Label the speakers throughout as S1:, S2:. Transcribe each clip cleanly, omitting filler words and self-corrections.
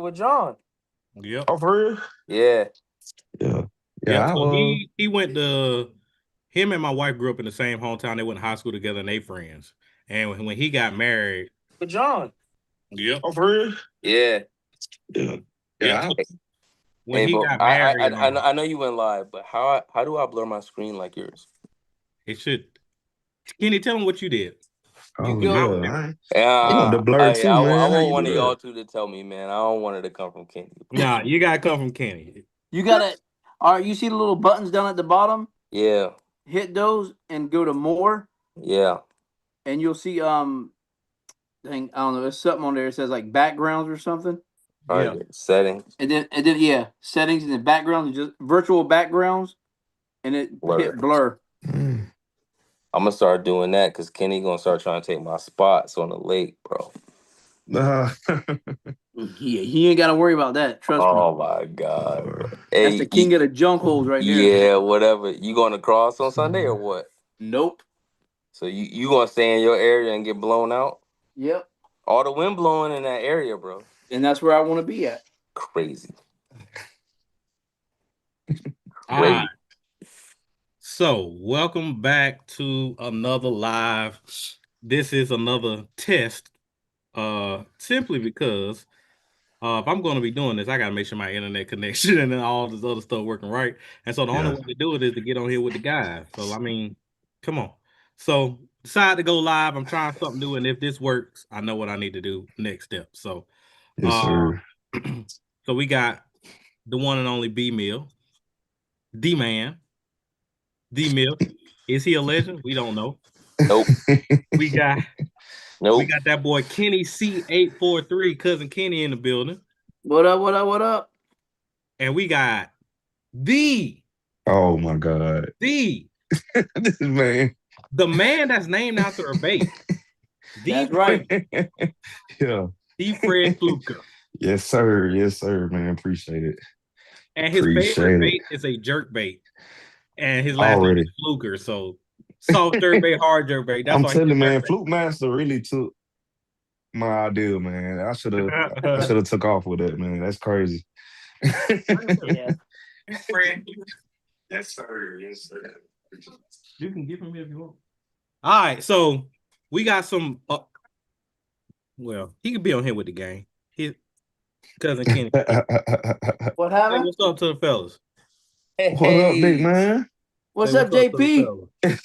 S1: with John.
S2: Yep.
S3: Oh, for real?
S1: Yeah.
S3: Yeah.
S2: Yeah. So he went to him and my wife grew up in the same hometown. They went to high school together and they friends. And when he got married.
S1: With John.
S2: Yep.
S3: Oh, for real?
S1: Yeah.
S3: Yeah.
S2: Yeah. When
S1: Hey,
S2: he
S1: but
S2: got married,
S1: I know you went live, but how do I blur my screen like yours?
S2: It should. Kenny, tell him what you did.
S3: Oh,
S1: Yeah.
S3: I want the blur too,
S1: I
S3: man. How
S1: want
S3: you
S1: one
S3: do
S1: of
S3: that?
S1: y'all two to tell me, man. I don't want it to come from Kenny.
S2: Nah, you gotta come from Kenny.
S4: You gotta. All right, you see the little buttons down at the bottom?
S1: Yeah.
S4: Hit those and go to more.
S1: Yeah.
S4: And you'll see dang, I don't know, there's something on there that says like backgrounds or something.
S1: All right, settings.
S4: And then yeah, settings and then backgrounds, just virtual backgrounds, and it hit blur.
S3: Mm.
S1: I'm gonna start doing that because Kenny gonna start trying to take my spots on the lake, bro.
S4: He ain't got to worry about that. Trust me.
S1: Oh my God, bro.
S4: That's the king of the junk holes right there.
S1: Yeah, whatever. You going to cross on Sunday or what?
S4: Nope.
S1: So you gonna stay in your area and get blown out?
S4: Yep.
S1: All the wind blowing in that area, bro.
S4: And that's where I want to be at.
S1: Crazy.
S2: All right. So, welcome back to another live. This is another test. Simply because if I'm going to be doing this, I got to make sure my internet connection and then all this other stuff working right. And so the only way to do it is to get on here with the guys. So, I mean, come on. So, decide to go live. I'm trying something new. And if this works, I know what I need to do next step. So,
S3: yes, sir.
S2: So we got the one and only B-Mill, D-Man, D-Mill. Is he a legend? We don't know.
S1: Nope.
S2: We got that boy Kenny C843, cousin Kenny in the building.
S4: What up?
S2: And we got the
S3: oh my God.
S2: This
S3: man.
S2: The man that's named after a bait.
S4: That's right.
S3: Yeah.
S2: The Fred Fluker.
S3: Yes, sir, man. Appreciate it.
S2: And his favorite bait is a jerk bait. And his last name is Fluker. So soft jerk bait, hard jerk bait. That's
S3: I'm
S2: why
S3: telling you, man, Fluke Master really took my idea, man. I should have took off with that, man. That's crazy.
S4: Yeah.
S3: Yes, sir.
S2: You can give him if you want. All right, so we got some. Well, he could be on here with the gang. His cousin Kenny.
S4: What happened?
S2: Hey, what's up to the fellas?
S3: What up, big man?
S4: What's up, JP?
S2: Hey,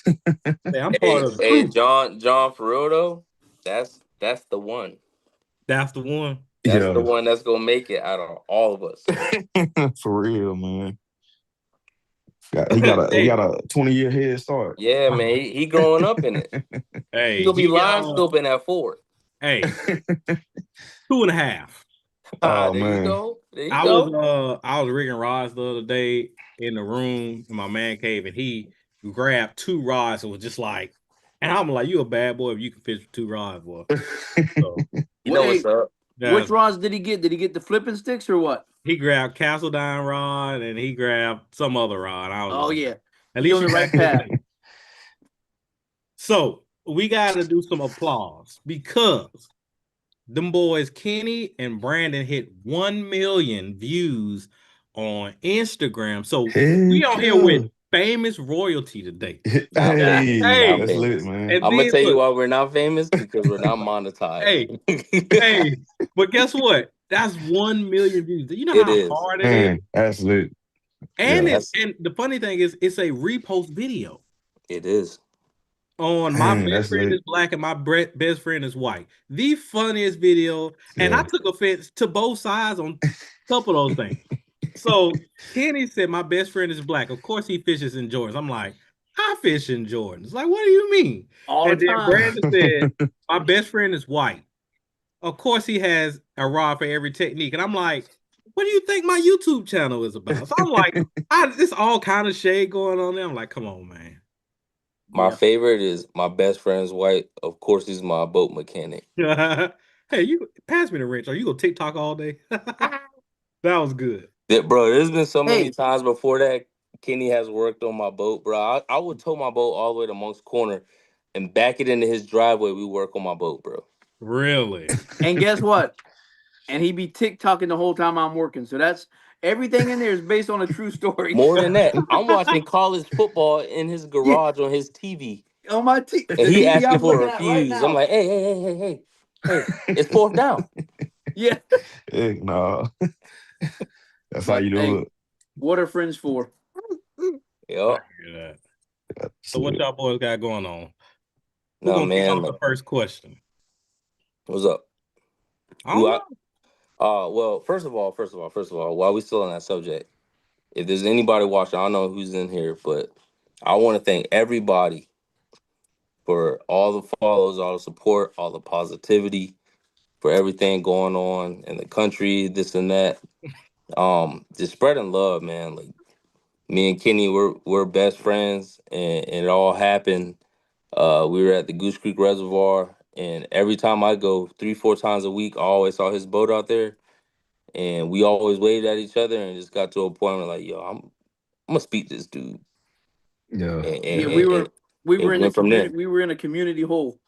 S2: I'm part of the
S1: crew. Hey, John, for real though, that's the one.
S2: That's the one.
S1: That's the one that's gonna make it out of all of us.
S3: For real, man. He got a 20-year head start.
S1: Yeah, man. He growing up in it.
S2: Hey,
S1: he'll be line scoping at 4.
S2: Hey, 2.5.
S3: Oh,
S1: there
S3: man.
S1: you go.
S2: I was rigging rods the other day in the room in my man cave, and he grabbed 2 rods and was just like, and I'm like, you a bad boy if you can fish with 2 rods, boy. So,
S1: you know what's up.
S4: Which rods did he get? Did he get the flipping sticks or what?
S2: He grabbed Castledine rod and he grabbed some other rod.
S4: Yeah.
S2: At least
S4: on the right path.
S2: So we got to do some applause because them boys Kenny and Brandon hit 1 million views on Instagram. So we on here with famous royalty today.
S3: Hey, that's lit, man.
S1: I'm gonna tell you why we're not famous, because we're not monetized.
S2: hey, but guess what? That's 1 million views. You know how hard it is.
S3: That's lit.
S2: And and the funny thing is, it's a repost video.
S1: It is.
S2: On my best friend is black and my best friend is white. The funniest video. And I took offense to both sides on a couple of those things. So Kenny said my best friend is black. Of course he fishes in Jordans. I'm like, I fish in Jordans. Like, what do you mean?
S4: All the
S2: Then
S4: time.
S2: Brandon said, my best friend is white. Of course he has a rod for every technique. And I'm like, what do you think my YouTube channel is about? So I'm like, it's all kind of shade going on there. I'm like, come on, man.
S1: My favorite is my best friend's white. Of course, he's my boat mechanic.
S2: Hey, you pass me the wrench. Are you gonna TikTok all day? That was good.
S1: Bro, there's been so many times before that Kenny has worked on my boat, bro. I would tow my boat all the way to Monk's Corner and back it into his driveway. We work on my boat, bro.
S2: Really?
S4: And guess what? and he be TikToking the whole time I'm working. So that's everything in there is based on a true story.
S1: More than that, I'm watching college football in his garage on his TV,
S4: On my
S1: and
S4: the
S1: he
S4: TV
S1: asking
S4: I'm
S1: for
S4: looking
S1: a
S4: at right
S1: refuse. I'm
S4: now.
S1: like, hey, it's 4th down.
S4: Yeah.
S3: Heck no. That's how
S4: But
S3: you do
S4: hey,
S3: it.
S4: what are friends for?
S1: Yep.
S2: So what y'all boys got going on? Who
S1: No,
S2: gonna kick
S1: man.
S2: off the first question?
S1: What's up?
S2: I don't know.
S1: Well, first of all, while we still on that subject, if there's anybody watching, I don't know who's in here, but I want to thank everybody for all the follows, all the support, all the positivity, for everything going on in the country, this and that. Just spreading love, man. Like me and Kenny, we're best friends, and it all happened. We were at the Goose Creek Reservoir, and every time I go, 3-4 times a week, I always saw his boat out there, and we always waved at each other, and just got to a point where like, yo, I'm gonna speak to this dude,
S3: Yeah.
S1: and,
S4: Yeah,
S1: and,
S4: we
S1: and
S4: were
S1: it
S4: in the
S1: went from there.
S4: community. We were in a community hole.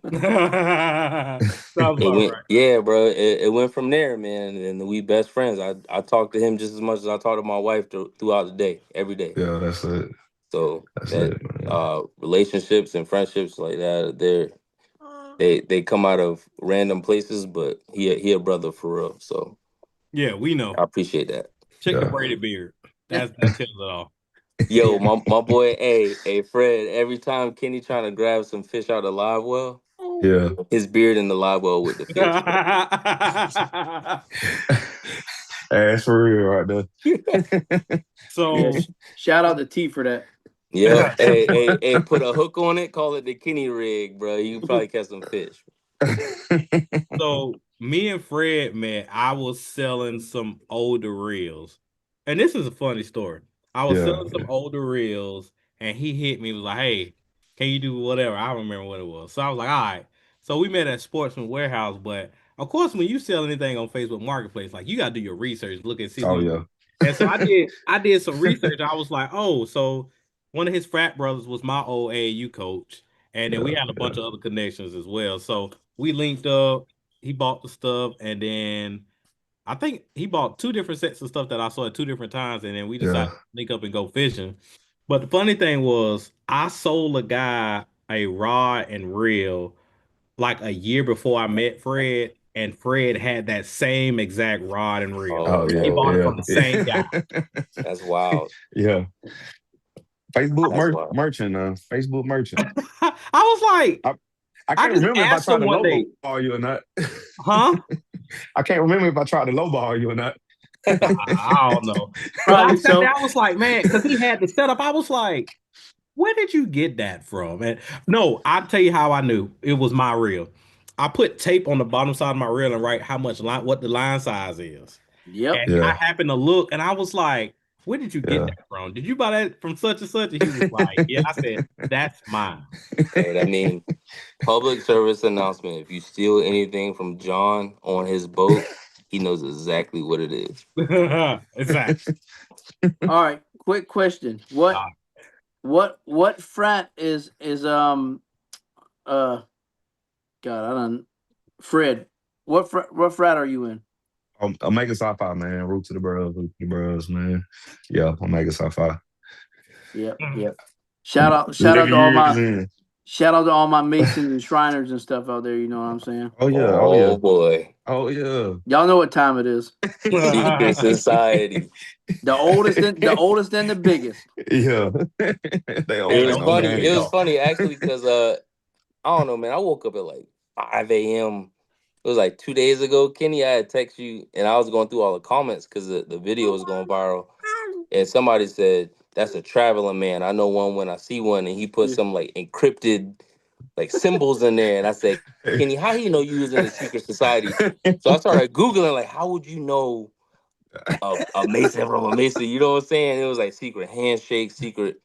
S2: Sounds
S1: It
S2: about
S1: went,
S2: right.
S1: yeah, bro. It went from there, man, and we best friends. I talk to him just as much as I talk to my wife throughout the day, every day.
S3: Yeah, that's it.
S1: So
S3: That's
S1: that
S3: it, man.
S1: relationships and friendships like that, they come out of random places, but he a brother for real. So
S2: Yeah, we
S1: I
S2: know.
S1: appreciate that.
S2: Check the
S3: Yeah.
S2: braided beard. That tells it all.
S1: Yo, my boy, hey Fred. Every time Kenny trying to grab some fish out of the live well,
S3: Yeah.
S1: his beard in the live well with the fish, bro.
S3: That's for real right there.
S2: So
S4: Yeah, shout out to T for that.
S1: Yep. Hey, put a hook on it, call it the Kenny rig, bro. You can probably catch some fish.
S2: So me and Fred, man, I was selling some older reels. And this is a funny story. I was
S3: Yeah.
S2: selling some older reels and he hit me, was like, hey, can you do whatever? I don't remember what it was. So I was like, all right. So we met at Sportsman Warehouse, but of course, when you sell anything on Facebook Marketplace, like you gotta do your research, look and see
S3: Oh
S2: who
S3: yeah.
S2: and so I did some research. I was like, oh, so one of his frat brothers was my old AAU coach. And then we
S3: Yeah.
S2: had a
S3: Yeah.
S2: bunch of other connections as well. So we linked up. He bought the stuff, and then I think he bought 2 different sets of stuff that I saw at 2 different times, and then we decided
S3: Yeah.
S2: to link up and go fishing. But the funny thing was, I sold a guy a rod and reel like a year before I met Fred, and Fred had that same exact rod and reel.
S3: Oh
S1: Oh
S2: He
S3: yeah.
S2: bought it
S1: no,
S2: from the same guy.
S3: Yeah.
S1: that's wild.
S3: Yeah. Facebook
S1: That's wild.
S3: merchant now. Facebook merchant.
S2: I was like,
S3: I, I
S2: I
S3: can't
S2: just
S3: remember if I
S2: asked
S3: tried
S2: him
S3: to
S2: one day,
S3: lowball you or not.
S2: huh?
S3: I can't remember if I tried to lowball you or not.
S2: I don't know. But I
S4: Probably
S2: sat there,
S4: so.
S2: I was like, man, because he had the setup. I was like, where did you get that from? And no, I'll tell you how I knew it was my reel. I put tape on the bottom side of my reel and write how much line, what the line size is.
S4: Yep.
S2: And I
S3: Yeah.
S2: happened to look and I was like, where did you get
S3: Yeah.
S2: that from? Did you buy that from such and such? And he was like, yeah. I said, that's mine.
S1: Hey, I mean, public service announcement. If you steal anything from John on his boat, he knows exactly what it is.
S2: Exactly.
S4: All right. Quick question. What frat is God, I don't Fred. What frat are you in?
S3: Omega Psi Phi, man. Root to the bros, man. Yeah, Omega Psi Phi.
S4: Yep.
S2: Mm.
S4: Yep. Shout out
S3: 11
S4: to all
S3: years
S4: my
S3: in.
S4: Masons and Shriners and stuff out there. You know what I'm saying?
S3: Oh yeah. Oh yeah.
S1: Oh boy,
S3: Oh yeah.
S4: Y'all know what time it is.
S1: secret society.
S4: The oldest and the biggest.
S3: Yeah. They
S1: It
S3: don't
S2: Hey,
S3: play
S1: was
S2: don't
S3: no
S2: even
S1: funny.
S2: get
S1: It
S2: me
S3: games.
S1: was
S2: started.
S1: funny actually because I don't know, man. I woke up at like 5 a.m. It was like 2 days ago. Kenny, I had text you, and I was going through all the comments because the video was going viral, and somebody said that's a traveling man. I know one when I see one, and he put
S4: Yeah.
S1: some like encrypted like symbols in there, and I said, Kenny, how he know you was in a secret society? So I started googling like, how would you know a Mason from a Mason? You know what I'm saying? It was like secret handshakes, secret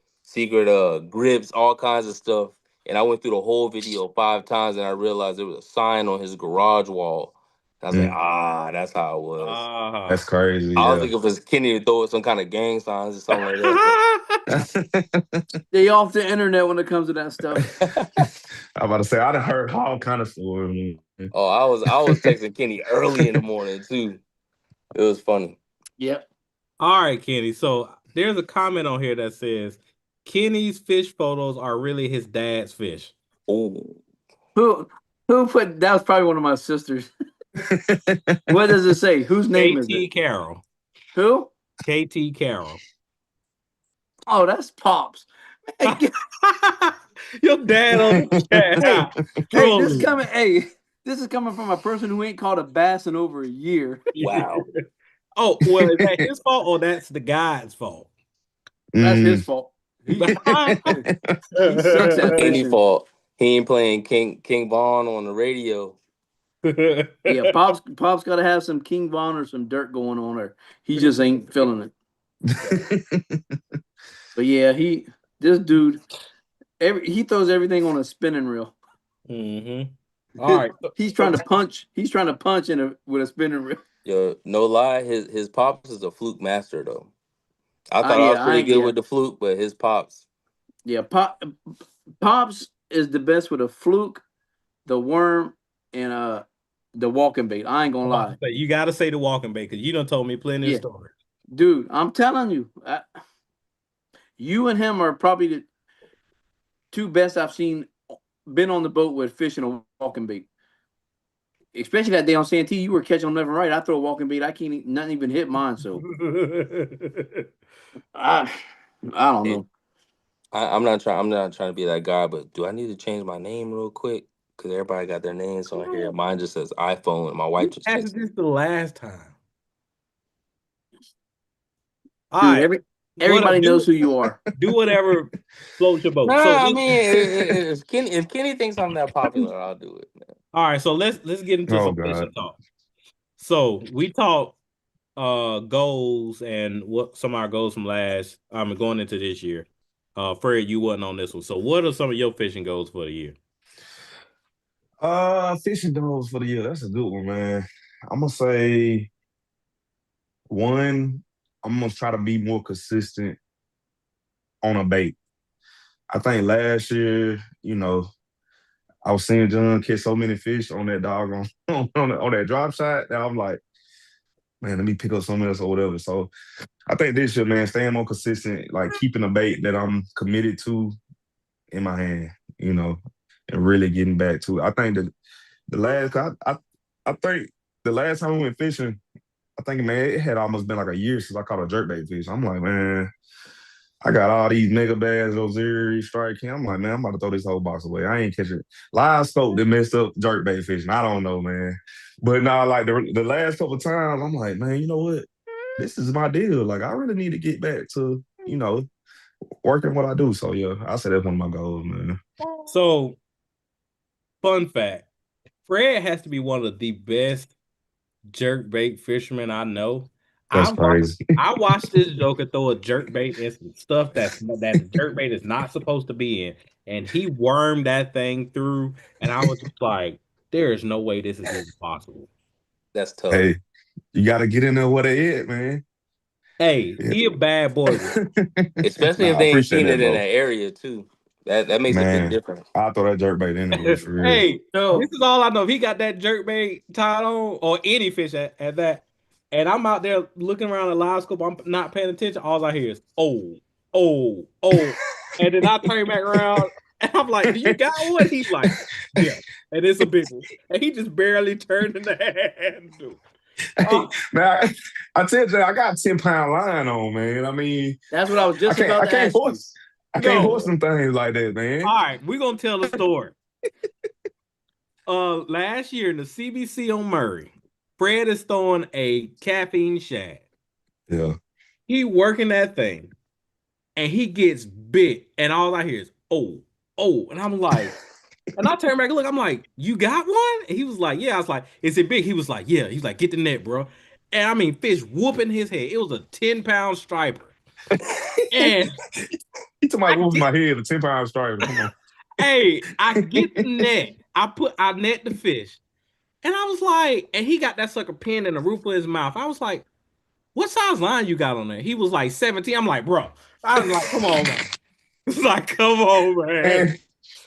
S1: grips, all kinds of stuff. And I went through the whole video 5 times, and I realized there was a sign on his garage wall. And I was like,
S3: Mm,
S1: that's how it was.
S3: that's crazy.
S1: I was
S3: Yeah.
S1: thinking if it's Kenny to throw some kind of gang signs or something like that.
S4: They off the internet when it comes to that stuff.
S1: But
S3: I'm about to say I done heard all kind of stories.
S1: Oh, I was texting Kenny early in the morning too. It was funny.
S4: Yep.
S2: All right, Kenny. So there's a comment on here that says Kenny's fish photos are really his dad's fish.
S1: Oh,
S4: Who put that? Was probably one of my sisters. What does it say? Whose name is
S2: KT
S4: it?
S2: Carroll.
S4: Who?
S2: KT Carroll.
S4: Oh, that's Pops.
S2: Your dad on the chat.
S4: Hey, this is coming from a person who ain't caught a bass in over a year.
S1: wow.
S2: Oh, well, is that his fault or that's the guy's fault?
S4: That's his fault. He sucks at
S1: Any
S4: fishing.
S1: fault. He ain't playing King Vaughn on the radio.
S4: Yeah, Pops got to have some King Von or some dirt going on there. He just ain't feeling it. But yeah, this dude, he throws everything on a spinning reel.
S2: Mm-hmm. All right.
S4: He's trying to punch. He's trying to punch with a spinning reel.
S1: Yo, no lie, his pops is a fluke master though. I thought I was pretty good with the fluke, but his pops.
S4: Yeah, Pops is the best with a fluke, the worm, and the walking bait. I ain't gonna lie.
S2: You gotta say the walking bait because you done told me plenty of stories.
S4: Dude, I'm telling you, you and him are probably the two best I've seen been on the boat with fishing a walking bait. Especially that day on Santee, you were catching them left and right. I throw a walking bait, nothing even hit mine. So I don't know.
S1: I'm not trying to be that guy, but do I need to change my name real quick? Because everybody got their names on here. Mine just says iPhone, and my wife just
S2: asked this the last time.
S4: All right. Everybody knows who you are.
S2: Do whatever floats your boat.
S1: No, so I mean, if Kenny thinks I'm that popular, I'll do it. Man.
S2: All right, so let's get into some fishing talk. So we talked goals and what some of our goals from going into this year. Fred, you wasn't on this one. So what are some of your fishing goals for the year?
S3: Fishing goals for the year. That's a good one, man. I'm gonna say one, I'm gonna try to be more consistent on a bait. I think last year, I was seeing John catch so many fish on that doggone on that drop shot that I'm like, man, let me pick up something else or whatever. So I think this year, man, staying more consistent, like keeping a bait that I'm committed to in my hand, and really getting back to it. I think that I think the last time we went fishing, I think, man, it had almost been like a year since I caught a jerkbait fish. I'm like, man, I got all these mega bass, Ozeri, Strike King. I'm like, man, I'm about to throw this whole box away. I ain't catching live scope that messed up jerkbait fishing. I don't know, man. But now, like the last couple of times, I'm like, man, you know what? This is my deal. Like, I really need to get back to, working what I do. So yeah, I say that's one of my goals, man.
S2: So, fun fact: Fred has to be one of the best jerkbait fishermen I know.
S3: That's crazy.
S2: I watched this joker throw a jerkbait in some stuff that the jerkbait is not supposed to be in, and he wormed that thing through. And I was just like, there is no way this is even possible.
S1: That's tough.
S3: Hey, you got to get in there where they at, man.
S2: Hey, he a bad boy.
S1: Especially if they ain't seen it in that area, too. That makes a big difference.
S3: I'll throw that jerkbait in there for real.
S2: Hey, this is all I know. If he got that jerkbait tied on, or any fish at that, and I'm out there looking around the live scope, I'm not paying attention, all I hear is, oh. And then I turn back around, and I'm like, do you got one? He's like, yeah. And it's a big one. And he just barely turned in the hand.
S3: Man, I tell you, I got a 10-pound line on, man. I mean,
S4: that's what I was just about to ask you.
S3: I can't horse some things like that, man.
S2: All right, we're gonna tell the story. Last year in the CBC on Murray, Fred is throwing a caffeine shad.
S3: Yeah.
S2: He working that thing, and he gets bit, and all I hear is oh, and I'm like, and I turn back and look, I'm like, you got one? And he was like, yeah. I was like, is it big? He was like, yeah. He's like, get the net, bro. And I mean, fish whooping his head. It was a 10-pound striper. And
S3: he told me whooping my head, a 10-pound striper. Come on.
S2: Hey, I get the net. I net the fish. And I was like, and he got that sucker pinned in the roof of his mouth. I was like, what size line you got on there? He was like 17. I'm like, bro. I was like, come on, man. It's like, come on, man.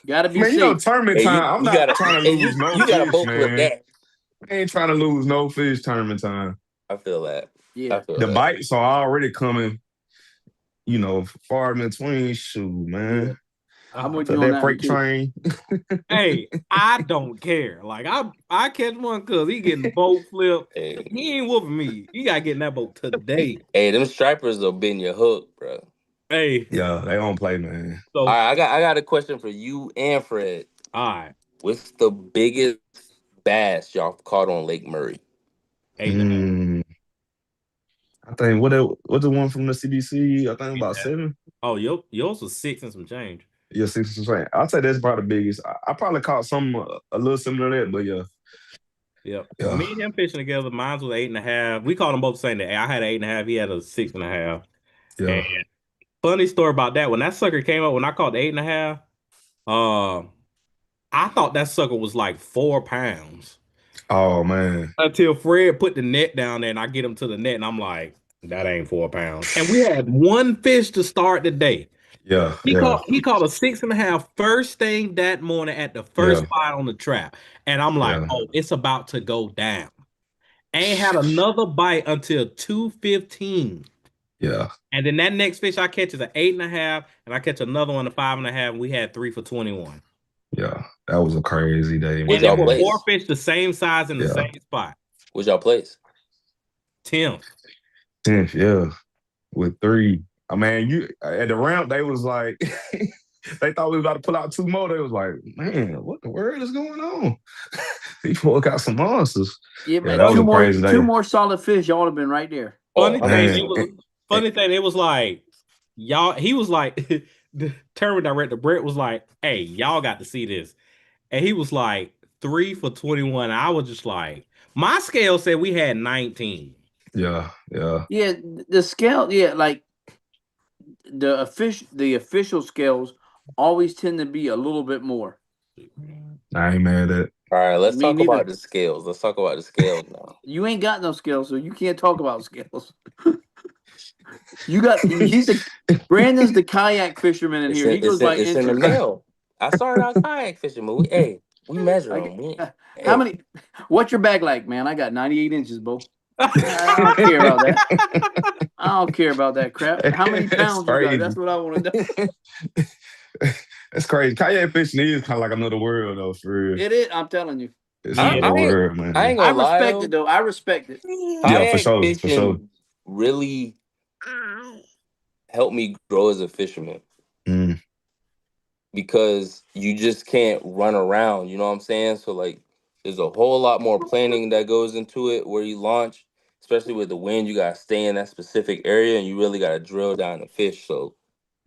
S4: Gotta be
S3: Man, you
S4: safe.
S3: know, tournament
S1: Hey,
S3: time. I'm
S1: you
S3: not
S1: gotta,
S3: trying to
S1: hey,
S3: lose no
S1: you gotta
S3: fish,
S1: both clip
S3: man.
S1: that.
S3: I ain't trying to lose no fish tournament time.
S1: I feel that.
S4: Yeah.
S1: I feel
S3: The
S1: that.
S3: bites are already coming, you know, far in between. Shoot,
S4: Yeah.
S3: man.
S4: I'm
S2: Uh-huh.
S4: with
S3: But
S4: you on
S3: that
S4: that one
S3: freight
S4: too.
S3: train.
S2: Hey, I don't care. Like I catch one because he getting boat flip.
S1: Hey,
S2: He ain't whooping me. You gotta get in that boat today.
S1: hey, them stripers will bend your hook, bro.
S2: Hey,
S3: Yeah, they don't play, man.
S1: All
S2: so
S1: right, I got a question for you and Fred.
S2: all right,
S1: What's the biggest bass y'all caught on Lake Murray?
S2: 8.5.
S3: Mm, I think what's the one from the CBC? I think about 7.
S2: Oh, yours was 6 and some change.
S3: Yeah, 6%. I'll say that's probably the biggest. I probably caught some a little similar to that, but yeah,
S2: Yep.
S3: yeah,
S2: Me and him fishing together. Mine was 8.5. We called them both the same day. I had 8.5. He had a 6.5. And
S3: yeah.
S2: funny story about that. When that sucker came up, when I caught the 8.5, uh, I thought that sucker was like 4 pounds.
S3: Oh man,
S2: Until Fred put the net down there and I get him to the net and I'm like, that ain't 4 pounds. And we had one fish to start the day.
S3: yeah,
S2: He
S3: yeah,
S2: caught a 6.5 first thing that morning at the first
S3: yeah,
S2: spot on the trap. And I'm like,
S3: yeah,
S2: oh, it's about to go down. Ain't had another bite until 2:15.
S3: yeah,
S2: And then that next fish I catch is an 8.5, and I catch another one at 5.5, and we had 3 for 21.
S3: yeah. That was a crazy day,
S1: Where'd
S2: And there
S1: y'all
S2: were
S3: man.
S2: four
S1: place?
S2: fish the same size in the
S3: Yeah,
S2: same spot.
S1: Where'd y'all place?
S2: 10th.
S3: 10th, yeah, with 3. I mean, you at the ramp, they was like, they thought we was about to pull out 2 more. They was like, man, what the world is going on? People got some monsters.
S4: Yeah,
S3: Yeah,
S4: man.
S3: that was
S4: Two
S3: a
S4: more,
S3: crazy
S4: two
S3: day,
S4: more solid fish. Y'all have been right there.
S1: Oh,
S3: man.
S2: Funny thing, it was like, y'all, he was like, the tournament director, Brett was like, hey, y'all got to see this. And he was like, 3 for 21. I was just like, my scale said we had 19.
S3: Yeah, yeah,
S4: Yeah, the scale. Yeah, like the official scales always tend to be a little bit more.
S3: I ain't mad at.
S1: all right. Let's
S4: Me
S1: talk
S4: neither.
S1: about the scales. Let's talk about the scales now.
S4: You ain't got no scales, so you can't talk about scales. You got. He's a Brandon's the kayak fisherman in here. He goes by
S1: It's in the
S4: inches.
S1: mail. I started out kayak fishing, but we measure
S4: I
S1: them. We,
S4: how
S1: hey,
S4: many? What's your bag like, man? I got 98 inches, Bo. I don't care about that. I don't care about that crap. How many
S3: That's
S4: pounds you got?
S3: crazy.
S4: That's what I want to know.
S3: That's crazy. Kayak fishing is kind of like another world, though. For real,
S4: It is. I'm telling you.
S3: it's
S1: I,
S3: another
S1: I ain't
S3: world,
S1: I ain't
S3: man.
S4: I
S1: gonna lie
S4: respect it
S1: though.
S4: though. I respect it.
S3: Yeah, for
S1: Kayak
S3: sure, for sure.
S1: fishing really helped me grow as a fisherman
S3: Mm,
S1: because you just can't run around. You know what I'm saying? So like, there's a whole lot more planning that goes into it where you launch, especially with the wind. You gotta stay in that specific area, and you really gotta drill down the fish. So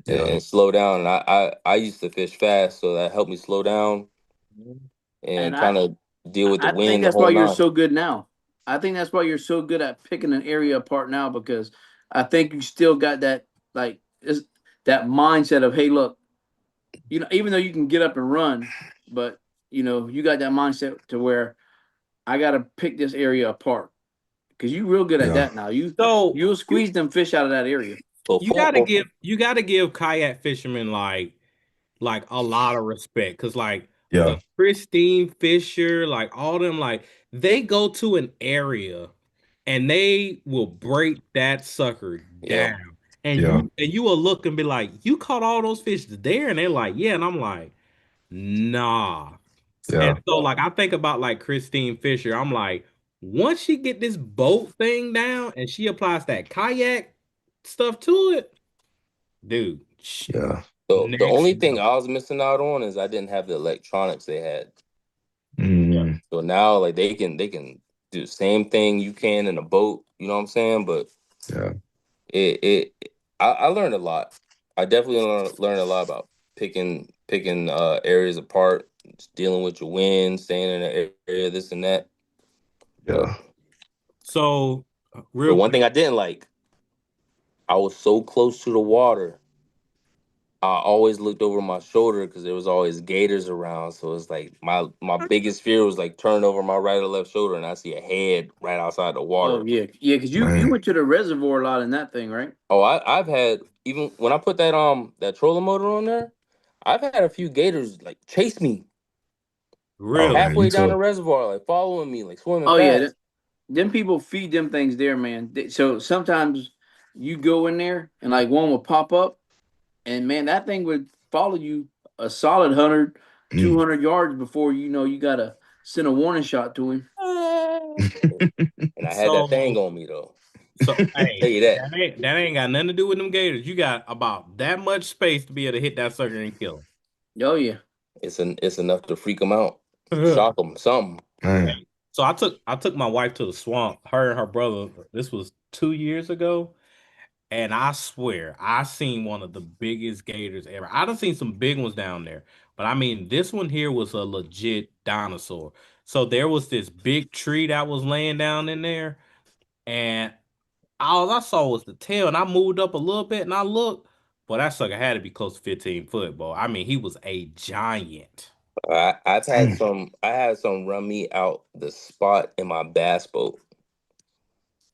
S3: yeah,
S1: and slow down. And I used to fish fast, so that helped me slow down and
S4: And
S1: kind of deal with the
S4: I think
S1: wind the
S4: that's
S1: whole
S4: why you're
S1: nine.
S4: so good now. I think that's why you're so good at picking an area apart now because I think you still got that like that mindset of hey look, even though you can get up and run, but you got that mindset to where I got to pick this area apart because you real good at
S3: yeah,
S4: that now.
S2: So
S4: You'll
S2: you
S4: squeeze them fish out of that area.
S1: Before,
S2: you gotta give kayak fishermen like a lot of respect because like
S3: yeah,
S2: the Christine Fisher, like all them, like they go to an area and they will break that sucker
S1: yeah,
S2: down. And
S3: yeah,
S2: you will look and be like, you caught all those fish there, and they're like, yeah, and I'm like, nah. And
S3: yeah,
S2: so like I think about like Christine Fisher, I'm like, once she get this boat thing down and she applies that kayak stuff to it, dude,
S3: yeah.
S1: so the
S2: next
S1: only thing
S2: level.
S1: I was missing out on is I didn't have the electronics they had.
S2: Yeah.
S3: Mm,
S1: So now like they can do the same thing you can in a boat. You know what I'm saying? But
S3: yeah,
S1: I learned a lot. I definitely learned a lot about picking areas apart, just dealing with your wind, staying in an area, this and that. But
S3: yeah,
S2: So
S1: but
S2: real
S1: one
S2: quick.
S1: thing I didn't like, I was so close to the water. I always looked over my shoulder because there was always gators around. So it's like my biggest fear was like turn over my right or left shoulder and I see a head right outside the
S4: Oh
S1: water.
S4: yeah, yeah, because you
S3: man.
S4: went to the reservoir a lot in that thing, right?
S1: Oh, I've had even when I put that trolling motor on there, I've had a few gators like chase me
S2: Really?
S3: man, you
S1: halfway down the
S3: tough.
S1: reservoir, like following me, like swimming
S4: Oh yeah,
S1: fast.
S4: them people feed them things there, man. So sometimes you go in there and like one will pop up, and man, that thing would follow you a solid 100,
S3: Mm.
S4: 200 yards before you know you gotta send a warning shot to him.
S1: And I had that thing
S2: So,
S1: on me though.
S2: hey,
S1: Tell you that.
S2: that ain't got nothing to do with them gators. You got about that much space to be able to hit that sucker and kill
S4: Oh yeah.
S1: It's enough to freak them out,
S2: him.
S1: shock them, something.
S3: Man,
S2: So I took my wife to the swamp, her and her brother. This was 2 years ago. And I swear, I seen one of the biggest gators ever. I done seen some big ones down there, but I mean, this one here was a legit dinosaur. So there was this big tree that was laying down in there, and all I saw was the tail. And I moved up a little bit, and I looked, but that sucker had to be close to 15 foot, boy. I mean, he was a giant.
S1: I've had
S3: mm.
S1: some. I had some run me out the spot in my bass boat.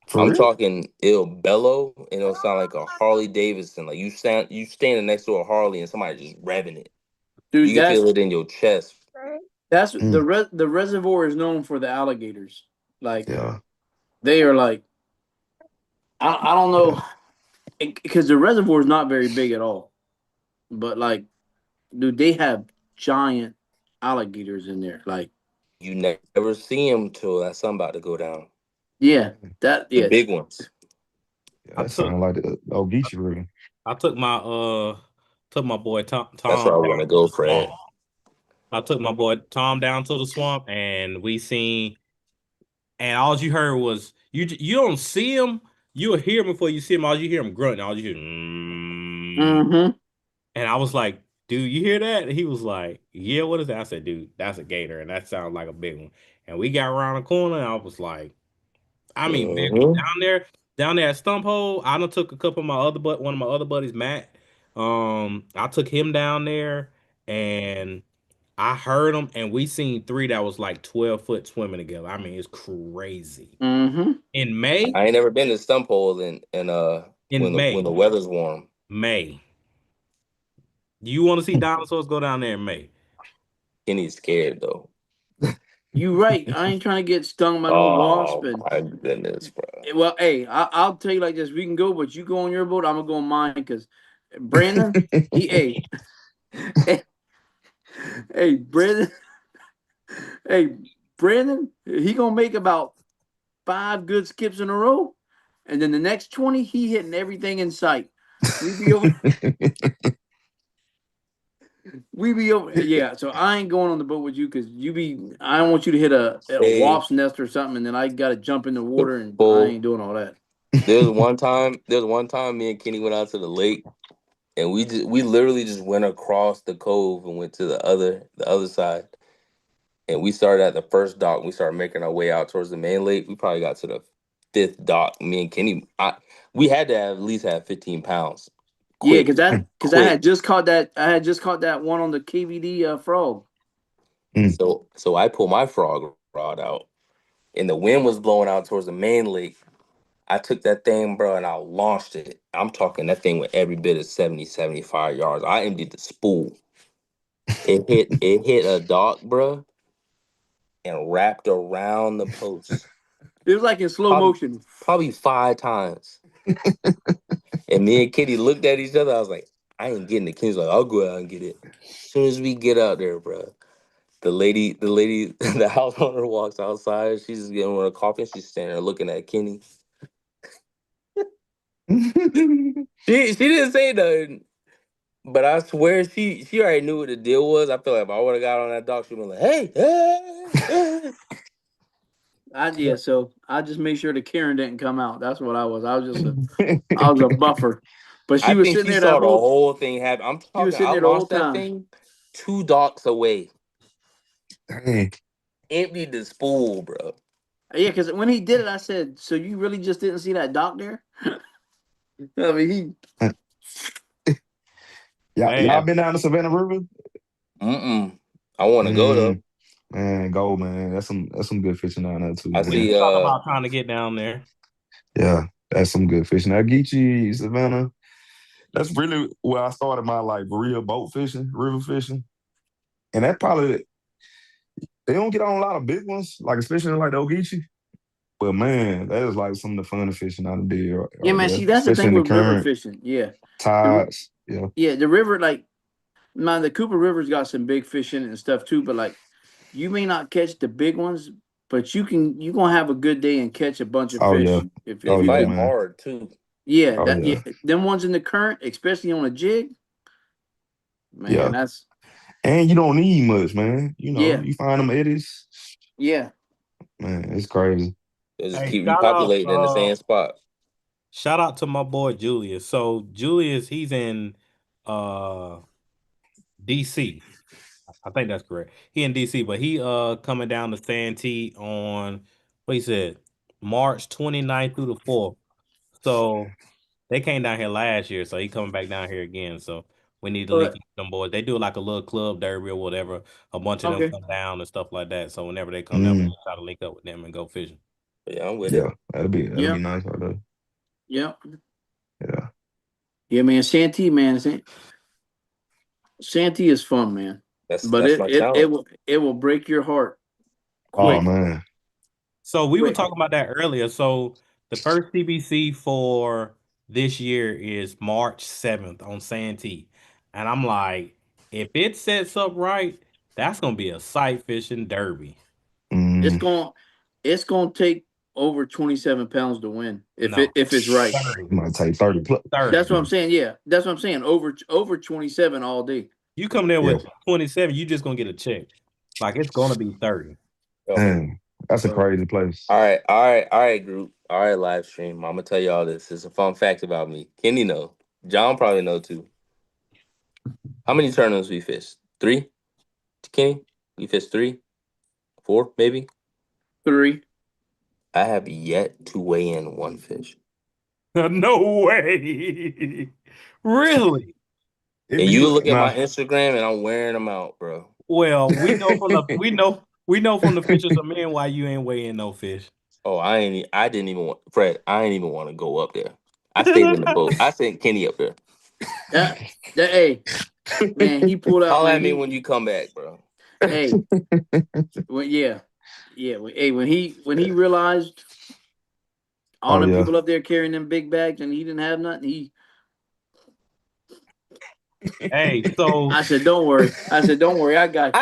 S3: For
S1: I'm
S3: real?
S1: talking, it'll bellow and it'll sound like a Harley Davidson. Like you standing next to a Harley and somebody just revving it. You
S4: Dude,
S1: can
S4: that's
S1: feel it in your chest.
S4: that's
S3: Mm.
S4: the reservoir is known for the alligators. Like
S3: Yeah,
S4: they are like I don't
S3: yeah.
S4: know because the reservoir is not very big at all. But like, dude, they have giant alligators in there. Like,
S1: You never see them till that sun about to go down.
S4: yeah, that
S1: The
S4: yeah.
S1: big ones.
S3: Yeah,
S2: I
S3: that
S2: took
S3: sounds like the old Geechee river.
S2: I took my boy
S1: That's
S2: Tom
S1: where I want
S2: down
S1: to
S2: to
S1: go,
S2: the swamp.
S1: Fred.
S2: I took my boy Tom down to the swamp, and and all you heard was you don't see him, you'll hear him before you see him. All you hear him grunt, all you hear,
S4: Mm-hmm.
S2: and I was like, "Dude, you hear that?" And he was like, "Yeah, what is that?" I said, "Dude, that's a gator, and that sounds like a big one." And we got around the corner, and I was like, I mean, big one
S1: Hmm.
S2: down there at Stump Hole. I done took a couple of one of my other buddies, Matt. I took him down there, and I heard them, and we seen three that was like 12 foot swimming together. I mean, it's crazy.
S4: Mm-hmm.
S2: In May,
S1: I ain't never been to stump hole in
S2: in
S1: when
S2: May,
S1: the weather's warm.
S2: May. You want to see dinosaurs? Go down there in May.
S1: Kenny's scared though.
S4: You right. I ain't trying to get stung by no wasp.
S1: Oh
S4: And
S1: my goodness, bro.
S4: well, hey, I'll tell you like this: we can go, but you go on your boat, I'm gonna go on mine because Brandon, he, hey, hey, Brandon, hey, Brandon, he gonna make about 5 good skips in a row, and then the next 20, he hitting everything in sight. We be over. We be over, yeah. So I ain't going on the boat with you because you be. I don't want you to hit a
S1: Hey,
S4: wasp's nest or something, and then I got to jump in the water, and I
S1: bull.
S4: ain't doing all that.
S1: There's one time me and Kenny went out to the lake and we literally just went across the cove and went to the other side. And we started at the first dock. We started making our way out towards the main lake. We probably got to the fifth dock. Me and Kenny, we had to have at least have 15 pounds.
S4: Yeah,
S1: Quick,
S4: because I
S1: quick.
S4: had just caught that. I had just caught that one on the KVD frog.
S3: Mm.
S1: So I pulled my frog rod out, and the wind was blowing out towards the main lake. I took that thing, bro, and I launched it. I'm talking that thing with every bit of 70, 75 yards. I emptied the spool. It hit a dock, bro, and wrapped around the post.
S4: It was like in slow
S1: Probably
S4: motion.
S1: probably 5 times. And me and Kitty looked at each other. I was like, I ain't getting it. Kenny's like, I'll go out and get it. As soon as we get out there, bro, the lady, the house owner walks outside. She's just getting her coffee. And she's standing there looking at Kenny. She didn't say nothing, but I swear she already knew what the deal was. I feel like if I would have got on that dock, she'd been like, hey, hey, hey.
S4: Yeah, so I just made sure the Karen didn't come out. That's what I was. I was a buffer, but she
S1: I
S4: was
S1: think
S4: sitting
S1: she
S4: there that
S1: saw the
S4: whole.
S1: whole thing happen. I'm
S4: She was
S1: talking.
S4: sitting
S1: I
S4: there the whole
S1: launched that
S4: time.
S1: thing 2 docks away,
S3: Dang.
S1: emptied the spool, bro.
S4: Yeah, because when he did it, I said, "So you really just didn't see that dock there?" I mean,
S3: Y'all
S2: Man,
S3: been down to Savannah River?
S1: Mm-mm. I want to go though.
S3: Mm, man, go man. That's some good fishing down there too,
S1: I
S2: we
S3: man.
S2: was
S1: see.
S2: talking about trying to get down there.
S3: Yeah, that's some good fishing. Now Geechee, Savannah. That's really where I started my like real boat fishing, river fishing, and that probably they don't get on a lot of big ones, like especially like the Ogeechee. But man, that is like some of the funnest fishing I did
S4: Yeah,
S3: right
S4: man.
S3: there,
S4: See, that's the
S3: especially
S4: thing
S3: in the
S4: with river
S3: current
S4: fishing. Yeah, the
S3: tides. Yeah.
S4: yeah the river, like, man, the Cooper River's got some big fish in it and stuff too. But like, you may not catch the big ones, but you gonna have a good day and catch a bunch of
S3: Oh yeah.
S4: fish
S1: They
S4: if
S3: Oh
S4: you
S3: yeah,
S1: fight
S4: do.
S3: man.
S1: hard too.
S4: Yeah,
S3: Oh
S4: that
S3: yeah.
S4: yeah, them ones in the current, especially on a jig, man.
S3: Yeah.
S4: That's
S3: And you don't need much, man.
S4: yeah,
S3: You find them eddies,
S4: yeah.
S3: man. It's crazy.
S1: They just
S2: Hey,
S1: keep repopulating in the same spot.
S2: shout out to my boy Julius. So Julius, he's in uh DC. I think that's correct. He in DC, but he coming down to Santee on what he said, March 29th through the 4th. So they came down here last year, so he coming back down here again. So we need to link
S4: But
S2: up with them boys. They do like a little club derby or whatever. A bunch of them
S4: okay,
S2: come down and stuff like that. So whenever they come down, we
S3: Mm,
S2: try to link up with them and go fishing.
S1: But yeah, I'm with it.
S3: yeah, that'll be
S4: yeah,
S3: nice right there.
S4: yeah,
S3: Yeah.
S4: yeah, man. Santee, man. Santee is fun, man. But
S1: That's my challenge.
S4: it will break your heart
S3: Oh
S4: quick,
S3: man.
S2: So we were
S4: quick.
S2: talking about that earlier. So the first CBC for this year is March 7th on Santee. And I'm like, if it sets up right, that's gonna be a sight fishing derby.
S4: It's
S3: Mm,
S4: going it's gonna take over 27 pounds to win
S2: No,
S4: if it's right.
S2: 30.
S3: it might take 30 plus.
S2: 30.
S4: That's what I'm saying. Yeah, that's what I'm saying. Over 27 all day.
S2: You come there
S3: Yeah.
S2: with 27, you just gonna get a check. Like it's gonna be 30.
S1: Yo,
S3: Damn. That's a
S1: yo.
S3: crazy place.
S1: All right, group. All right, live stream. I'm gonna tell you all this. It's a fun fact about me. Kenny know. John probably know too. How many tournaments we fished? 3? Kenny? We fished 3? 4, maybe?
S4: 3.
S1: I have yet to weigh in one fish.
S2: No way. Really?
S3: It
S1: And
S3: be
S1: you look at
S3: nah.
S1: my Instagram and I'm wearing them out, bro.
S2: Well, we know from the pictures of men why you ain't weighing no fish.
S1: Oh, I didn't even want Fred, I didn't even want to go up there. I stayed in the boat. I sent Kenny up there.
S4: That hey, man, he pulled out,
S1: Call
S4: man.
S1: at me when you come back, bro.
S4: Hey, yeah. Yeah, hey, when he realized all
S3: Oh
S4: them
S3: yeah.
S4: people up there carrying them big bags and he didn't have nothing,
S2: Hey, so
S4: I said, "Don't worry." I said, "Don't worry, I got you."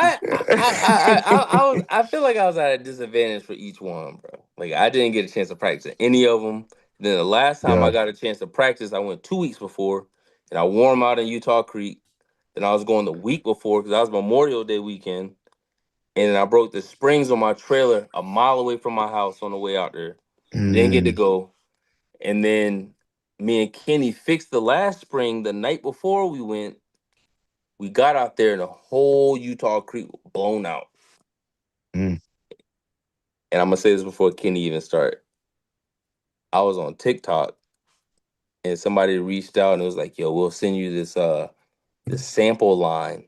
S1: I feel like I was at a disadvantage for each one, bro. Like I didn't get a chance to practice any of them. Then the last time I
S3: Yeah.
S1: got a chance to practice, I went 2 weeks before, and I wore 'em out in Utah Creek. Then I was going the week before because that was Memorial Day weekend, and then I broke the springs on my trailer a mile away from my house on the way out there. Didn't get to
S3: Mm,
S1: go, and then me and Kenny fixed the last spring the night before we went. We got out there and the whole Utah Creek was blown out.
S3: mm.
S1: And I'm gonna say this before Kenny even start. I was on TikTok and somebody reached out and it was like, "Yo, we'll send you this sample line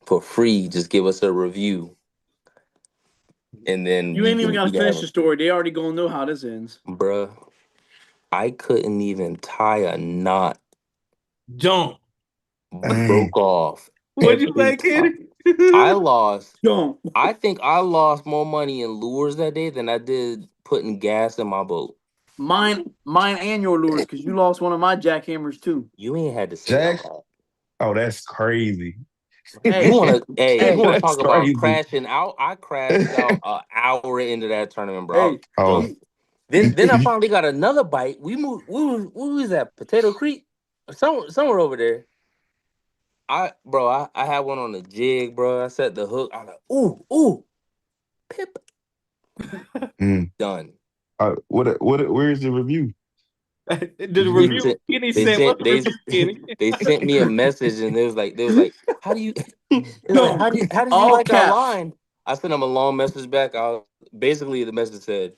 S1: for free. Just give us a review, and then
S4: You ain't even got
S1: you
S4: to
S1: can have
S4: finish the
S1: them."
S4: story. They already gonna know how this ends.
S1: Bruh, I couldn't even tie a knot.
S2: jump.
S3: Dang.
S1: Broke off
S2: What'd you
S1: every
S2: say,
S1: time.
S2: Kenny?
S1: I lost.
S4: Don't.
S1: I think I lost more money in lures that day than I did putting gas in my boat.
S4: Mine, and your lures, because you lost one of my jackhammers too.
S1: You ain't had to say all
S3: Jack.
S1: that.
S3: Oh, that's crazy.
S1: You
S4: Hey,
S1: wanna, hey, you
S4: hey,
S1: wanna
S3: That's
S1: talk about
S3: crazy.
S1: crashing out? I crashed out an hour into that tournament, bro. I was
S4: hey,
S3: Oh,
S1: done.
S4: he,
S1: Then I finally got another bite. We moved. We was at Potato Creek, somewhere over there. I had one on the jig, bro. I set the hook. I like, ooh, pip,
S3: mm.
S1: done.
S3: Where's the review?
S2: The
S1: They
S2: review,
S1: sent,
S2: Kenny
S1: they
S2: said,
S1: sent,
S2: "What's the
S1: they
S2: review, Kenny?"
S1: they sent me a message, and they was like, how do you, it was like,
S4: don't.
S1: how did you
S4: All
S1: like our
S4: caps.
S1: line? I sent them a long message back. Basically the message said,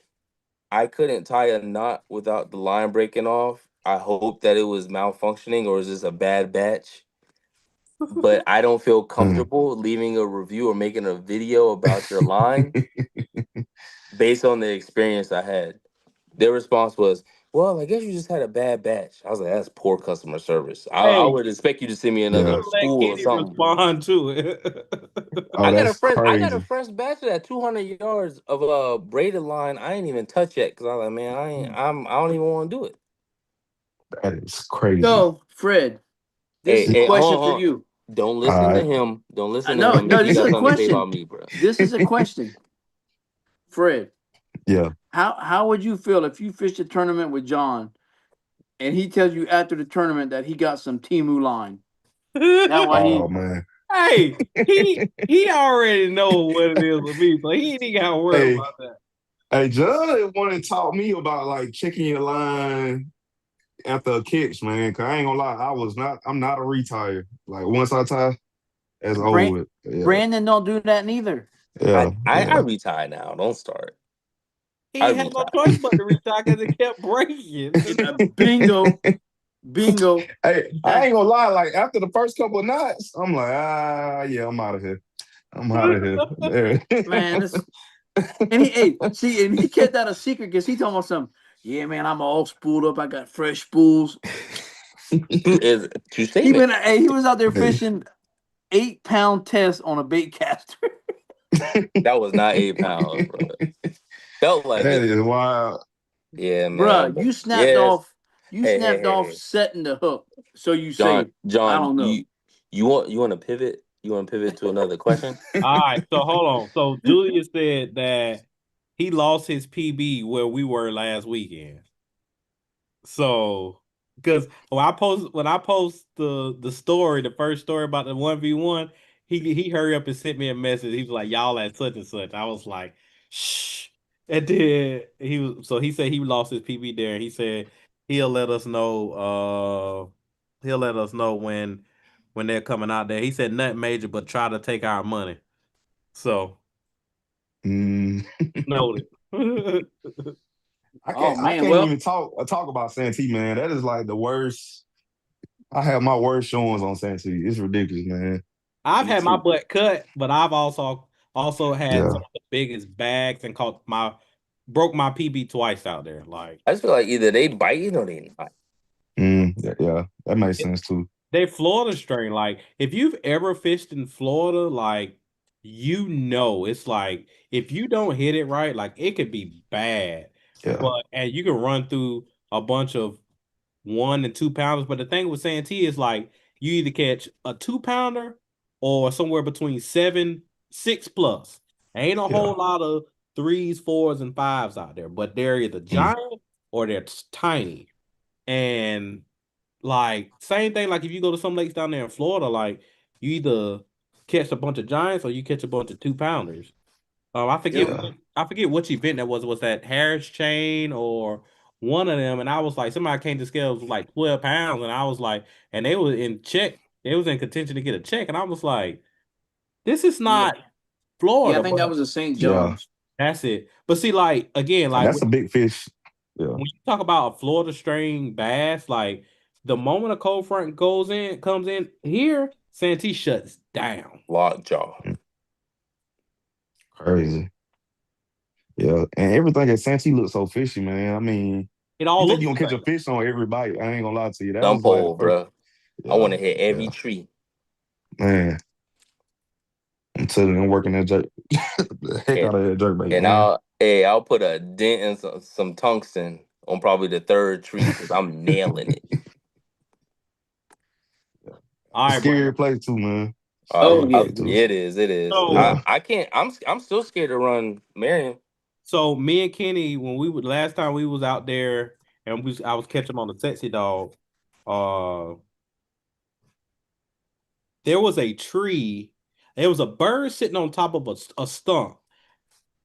S1: I couldn't tie a knot without the line breaking off. I hope that it was malfunctioning or is this a bad batch? But I don't feel
S3: Mm.
S1: comfortable leaving a review or making a video about your line based on the experience I had. Their response was, Well, I guess you just had a bad batch. I was like, that's poor customer service. I
S2: Hey,
S1: would expect you to send me
S3: Yeah.
S1: another
S2: let
S1: spool or
S2: Kenny
S1: something.
S2: respond to it.
S3: Oh, that's
S1: I got a
S3: crazy.
S1: fresh batch of that 200 yards of braided line. I ain't even touched yet because I was like, man, I don't even want to do it.
S3: That is crazy.
S4: So, Fred, this
S1: Hey,
S4: is a
S1: hey,
S4: question for
S1: hold on.
S4: you.
S1: Don't
S3: All
S1: listen to
S3: right.
S1: him. Don't listen to
S4: No,
S1: him.
S4: no,
S1: He
S4: this is
S1: got
S4: a
S1: something to say
S4: question.
S1: about me, bro.
S4: This is a question. Fred,
S3: Yeah.
S4: how would you feel if you fished a tournament with John and he tells you after the tournament that he got some Timu line? Now why
S3: Oh
S4: he
S3: man.
S2: Hey, he already know what it is with me, so he ain't even got to worry
S3: Hey,
S2: about that.
S3: hey, John wanted to taught me about like checking your line after a catch, man. Cause I ain't gonna lie, I'm not a retire. Like once I tie, it's over
S4: Brand,
S3: with. Yeah.
S4: Brandon don't do that neither.
S3: Yeah.
S1: I
S3: Yeah.
S1: retire now. Don't start.
S2: He
S1: I
S2: ain't had no
S1: retire.
S2: choice but to retire because it kept breaking.
S4: Bingo, bingo.
S3: Hey, I ain't gonna lie, like after the first couple of knots, I'm like, yeah, I'm out of here. I'm out of here.
S4: Man, this and he kept that a secret because he told me something. Yeah, man, I'm all spooled up. I got fresh spools.
S1: Is true statement.
S4: He was out there
S3: Hey,
S4: fishing 8-pound test on a bait caster.
S1: That was not 8 pounds, bro. Felt like
S3: that
S1: it.
S3: is wild.
S1: Yeah, man.
S4: Bruh,
S1: But yes.
S4: you
S1: Hey, hey,
S4: snapped
S1: hey,
S4: off
S1: hey.
S4: setting the hook. So you
S1: John,
S4: say, I
S1: John,
S4: don't know.
S1: you want to pivot? You want to pivot to another question?
S2: All right, so hold on. So Julius said that he lost his PB where we were last weekend. So, because when I post the story, the first story about the 1v1, he hurry up and sent me a message. He was like, "Y'all at such and such." I was like, "Shh." And then he said he lost his PB there. He said he'll let us know. He'll let us know when they're coming out there. He said nothing major, but try to take our money. So
S3: Mm,
S2: noted.
S4: Oh
S3: I
S4: man,
S3: can't
S4: well,
S3: even talk about Santee, man. That is like the worst. I have my worst showings on Santee. It's ridiculous, man.
S2: I've
S1: Me
S2: had my
S1: too.
S2: butt cut, but I've also had
S3: Yeah.
S2: some of the biggest bags and caught broke my PB twice out there. Like
S1: I just feel like either they biting or they not.
S3: Yeah, that makes sense too.
S2: they Florida strain. Like if you've ever fished in Florida, like it's like if you don't hit it right, like it could be bad.
S3: Yeah.
S2: And you can run through a bunch of 1 and 2 pounders. But the thing with Santee is like you either catch a 2 pounder or somewhere between 6 plus. Ain't a
S3: Yeah.
S2: whole lot of threes, fours, and fives out there, but they're either
S3: Mm,
S2: giant or they're tiny. And like same thing, like if you go to some lakes down there in Florida, like you either catch a bunch of giants or you catch a bunch of 2 pounders.
S4: yep.
S3: yeah.
S2: I forget which event that was. Was that Harris Chain or one of them? And I was like, somebody came to scale was like 12 pounds, and I was like, and they were in check. They was in contention to get a check, and I was like, this is
S4: Yeah.
S2: not
S4: Yeah, I
S2: Florida,
S4: think that
S2: but
S4: was a St.
S3: Yeah.
S4: John's.
S2: that's it. But see, like again,
S3: And
S2: like
S3: that's a big fish. Yeah.
S2: when you talk about a Florida strain bass, like the moment a cold front comes in here, Santee shuts down.
S1: Lockjaw.
S3: Mm, crazy. Yeah. And everything at Santee looks so fishy, man. I mean,
S2: It all
S3: you think
S2: looks
S3: you're
S2: the
S3: gonna catch a
S2: same.
S3: fish on every bite. I ain't gonna lie to you. That
S1: Thumb
S3: was like the
S1: pole,
S3: first.
S1: bro. I
S3: Yeah.
S1: want to hit every
S3: Yeah.
S1: tree.
S3: Man. I'm telling you, I'm working that jerk the heck
S1: And
S3: out of that jerk bait,
S1: and
S3: man.
S1: I'll put a dent and some tungsten on probably the third tree because I'm nailing it.
S2: All
S3: It's a
S2: right, Brandon.
S3: scary place too, man.
S4: Oh
S3: Scary
S4: yeah.
S3: place too.
S1: It is. It is.
S2: So
S3: Yeah.
S1: I can't. I'm still scared to run Marion.
S2: So me and Kenny, when we would last time we was out there and I was catching on the sexy dog, uh there was a tree, there was a bird sitting on top of a stump.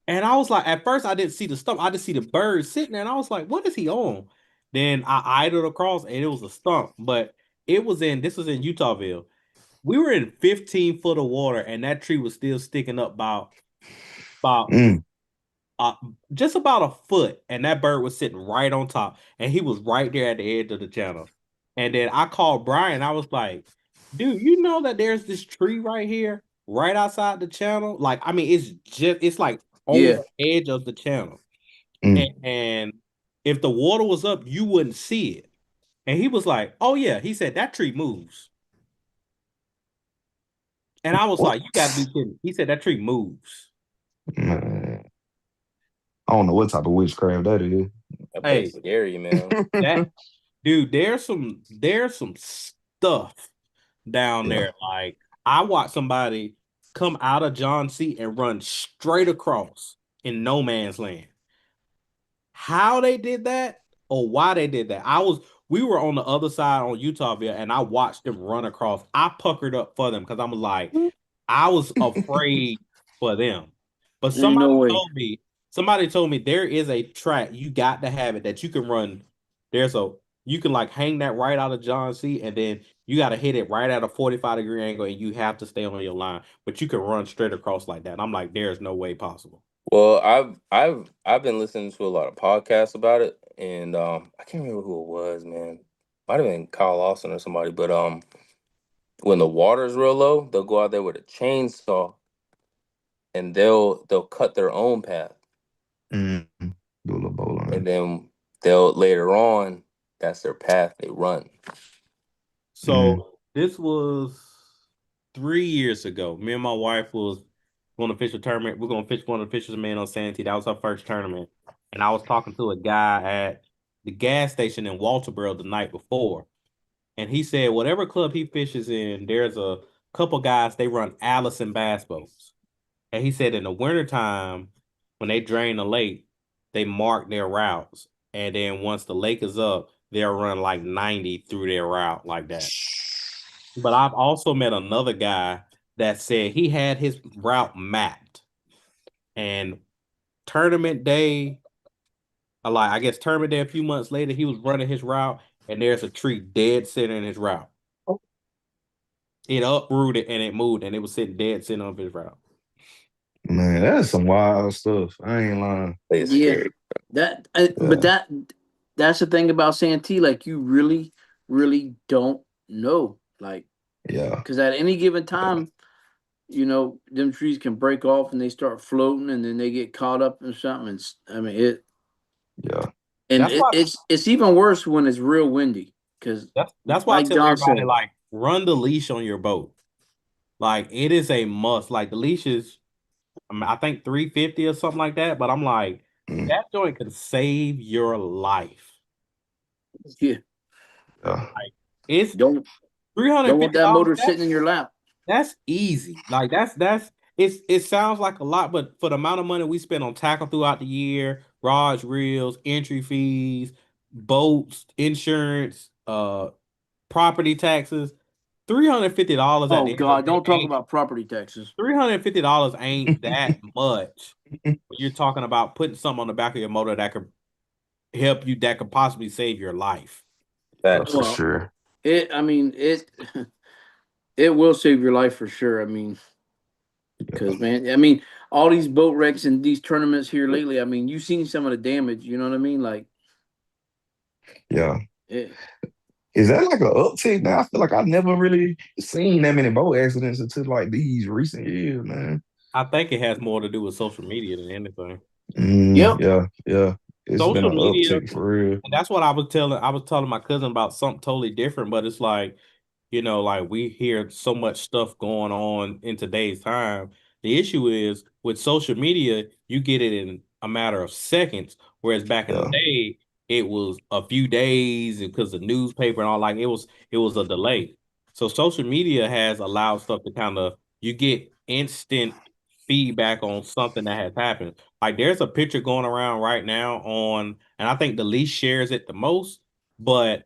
S2: And I was like, at first I didn't see the stump, I just see the bird sitting there, and I was like, what is he on? Then I eyed it across and it was a stump, but this was in Utahville. We were in 15 foot of water and that tree was still sticking up about
S3: Mm.
S2: uh, just about a foot, and that bird was sitting right on top, and he was right there at the edge of the channel. And then I called Brian. I was like, "Dude, you know that there's this tree right here, right outside the channel? It's like on
S4: Yeah.
S2: the edge of the channel."
S3: Mm.
S2: And if the water was up, you wouldn't see it. And he was like, "Oh yeah," he said that tree moves. And I was
S3: What?
S2: like, "You got to be kidding." He said that tree moves.
S3: Man, I don't know what type of witchcraft that is.
S1: That place
S2: Hey,
S1: is scary, man.
S2: that dude, there's some stuff down
S3: Yeah.
S2: there. Like I watched somebody come out of John C and run straight across in no man's land. How they did that or why they did that. We were on the other side on Utahville and I watched them run across. I puckered up for them because I'm like, I was afraid for them. But
S4: Ain't no way.
S2: somebody told me there is a track, you got to have it that you can run. You can like hang that right out of John C. And then you got to hit it right at a 45-degree angle and you have to stay on your line. But you can run straight across like that. And I'm like, there's no way possible.
S1: Well, I've been listening to a lot of podcasts about it, and I can't remember who it was, man. Might have been Kyle Lawson or somebody, but when the water's real low, they'll go out there with a chainsaw and they'll cut their own path,
S3: Mm. Do a little bow
S1: and
S3: line.
S1: then they'll later on that's their path they run.
S3: Mm.
S2: So this was 3 years ago. Me and my wife was going to fish a tournament. We're going to fish one of the fishermen on Santee. That was our first tournament. And I was talking to a guy at the gas station in Walterboro the night before. And he said whatever club he fishes in, there's a couple guys, they run Allison bass boats. And he said in the wintertime, when they drain the lake, they mark their routes. And then once the lake is up, they'll run like 90 through their route like that. But I've also met another guy that said he had his route mapped. And tournament day, like I guess tournament day a few months later, he was running his route and there's a tree dead center in his route. It uprooted and it moved and it was sitting dead center of his route.
S3: Man, that's some wild stuff. I ain't lying.
S1: It's
S4: Yeah,
S1: scary.
S4: but
S3: Yeah.
S4: that's the thing about Santee. Like you really, really don't know. Like,
S3: Yeah.
S4: because at any given time, them trees can break off and they start floating, and then they get caught up in something. I mean it,
S3: Yeah.
S4: and
S2: That's why
S4: it's even worse when it's real windy. Because,
S2: that's why I
S4: like
S2: tell
S4: John
S2: everybody
S4: said,
S2: like run the leash on your boat. Like it is a must. Like the leash is I think 350 or something like that. But I'm like,
S3: Mm.
S2: that joint could save your life.
S4: yeah,
S3: Yeah.
S2: Like it's
S4: don't
S2: three hundred
S4: don't want
S2: fifty
S4: that
S2: dollars.
S4: motor sitting in your lap.
S2: That's easy. Like it sounds like a lot, but for the amount of money we spend on tackle throughout the year, rods, reels, entry fees, boats, insurance, property taxes, $350 at
S4: Oh
S2: the end of
S4: God,
S2: the day
S4: don't talk about property taxes.
S2: $350 ain't that much. You're talking about putting something on the back of your motor that could help you, that could possibly save your life.
S3: For
S1: Facts.
S4: Well,
S3: sure.
S4: I mean, it will save your life for sure. I mean,
S3: Yeah.
S4: because man, I mean, all these boat wrecks and these tournaments here lately. I mean, you've seen some of the damage. You know what I mean? Like,
S3: Yeah.
S4: it,
S3: Is that like an uptick now? I feel like I've never really seen that many boat accidents until like these recent years, man.
S2: I think it has more to do with social media than anything.
S3: Mm,
S4: yep.
S3: yeah, yeah. It's been
S2: Social
S3: an
S2: media,
S3: uptick for real.
S2: and that's what I was telling my cousin about something totally different, but it's like, like we hear so much stuff going on in today's time. The issue is with social media, you get it in a matter of seconds, whereas back in the
S3: Yeah,
S2: day, it was a few days because the newspaper and all, like it was a delay. So social media has allowed stuff to kind of, you get instant feedback on something that has happened. Like there's a picture going around right now and I think the least shares it the most, but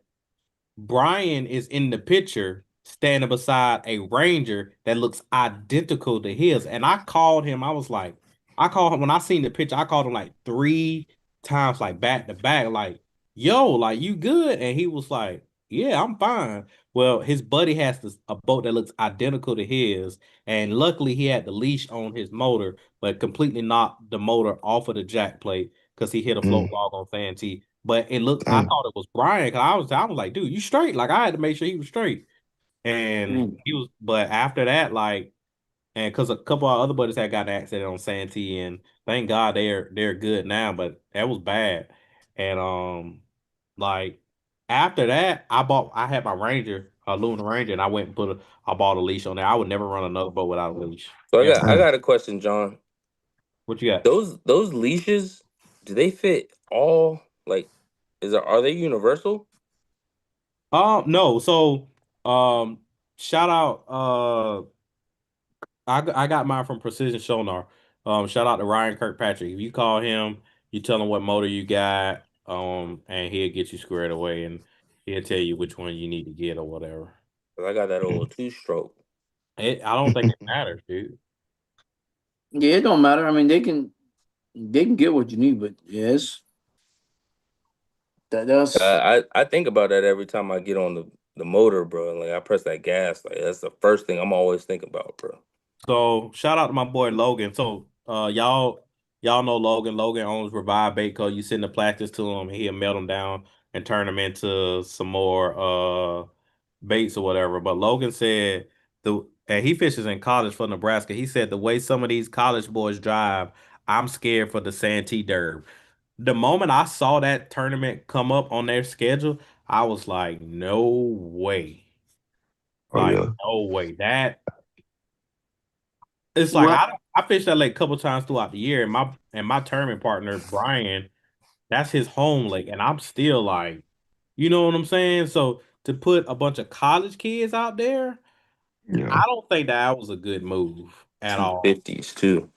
S2: Brian is in the picture standing beside a Ranger that looks identical to his. And I called him when I seen the picture, I called him like 3 times, like back to back, like, yo, like you good? And he was like, yeah, I'm fine. Well, his buddy has a boat that looks identical to his. And luckily he had the leash on his motor, but completely knocked the motor off of the jack plate because he hit a float
S3: mm,
S2: log on Santee. But I
S3: damn.
S2: thought it was Brian because I was like, dude, you straight? Like I had to make sure he was straight. And
S4: Mm.
S2: but after that, like, and because a couple of other buddies had got an accident on Santee, and thank God they're good now, but that was bad. And like after that, I had my Ranger, Luna Ranger, and I went and I bought a leash on there. I would never run another boat without a leash.
S1: So
S2: Ever.
S1: I got a question, John.
S2: What you got?
S1: Those leashes, do they fit all? Like, are they universal?
S2: No. So, shout out. I got mine from Precision Sonar. Shout out to Ryan Kirkpatrick. If you call him, you tell him what motor you got, and he'll get you squared away, and he'll tell you which one you need to get or whatever.
S1: 'Cause I got that old 2-stroke.
S2: I don't think it matters, dude.
S4: Yeah, it don't matter. I mean, they can get what you need, but yes, that's
S1: I think about that every time I get on the motor, bro. Like I press that gas, like that's the first thing I'm always thinking about, bro.
S2: So shout out to my boy Logan. So y'all know Logan. Logan owns Revive Bait Co. You send the plastics to him, he'll melt them down and turn them into some more baits or whatever. But Logan said and he fishes in college for Nebraska. He said the way some of these college boys drive, I'm scared for the Santee Derb. The moment I saw that tournament come up on their schedule, I was like, no way.
S3: Oh
S2: Like,
S3: yeah.
S2: no way. It's like
S4: what.
S2: I fished that lake a couple times throughout the year, and my tournament partner Brian, that's his home lake, and I'm still like, you know what I'm saying? So to put a bunch of college kids out there, I
S3: Yeah.
S2: don't think that was a good move at all.
S1: 250s too.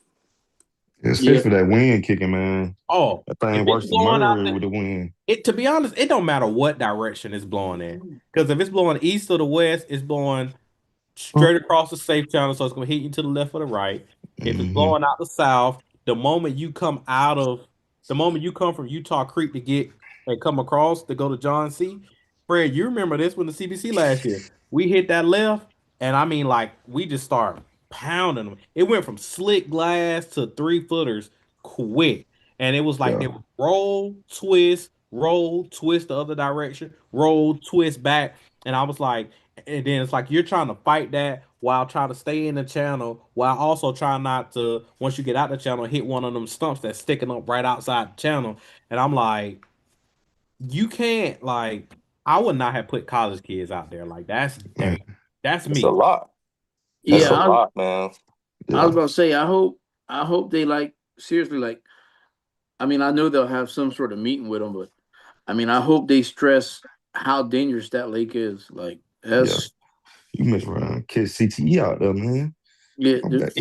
S3: Especially
S4: Yeah,
S3: for that wind kicking, man.
S2: Oh,
S3: That
S2: if
S3: thing
S2: it's
S3: worse than
S2: blowing out
S3: murder with the wind.
S2: to be honest, it don't matter what direction it's blowing in, because if it's blowing east or the west, it's blowing straight across the safe channel, so it's gonna hit you to the left or the right. If it's
S3: Mm-hmm.
S2: blowing out the south, the moment you come from Utah Creek to get and come across to go to John C. Fred, you remember this when the CBC last year? We hit that left, and I mean, like we just started pounding them. It went from slick glass to 3-footers quick, and it was like
S3: Yeah.
S2: they would roll, twist the other direction, roll, twist back, and I was like. And then it's like you're trying to fight that while trying to stay in the channel, while also trying not to, once you get out the channel, hit one of them stumps that's sticking up right outside the channel. And I'm like, you can't, like, I would not have put college kids out there. Like, that's
S3: Man.
S2: dangerous. That's
S1: It's a
S2: me.
S1: lot. That's
S4: yeah.
S1: a
S3: Yeah.
S1: lot, man.
S4: I was
S3: Yeah.
S4: about to say, I hope they like seriously like. I mean, I know they'll have some sort of meeting with them, but I mean, I hope they stress how dangerous that lake is. Like,
S3: Yeah.
S4: that's
S3: You mess around, catch CTE out there, man.
S4: yeah.
S3: I'm back.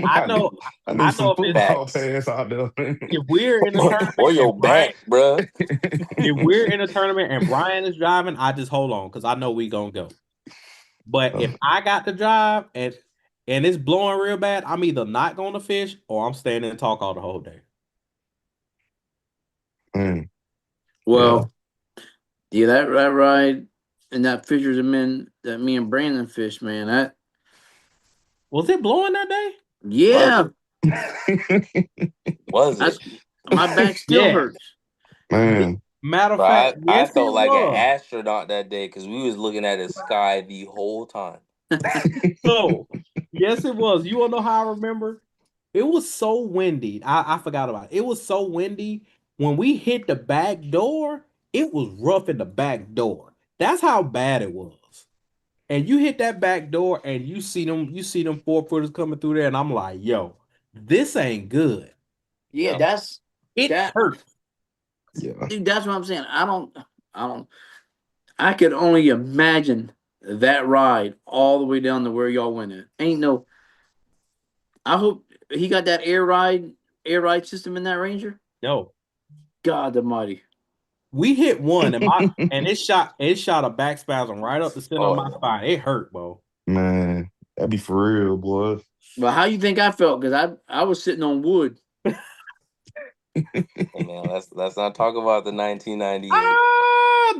S2: I know,
S3: I need
S2: I
S3: some
S2: know
S3: football
S1: Facts.
S3: pass out there.
S2: if we're in a tournament
S1: Or
S2: and
S1: your
S2: Brian,
S1: back, bro.
S2: if we're in a tournament and Brian is driving, I just hold on because I know we gonna go. But if I got to drive and it's blowing real bad, I'm either not going to fish or I'm staying and talk all the whole day.
S3: Man, yeah,
S4: Well, yeah, that ride and that Fishers and Men that me and Brandon fished, man. That
S2: Was it blowing that day?
S4: yeah,
S1: Was
S4: that's
S1: it?
S4: my back still
S2: Yeah.
S4: hurts.
S3: man,
S2: Matter of
S1: Bro,
S2: fact,
S1: I
S2: yes,
S1: felt
S2: it
S1: like an
S2: was.
S1: astronaut that day because we was looking at the sky the whole time.
S2: So, yes, it was. You want to know how I remember? It was so windy. I forgot about it. It was so windy. When we hit the back door, it was rough in the back door. That's how bad it was. And you hit that back door and you see them 4-footers coming through there, and I'm like, yo, this ain't good.
S4: Yeah,
S1: Yeah.
S4: that's
S2: It
S4: that.
S2: hurt.
S3: yeah,
S4: Dude, that's what I'm saying. I don't. I could only imagine that ride all the way down to where y'all went at. Ain't no. I hope he got that air ride system in that Ranger.
S2: No.
S4: God Almighty.
S2: We hit one and it shot a back spasm right up the center of
S1: Oh
S2: my
S1: yeah.
S2: spine. It hurt, bro.
S3: man. That'd be for real, boy.
S4: Well, how you think I felt? Because I was sitting on wood.
S1: Hey, man, let's not talk about the 1998.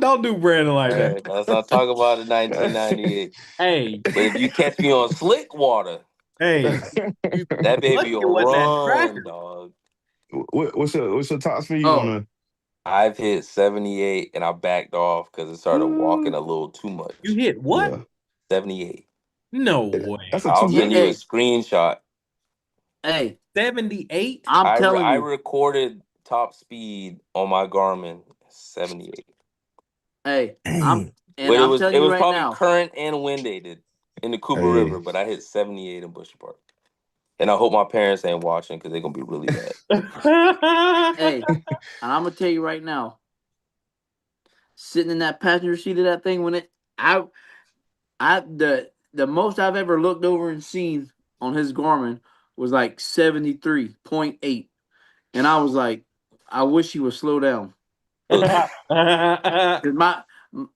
S2: Don't do Brandon like that.
S1: Hey, let's not talk about the 1998.
S2: Hey,
S1: But if you catch me on slick water,
S2: hey,
S1: that baby
S2: lucky it
S1: will
S2: wasn't that
S1: run,
S2: tracker.
S1: dog.
S3: What's your top speed on
S4: Oh,
S3: the?
S1: I've hit 78 and I backed off because it started walking a little too
S2: You
S1: much.
S2: hit what?
S3: Yeah,
S1: 78.
S2: No
S3: that's
S2: way.
S3: a
S1: I'll send you a
S4: hey,
S3: two-handed.
S1: screenshot.
S4: hey,
S2: 78?
S4: I'm telling
S1: I
S4: you.
S1: recorded top speed on my Garmin 78.
S4: Hey,
S3: Dang.
S1: But
S4: I'm telling
S1: it
S4: you
S1: was
S4: right
S1: probably
S4: now.
S1: current and wind aided in the Cooper
S3: Hey.
S1: River, but I hit 78 in Bushy Park. And I hope my parents ain't watching because they're gonna be really mad.
S4: Hey, and I'm gonna tell you right now, sitting in that passenger seat of that thing when the most I've ever looked over and seen on his Garmin was like 73.8. And I was like, I wish he would slow down. Cause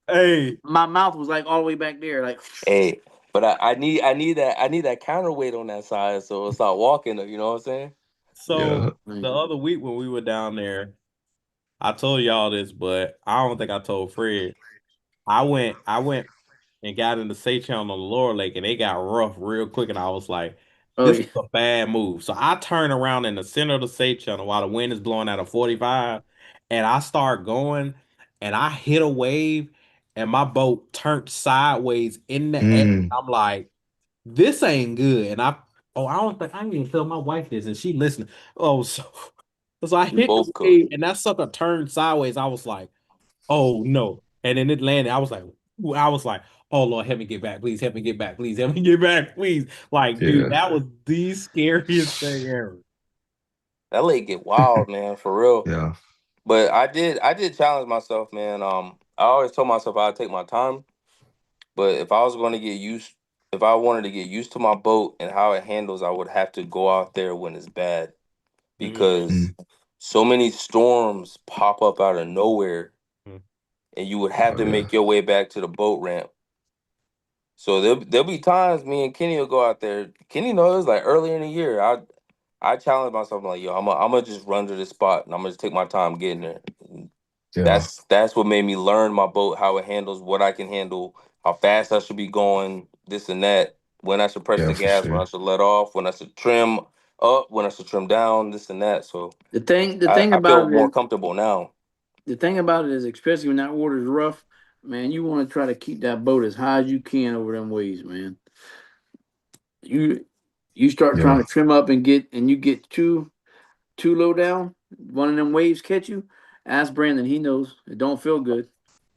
S2: Hey,
S4: my mouth was like all the way back there. Like,
S1: Hey, but I need that counterweight on that side so it'll start walking. You know what I'm saying?
S2: so
S3: Yeah.
S2: the other week when we were down there, I told y'all this, but I don't think I told Fred. I went and got in the Say channel on the lower lake, and they got rough real quick, and I was like,
S4: oh
S2: "This
S4: yeah,
S2: is a bad move." So I turn around in the center of the Say channel while the wind is blowing out of 45, and I start going, and I hit a wave, and my boat turned sideways in the air.
S3: Mm.
S2: I'm like, "This ain't good," and I don't think I didn't even tell my wife this, and she listening. Oh, so I
S1: We
S2: hit the
S1: both cooked.
S2: wave, and that sucker turned sideways. I was like, "Oh no!" And then it landed. I was like, "Oh Lord, help me get back, please. Help me get back, please. Help me get back, please." Like, dude,
S3: Yeah.
S2: that was the scariest thing ever.
S1: That lake get wild, man, for real.
S3: Yeah.
S1: But I did challenge myself, man. I always told myself I'd take my time, but if I wanted to get used to my boat and how it handles, I would have to go out there when it's bad because
S3: Mm.
S1: so many storms pop up out of nowhere,
S2: Mhm.
S1: and you would have
S3: Oh,
S1: to
S3: yeah.
S1: make your way back to the boat ramp. So there'll be times me and Kenny will go out there. Kenny knows like earlier in the year, I challenge myself like, yo, I'm gonna just run to this spot and I'm gonna just take my time getting there. And
S3: Yeah.
S1: that's what made me learn my boat, how it handles, what I can handle, how fast I should be going, this and that, when I should press
S3: Yeah,
S1: the
S3: for
S1: gas, when
S3: sure.
S1: I should let off, when I should trim up, when I should trim down, this and that. So
S4: the
S1: I,
S4: thing
S1: I feel
S4: about it
S1: more
S4: is,
S1: comfortable now.
S4: especially when that water's rough, man, you want to try to keep that boat as high as you can over them waves, man. You you start trying
S3: Yeah.
S4: to trim up and you get too low down, one of them waves catch you. Ask Brandon, he knows it don't feel good.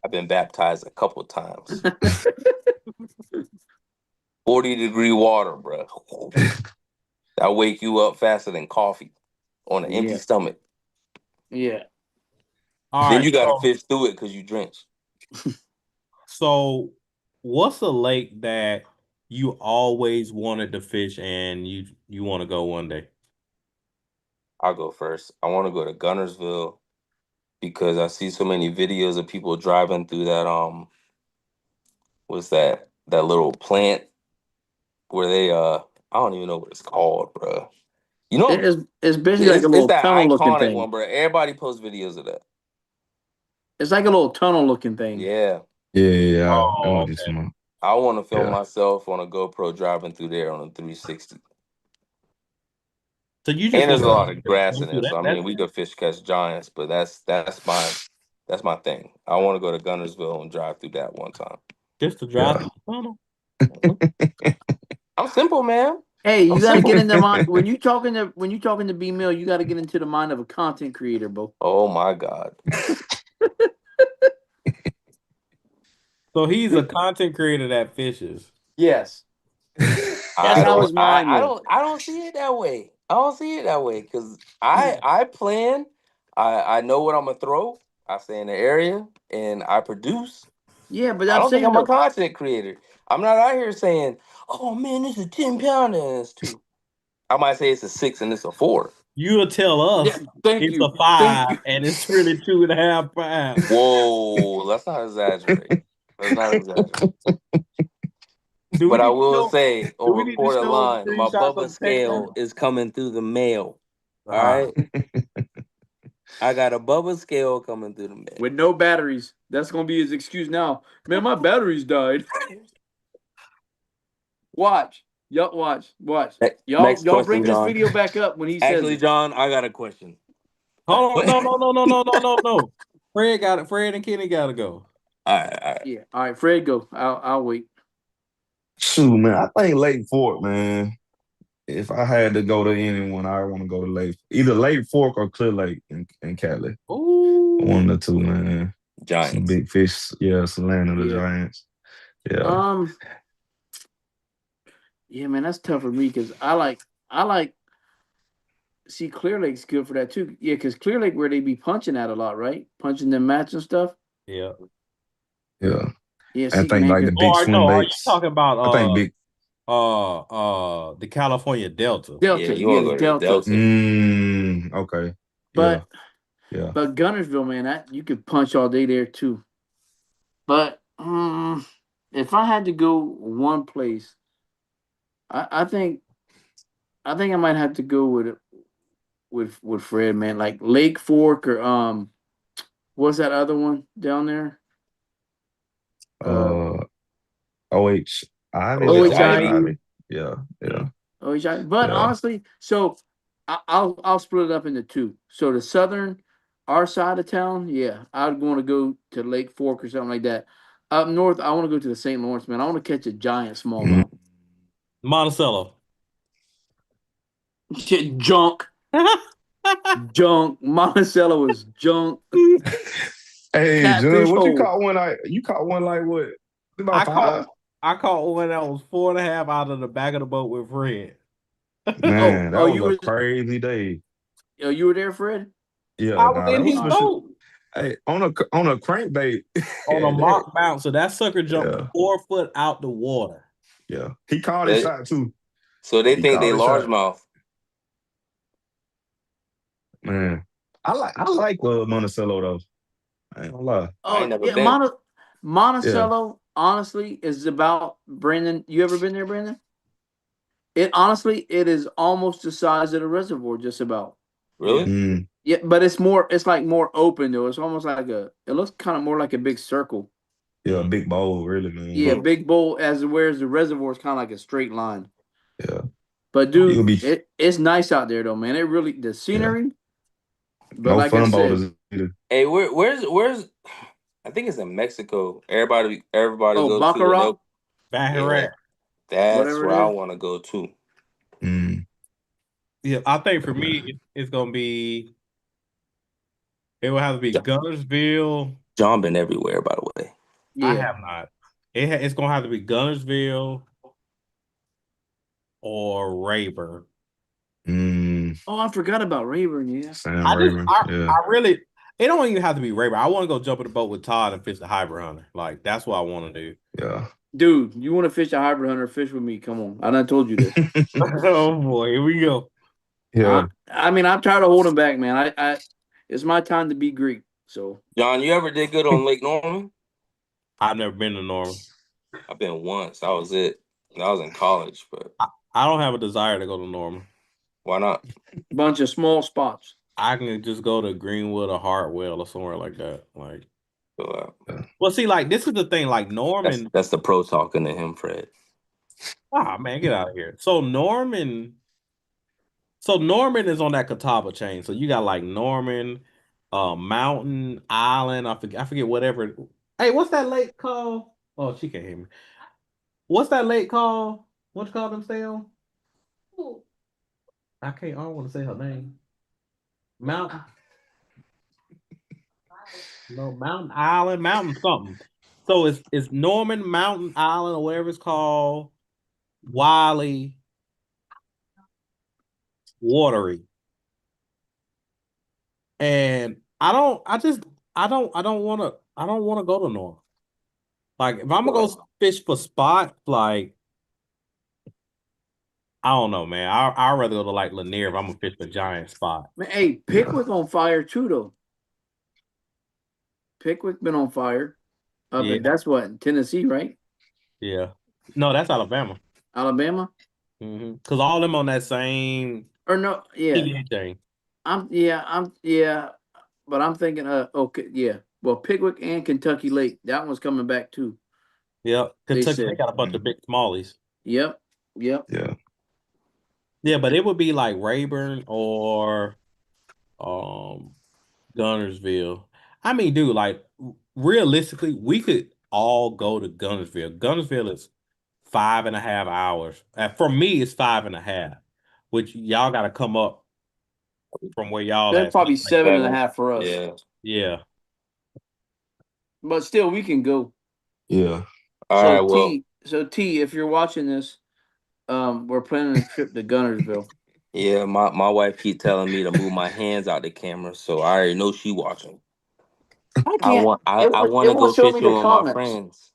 S1: I've been baptized a couple times. 40-degree water, bro. That wake you up faster than coffee on an empty
S4: Yeah,
S1: stomach.
S4: yeah.
S2: All
S1: Then
S2: right,
S1: you got to fish through it because you drenched.
S2: so what's a lake that you always wanted to fish and you want to go one day?
S1: I'll go first. I want to go to Gunnersville because I see so many videos of people driving through that what's that little plant where they I don't even know what it's called, bro. You know,
S4: It's basically like a
S1: it's
S4: little
S1: that
S4: tunnel looking
S1: iconic
S4: thing.
S1: one, bro. Everybody posts videos of that.
S4: It's like a little tunnel looking thing.
S1: Yeah,
S3: Yeah, yeah, yeah. I know
S2: Oh,
S3: what you're
S2: okay.
S3: talking about.
S1: I want to film
S3: Yeah.
S1: myself on a GoPro driving through there on a 360.
S2: So you just
S1: And
S2: want
S1: there's a
S3: Yeah.
S1: lot of
S2: to
S1: grass
S2: go
S1: in
S2: through
S1: there,
S2: that?
S1: so I mean, we could fish catch giants, but that's my thing. I want to go to Gunnersville and drive through that one time.
S2: Just to drive
S3: Yeah.
S2: through the tunnel?
S1: Mhm. I'm simple, man.
S4: Hey,
S1: I'm
S4: you got to get
S1: simple.
S4: into mind when you talking to B Mill. You got to get into the mind of a content creator, bro.
S1: Oh my God.
S2: So he's a content creator that fishes.
S4: Yes, that's
S1: I
S4: how
S1: don't
S4: his mind is.
S1: I don't see it that way. I don't see it that way because I plan. I know what I'm gonna throw. I stay in the area and I produce.
S4: Yeah, but
S1: I
S4: I'm
S1: don't think
S4: saying
S1: I'm a
S4: though.
S1: content creator. I'm not out here saying, "Oh man, this is a 10 pounder and it's two." I might say it's a 6 and it's a 4.
S2: You'll tell
S4: Yeah,
S2: us
S4: thank
S2: it's
S4: you,
S2: a 5
S4: thank you.
S2: and it's really 2.5 pounds.
S1: Whoa, let's not exaggerate. Let's not exaggerate.
S2: Do we
S1: But I
S2: need to
S1: will
S2: show?
S1: say
S2: Do
S1: on
S2: we need to
S1: recorded
S2: show
S1: line, my
S2: screenshots
S1: Bubba
S2: of the text
S1: scale
S2: message?
S1: is coming through the mail. All
S2: Ah,
S1: right. I got a Bubba scale coming through the mail.
S4: With no batteries, that's gonna be his excuse now. Man, my batteries died. Watch, y'all, watch. Y'all,
S1: Next
S4: y'all bring
S1: question,
S4: this
S1: John.
S4: video back up when he says
S1: Actually,
S4: it.
S1: John, I got a question.
S2: hold on!
S1: What?
S2: No, no, no, no, no, no, no, no. Fred got it. Fred and Kenny got to go.
S1: All right, all right.
S4: Yeah. All right, Fred, go. I'll wait.
S3: Shoot, man. I think Lake Fort, man. if I had to go to anyone, I want to go to either Lake Fork or Clear Lake in Cali.
S2: Ooh.
S3: One of the two, man. Some
S1: Giants.
S3: big fish. Yeah, some land of the
S4: Yeah.
S3: Giants. Yeah.
S4: Yeah, man, that's tough for me because I like. See, Clear Lake's good for that too. Yeah, because Clear Lake where they be punching at a lot, right? Punching them mats and stuff.
S2: Yeah.
S3: Yeah.
S4: Yeah,
S3: I
S4: see,
S3: think
S4: man,
S3: like the
S4: 'cause-
S3: big swim
S2: Are you
S3: baits.
S2: talking about
S3: I think big.
S2: the California Delta?
S1: Yeah,
S4: Delta,
S1: you want
S4: the
S1: to go to the
S4: Delta.
S1: Delta.
S3: Okay.
S4: But
S3: Yeah.
S4: but Gunnersville, man, that you could punch all day there too. But if I had to go one place, I think I might have to go with Fred, man. Like Lake Fork or what's that other one down there?
S3: Uh, OH Ivy. Is it
S4: OH
S3: OH
S4: Ivy.
S3: Ivy? Yeah. Yeah.
S4: OH Ivy. But
S3: Yeah.
S4: honestly, so I'll split it up into two. So the southern, our side of town, yeah, I'd want to go to Lake Fork or something like that. Up north, I want to go to the St. Lawrence, man. I want to catch a giant
S3: Mm.
S4: smallmouth.
S2: Monticello.
S4: Shit, junk. Junk. Monticello is junk.
S3: Hey, John,
S4: Catfish
S3: what you
S4: hole.
S3: caught one like? You caught one like what? About five?
S2: I caught one that was 4.5 out of the back of the boat with Fred.
S3: Man, that was
S4: you
S3: a
S4: was
S3: crazy day.
S4: you were there, Fred?
S3: Yeah,
S2: I was
S3: nah,
S2: in
S3: that was
S2: his
S3: some shit.
S2: boat
S3: Hey, on a crankbait.
S2: on a
S3: that,
S2: mock mount, so that sucker jumped
S3: yeah,
S2: 4 foot out the water.
S3: yeah. He called his
S1: They,
S3: shot too.
S1: so they
S3: He
S1: think they
S3: called his shot.
S1: largemouth.
S3: Man, I like Monticello though. I ain't gonna lie.
S1: I ain't
S4: Oh
S1: never
S4: yeah,
S1: been.
S3: Yeah.
S4: Monticello honestly is about Brandon. You ever been there, Brandon? It is almost the size of the reservoir, just about.
S1: Really?
S3: Mm,
S4: Yeah, but it's like more open though. It's almost like it looks kind of more like a big circle.
S3: yeah, big bowl, really,
S4: Yeah,
S3: man.
S4: big bowl as whereas the reservoir is kind of like a straight line.
S3: Yeah.
S4: But
S3: You'll
S4: dude,
S3: be
S4: it's nice out there though, man. It really the
S3: yeah.
S4: scenery. But
S3: No
S4: like I
S3: fun
S4: said,
S3: boulders either.
S1: Hey, where's? I think it's in Mexico. Everybody
S4: oh
S1: goes to, and
S4: Baccarat,
S1: they'll yeah.
S2: Baccarat.
S1: That's
S4: whatever
S1: where
S4: it
S1: I
S4: is.
S1: want to go to.
S3: Mm,
S2: Yeah, I think for
S3: yeah, man.
S2: me, it's gonna be. It will have to be
S1: Jo-
S2: Gunnersville.
S1: John been everywhere, by the way.
S2: I
S4: Yeah.
S2: have not. It's gonna have to be Gunnersville or Rayburn.
S3: Mm,
S4: Oh, I forgot about Rayburn. Yeah.
S3: Sam Rayburn. Yeah.
S2: I really. It don't even have to be Rayburn. I want to go jump in the boat with Todd and fish the hybrid hunter. Like that's what I want to do.
S3: Yeah.
S4: Dude, you want to fish a hybrid hunter? Fish with me. Come on. I done told you this.
S2: Oh boy, here we go.
S3: Yeah.
S4: I mean, I'm tired of holding back, man. It's my time to be Greek. So
S1: John, you ever did good on Lake Norman?
S2: I've never been to Norman.
S1: I've been once. That was it. I was in college, but
S2: I don't have a desire to go to Norman.
S1: why not?
S4: bunch of small spots.
S2: I can just go to Greenwood or Hartwell or somewhere like that. Like,
S1: So,
S2: well, see, like this is the thing. Like Norman,
S1: that's the pro talking to him, Fred.
S2: man, get out of here. So Norman is on that Catawba chain. So you got like Norman, Mountain Island. I forget whatever. Hey, what's that lake called? Oh, she can't hear me. What's that lake called? What you call them, Sam? I can't. I don't want to say her name. Mountain. No, Mountain Island, Mountain something. So it's Norman Mountain Island or whatever it's called. Wiley, Watery, and I don't want to go to North. Like if I'm gonna go fish for spots, like I don't know, man. I'd rather go to like Lanier if I'm gonna fish for giant spot.
S4: Man, hey, Pickwick on fire too, though. Pickwick been on fire.
S2: Yeah,
S4: That's what in Tennessee, right?
S2: yeah. No, that's Alabama.
S4: Alabama
S2: Because all them on that same
S4: or no? Yeah,
S2: PBA thing.
S4: but I'm thinking. Okay, yeah. Well, Pickwick and Kentucky Lake. That one's coming back too.
S2: Yep. Kentucky, they
S4: said.
S2: got a bunch of big smallies.
S4: Yep.
S3: Yeah.
S2: Yeah, but it would be like Rayburn or Gunnersville. I mean, dude, like realistically, we could all go to Gunnersville. Gunnersville is 5.5 hours. For me, it's 5.5. which y'all got to come up from where y'all
S4: That's
S2: at.
S4: probably 7.5 for us.
S1: Yeah.
S2: Yeah.
S4: But still, we can go.
S3: Yeah.
S1: All
S4: So
S1: right. Well,
S4: T, if you're watching this, we're planning a trip to Gunnersville.
S1: yeah. My wife keep telling me to move my hands out the camera, so I already know she watching.
S4: I can't.
S1: I want
S4: It
S1: to
S4: won't
S1: go
S4: show me
S1: fishing
S4: the
S1: with my
S4: comments.
S1: friends.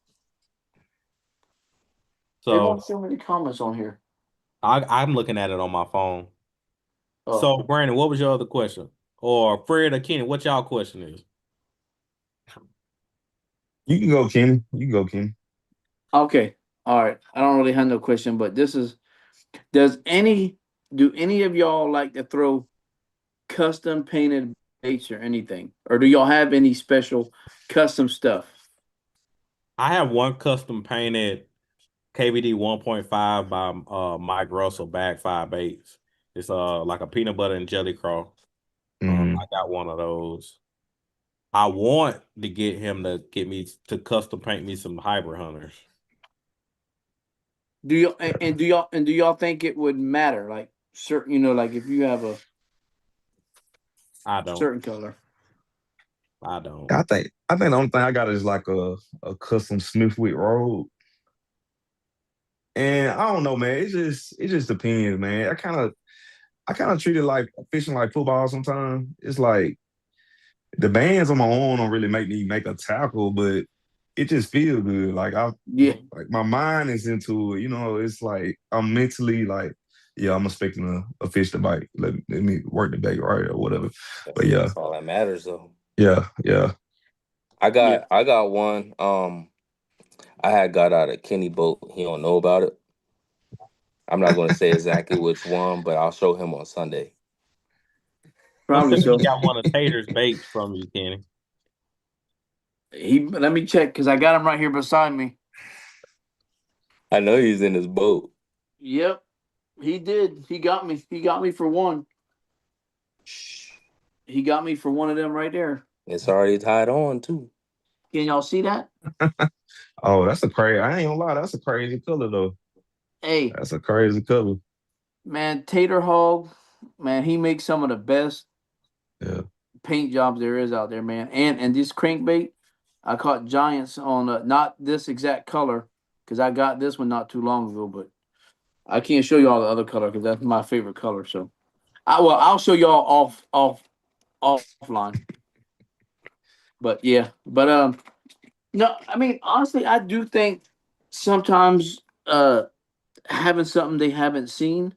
S4: It
S2: So
S4: won't show me the comments on here.
S2: I'm looking at it on my phone.
S4: Oh.
S2: So Brandon, what was your other question? Or Fred or Kenny, what y'all question is?
S3: You can go, Kenny. You can go, Kenny.
S4: Okay. All right. I don't really have no question, but this is do any of y'all like to throw custom painted baits or anything? Or do y'all have any special custom stuff?
S2: I have one custom painted KVD 1.5 by Mike Russell bag 5/8. It's like a peanut butter and jelly craw.
S3: Mm-hmm.
S2: I got one of those. I want to get him to get me to custom paint me some hybrid hunters.
S4: Do y'all think it would matter? Like certain, like if you have a
S2: I don't.
S4: certain color.
S2: I don't.
S3: I think the only thing I got is like a custom Smithwick road. And I don't know, man. It just depends, man. I kind of treat it like fishing like football sometimes. It's like the bands on my own don't really make me make a tackle, but it just feels good.
S4: Yeah.
S3: Like my mind is into it. It's like I'm mentally like, yeah, I'm expecting a fish to bite. Let me work the bait right or whatever. But yeah,
S1: That's all that matters, though.
S3: yeah.
S1: I got one. I had got out of Kenny boat. He don't know about it. I'm not going to say exactly which one, but I'll show him on Sunday.
S2: Don't
S4: Probably
S2: tell me
S4: so.
S2: he got one of Tater's baits from you, Kenny.
S4: Let me check because I got him right here beside me.
S1: I know he's in his boat.
S4: Yep, he did. He got me. He got me for one. He got me for one of them right there.
S1: It's already tied on too.
S4: Can y'all see that?
S3: Oh, that's a crazy. I ain't gonna lie, that's a crazy color though.
S4: Hey,
S3: That's a crazy color.
S4: man, Tater Hog, man, he makes some of the best
S3: Yeah.
S4: paint jobs there is out there, man. And this crankbait, I caught giants on not this exact color because I got this one not too long ago, but I can't show you all the other color because that's my favorite color. So, I'll show y'all offline. But yeah, but no, I mean honestly, I do think sometimes having something they haven't seen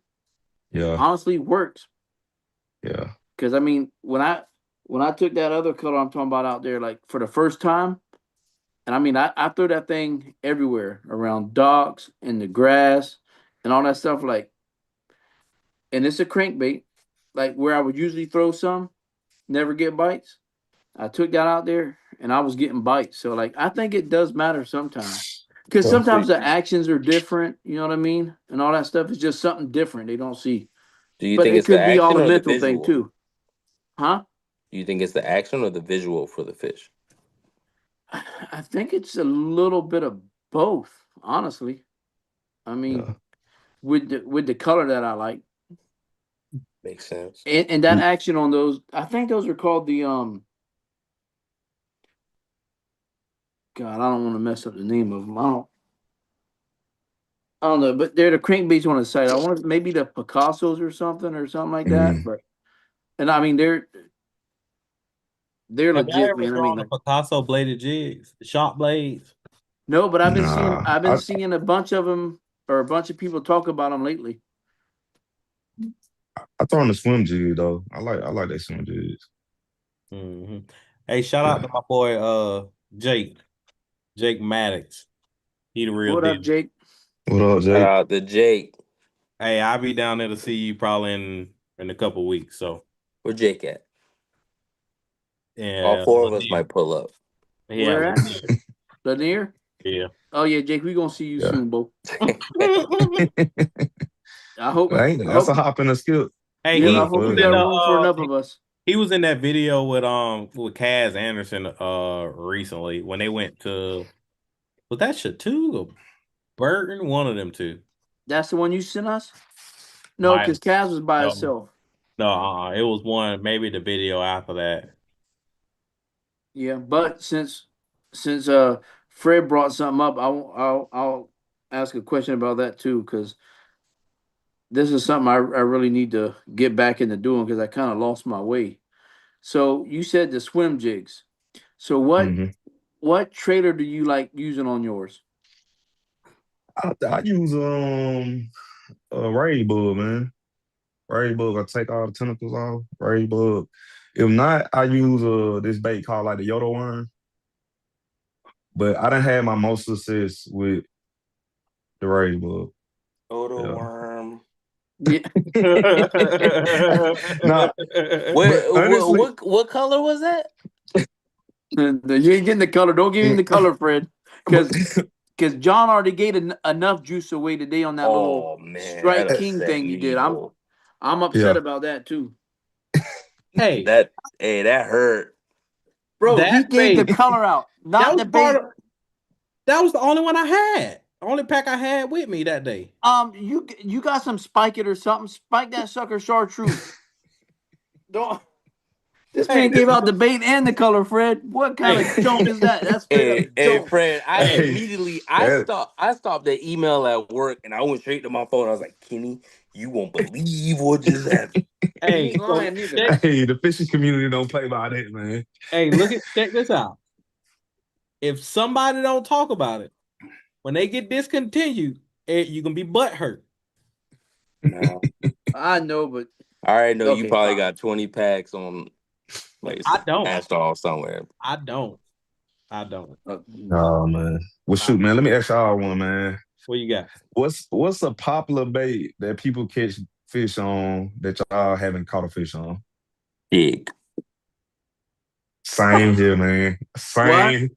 S3: Yeah.
S4: honestly works.
S3: Yeah.
S4: Because I mean, when I took that other color I'm talking about out there, like for the first time, and I mean I throw that thing everywhere around docks in the grass and all that stuff, like, and it's a crankbait, like where I would usually throw some, never get bites. I took that out there and I was getting bites. So like I think it does matter sometimes. Because
S3: So,
S4: sometimes the actions are different, you know what I mean? And all that stuff is just something different they don't see.
S1: Do you
S4: But
S1: think
S4: it
S1: it's the
S4: could be all
S1: action
S4: a
S1: or the
S4: mental thing
S1: visual?
S4: too. Huh?
S1: Do you think it's the action or the visual for the fish?
S4: I think it's a little bit of both, honestly. I mean,
S3: yeah.
S4: with the color that I like.
S1: Makes sense.
S4: And that action on those, I think those are called the God, I don't want to mess up the name of them. I don't know, but they're the crankbaits on the site. I want maybe the Picassos or something like that.
S3: Mm,
S4: But and I mean they're
S2: Have y'all
S4: legit,
S2: ever
S4: man. I mean,
S2: thrown the
S4: like,
S2: Picasso bladed jigs, the shot blades?
S4: no, but
S3: nah.
S4: I've been seeing a bunch of them or a bunch of people talk about them lately.
S3: I throw in the swim jig though. I like that swim jigs.
S2: Mm-hmm. Hey, shout out
S3: Yeah.
S2: to my boy Jake Maddox. He the real
S4: What
S2: deal.
S4: up, Jake?
S3: What up,
S1: Shout
S3: Jake?
S1: out to Jake.
S2: Hey, I'll be down there to see you probably in a couple of weeks. So
S1: Where Jake at? All
S2: yeah,
S1: four of us
S2: Lanier.
S1: might pull up.
S2: Yeah,
S4: Where at?
S2: Lanier.
S4: Lanier?
S2: Yeah.
S4: Oh yeah, Jake, we gonna see you
S3: Yeah.
S4: soon, bro.
S3: That's a hop and a skip.
S2: Hey,
S4: Yeah, I
S3: Yeah,
S2: he
S4: hope
S3: for
S4: we
S2: was in
S4: got
S3: real.
S4: room for enough of us.
S2: he was in that video with Kaz Anderson recently when they went to, was that Chattanooga or Burton? One of them two.
S4: That's the one you sent us. No, because Kaz was by
S2: No.
S4: himself.
S2: No, it was one, maybe the video after that.
S4: Yeah, but since Fred brought something up, I'll ask a question about that too, because this is something I really need to get back into doing because I kind of lost my way. So you said the swim jigs. So what trailer do you like using on yours?
S3: I use a rage bug, man. Rage bug. I take all the tentacles off. Rage bug. If not, I use this bait called like the Yodo worm. But I done had my most success with the rage bug.
S1: Odo
S3: Yeah.
S1: worm.
S4: Yeah.
S3: Nah, but honestly,
S1: What color was that?
S4: You ain't getting the color. Don't give him the color, Fred,
S3: but
S4: because John already gave enough juice away today on that little
S1: Oh man, that
S4: Strike King
S1: upset
S4: thing you
S1: me,
S4: did.
S1: bro.
S4: I'm upset
S3: yeah,
S4: about that too,
S2: Hey,
S1: That that hurt.
S4: bro. He
S2: that
S4: gave the
S2: bait,
S4: color out,
S2: that
S4: not
S2: was
S4: the
S2: part
S4: bait.
S2: of, that was the only one I had. The only pack I had with me that day.
S4: You got some spike it or something. Spike that sucker chartreuse. Don't. This
S2: Hey,
S4: man gave out the bait and the color, Fred. What kind
S2: hey,
S4: of junk is that? That's straight up
S1: Hey,
S4: junk.
S1: Fred,
S3: hey,
S1: I
S3: that
S1: stopped the email at work and I went straight to my phone. I was like, Kenny, you won't believe what just happened.
S4: He
S2: hey,
S4: ain't
S2: so
S4: lying neither.
S2: check,
S3: hey, the fishing community don't play by that, man.
S2: hey, check this out. If somebody don't talk about it, when they get discontinued, you can be butthurt.
S1: No.
S4: I know, but
S1: I already know you
S4: okay,
S1: probably
S4: fine.
S1: got 20 packs on like
S2: I don't.
S1: stashed off somewhere.
S2: I don't. I don't.
S3: Oh man. Well, shoot, man. Let me ask y'all one, man.
S2: What you got?
S3: What's a popular bait that people catch fish on that y'all haven't caught a fish on?
S1: Big.
S3: Same here, man.
S4: What?
S3: Same.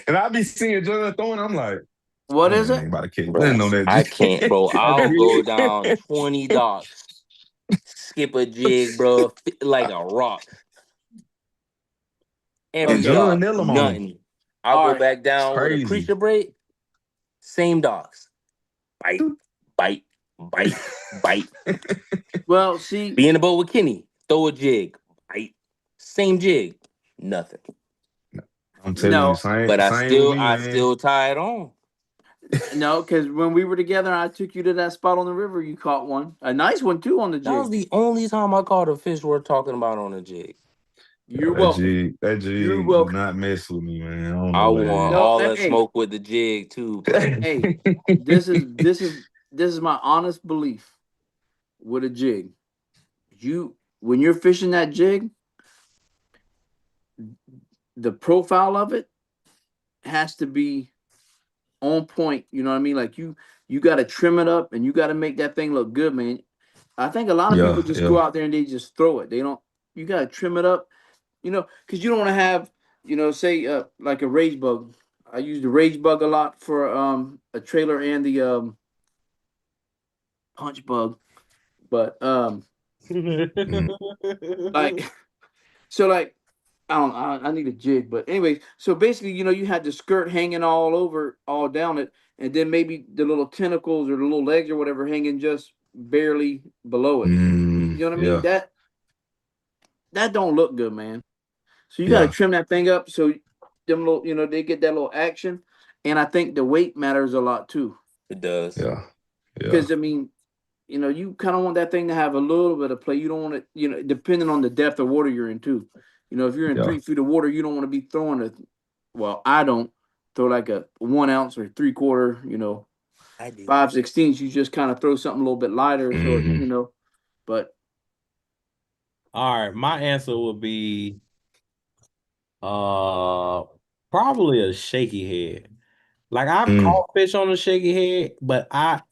S3: And I be seeing John throwing. I'm like,
S4: What is
S3: man,
S4: it?
S3: ain't about to catch
S1: Bro,
S3: nothing on that
S1: I can't,
S3: jig.
S1: bro.
S2: A
S1: I'll go down
S2: jig?
S1: 20 docks, skip a jig, bro, like a rock. Every
S3: And
S4: Okay.
S3: John
S1: dock,
S3: nail 'em on them.
S1: nothing. I'll
S4: All
S1: go
S4: right.
S1: back
S3: It's
S1: down with a
S3: crazy.
S1: creature braid, same docks. Bite, bite, bite, bite.
S4: Well, see,
S1: Be in the boat with Kenny, throw a jig, bite, same jig, nothing.
S3: I'm telling you,
S4: no,
S1: But
S3: same with me,
S1: I
S3: man.
S1: still tie it on.
S4: no, because when we were together, I took you to that spot on the river. You caught one, a nice one too, on the
S1: That was
S4: jig.
S1: the only time I caught a fish worth talking about on a jig.
S4: You're
S3: That
S4: welcome.
S3: jig, that
S4: You're
S3: jig, do
S4: welcome.
S3: not mess with me, man. I don't
S1: I
S3: know what
S1: want
S3: it
S4: No,
S1: all that
S4: hey,
S1: smoke with the jig too, bro.
S4: hey,
S3: is.
S4: this is my honest belief with a jig. When you're fishing that jig, the profile of it has to be on point. You know what I mean? Like you got to trim it up and you got to make that thing look good, man. I think a lot of
S3: Yeah,
S4: people just go
S3: yeah.
S4: out there and they just throw it. They don't. You got to trim it up, because you don't want to have, say like a rage bug. I use the rage bug a lot for a trailer and the punch bug, but
S3: Mm,
S4: like so like I don't. I need a jig, but anyways. So basically, you had the skirt hanging all over, all down it, and then maybe the little tentacles or the little legs or whatever hanging just barely below it. You know what I mean?
S3: yeah,
S4: That don't look good, man. So you got to
S3: yeah,
S4: trim that thing up so them little, they get that little action. And I think the weight matters a lot too,
S1: It does.
S3: yeah, yeah,
S4: because I mean, you kind of want that thing to have a little bit of play. You don't want it, depending on the depth of water you're in too. If you're in
S3: yeah.
S4: 3 feet of water, you don't want to be throwing a. Well, I don't throw like a 1 ounce or 3/4.
S1: I do.
S4: 5/16. You just kind of throw something a little bit lighter, so
S3: Hmm.
S4: But
S2: All right, my answer would be uh probably a shaky head. Like I've
S3: Mm,
S2: caught fish on a shaky head, but I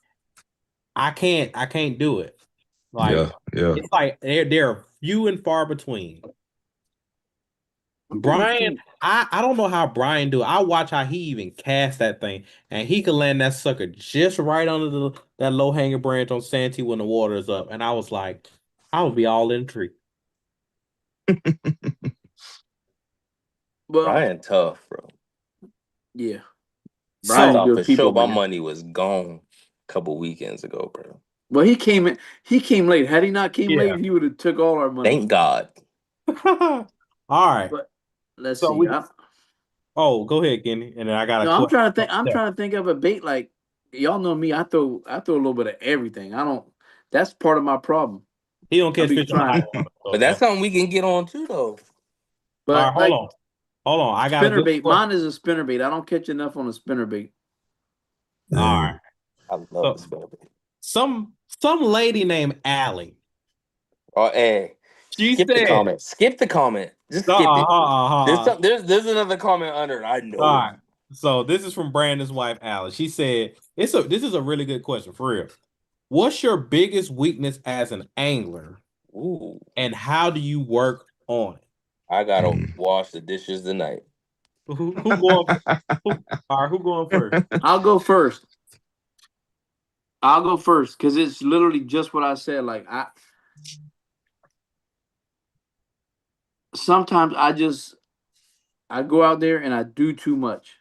S2: can't do it. Like
S3: yeah, yeah.
S2: it's like they're few and far between.
S4: I'm pretty
S2: Brian,
S4: sure.
S2: I don't know how Brian do it. I watch how he even cast that thing, and he could land that sucker just right under that low hanging branch on Santee when the water is up. And I was like, I would be all in the tree.
S4: Well,
S1: Brian tough, bro.
S4: yeah,
S1: I
S4: Brian's
S2: So
S1: thought
S4: good
S1: for sure
S4: people,
S1: my
S4: man.
S1: money was gone a couple weekends ago, bro.
S4: Well, he came in. He came late. Had he not came
S2: Yeah.
S4: late, he would have took all our money.
S1: Thank God.
S2: All right.
S4: But let's
S2: So
S4: see.
S2: go ahead, Kenny, and then I got a
S4: No, I'm
S2: question.
S4: trying to think. I'm trying to think of a bait. Like y'all know me. I throw a little bit of everything. I don't. That's part of my problem.
S2: He don't
S4: I
S2: catch
S4: be
S2: fish in the high
S4: trying,
S2: water.
S1: But that's something we can get on too, though.
S2: All
S4: but
S2: right,
S4: like
S2: hold on. I got a
S4: spinner
S2: good
S4: bait.
S2: question.
S4: Mine is a spinner bait. I don't catch enough on a spinner bait.
S2: All right.
S1: I love the spinner bait.
S2: Some lady named Allie.
S1: Oh, hey,
S2: She
S1: skip the
S2: said,
S1: comment. Skip the comment. Just skip it. There's another comment under it. I know.
S2: All right. So this is from Brandon's wife, Allie. She said, this is a really good question for real. What's your biggest weakness as an angler?
S1: Ooh.
S2: And how do you work on it?
S1: I gotta wash the dishes tonight.
S2: Who going? All right, who going first?
S4: I'll go first. I'll go first because it's literally just what I said. Like sometimes I go out there and I do too much.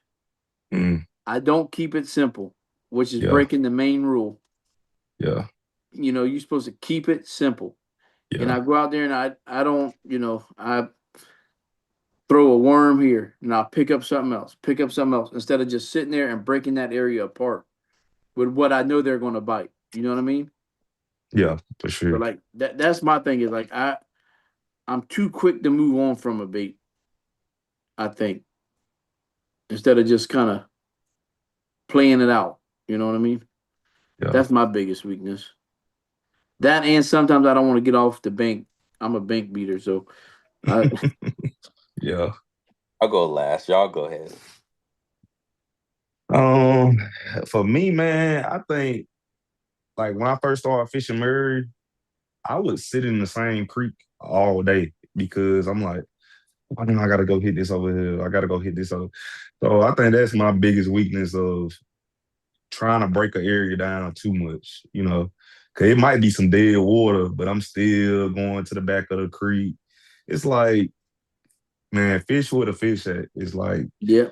S4: I don't keep it simple, which is breaking the main rule.
S3: Yeah.
S4: You know, you're supposed to keep it simple.
S3: Yeah.
S4: And I go out there and I don't, I throw a worm here and I'll pick up something else instead of just sitting there and breaking that area apart with what I know they're going to bite. You know what I mean?
S3: Yeah, for sure.
S4: But like that's my thing is like I'm too quick to move on from a bait, I think, instead of just kind of playing it out. You know what I mean?
S3: Yeah.
S4: That's my biggest weakness. That and sometimes I don't want to get off the bank. I'm a bank beater, so
S3: yeah.
S1: I'll go last. Y'all go ahead.
S3: For me, man, I think like when I first started fishing Murray, I would sit in the same creek all day because I'm like, why do I gotta go hit this over here? I gotta go hit this over. So I think that's my biggest weakness of trying to break an area down too much, Cause it might be some dead water, but I'm still going to the back of the creek. It's like, man, fish where the fish at. It's like,
S4: yeah.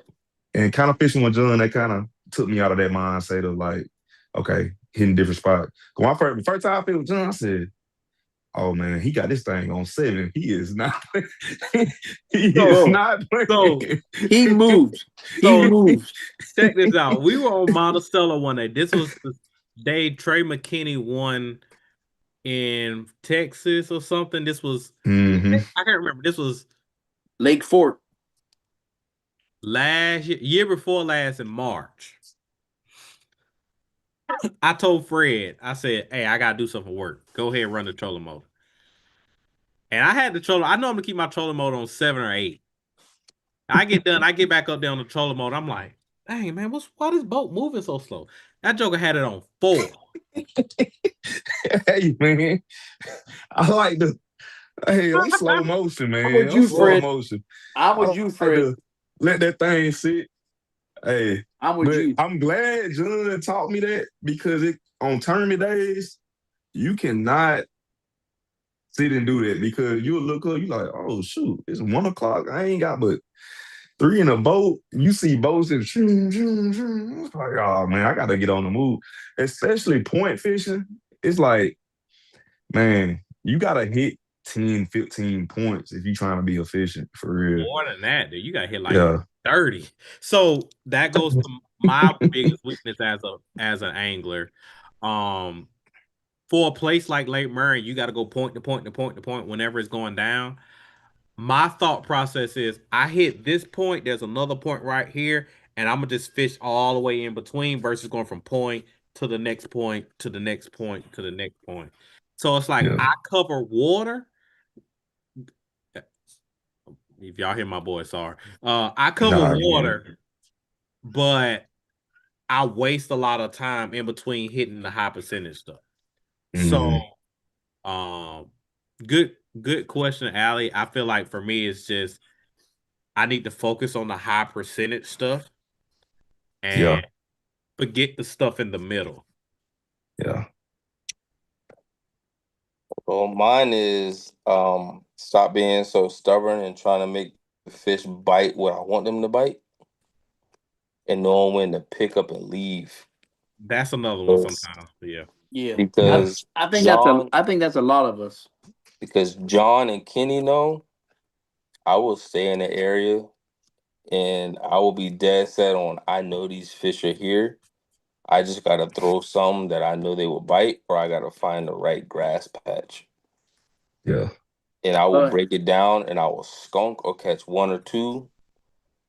S3: And kind of fishing with John, that kind of took me out of that mindset of like, okay, hitting different spots. The first time I fished with John, I said, oh man, he got this thing on 7. He is not. He is not playing.
S2: So
S4: he moves. He moves.
S2: Check this out. We were on Monticello one day. This was the day Trey McKinney won in Texas or something. This was I can't remember. This was
S4: Lake Fort.
S2: Last year before last in March. I told Fred, I said, hey, I gotta do something for work. Go ahead and run the trolling motor. And I had the trolling. I normally keep my trolling motor on 7 or 8. I get done, I get back up there on the trolling motor. I'm like, dang man, why this boat moving so slow? That joker had it on 4.
S3: Hey man, I like the slow motion, man.
S4: I'm with you, Fred.
S3: Motion.
S4: I'm with you, Fred.
S3: Let that thing sit. Hey,
S4: I'm with you.
S3: I'm glad John taught me that because on tournament days, you cannot sit and do that because you'll look up, you like, oh shoot, it's 1 o'clock. I ain't got but 3 in a boat. You see boats and it's like, oh man, I gotta get on the move. Especially point fishing. It's like, man, you gotta hit 10, 15 points if you're trying to be efficient for real.
S2: More than that, dude. You got hit like 30. So that goes to my biggest weakness as an angler. For a place like Lake Murray, you got to go point to point to point to point whenever it's going down. My thought process is I hit this point, there's another point right here, and I'm gonna just fish all the way in between versus going from point to the next point to the next point to the next point. So it's like I cover water. If y'all hear my voice, sorry. I cover water, but I waste a lot of time in between hitting the high percentage stuff. So, good question, Allie. I feel like for me, it's just I need to focus on the high percentage stuff and forget the stuff in the middle.
S3: Yeah.
S1: Well, mine is stop being so stubborn and trying to make the fish bite what I want them to bite, and knowing when to pick up and leave.
S2: That's another one sometimes. Yeah.
S4: Yeah,
S1: because
S4: I think
S1: John,
S4: that's a lot of us.
S1: because John and Kenny know I will stay in the area and I will be dead set on I know these fish are here. I just gotta throw some that I know they will bite, or I gotta find the right grass patch.
S3: Yeah.
S1: And I will
S4: But
S1: break it down and I will skunk or catch one or two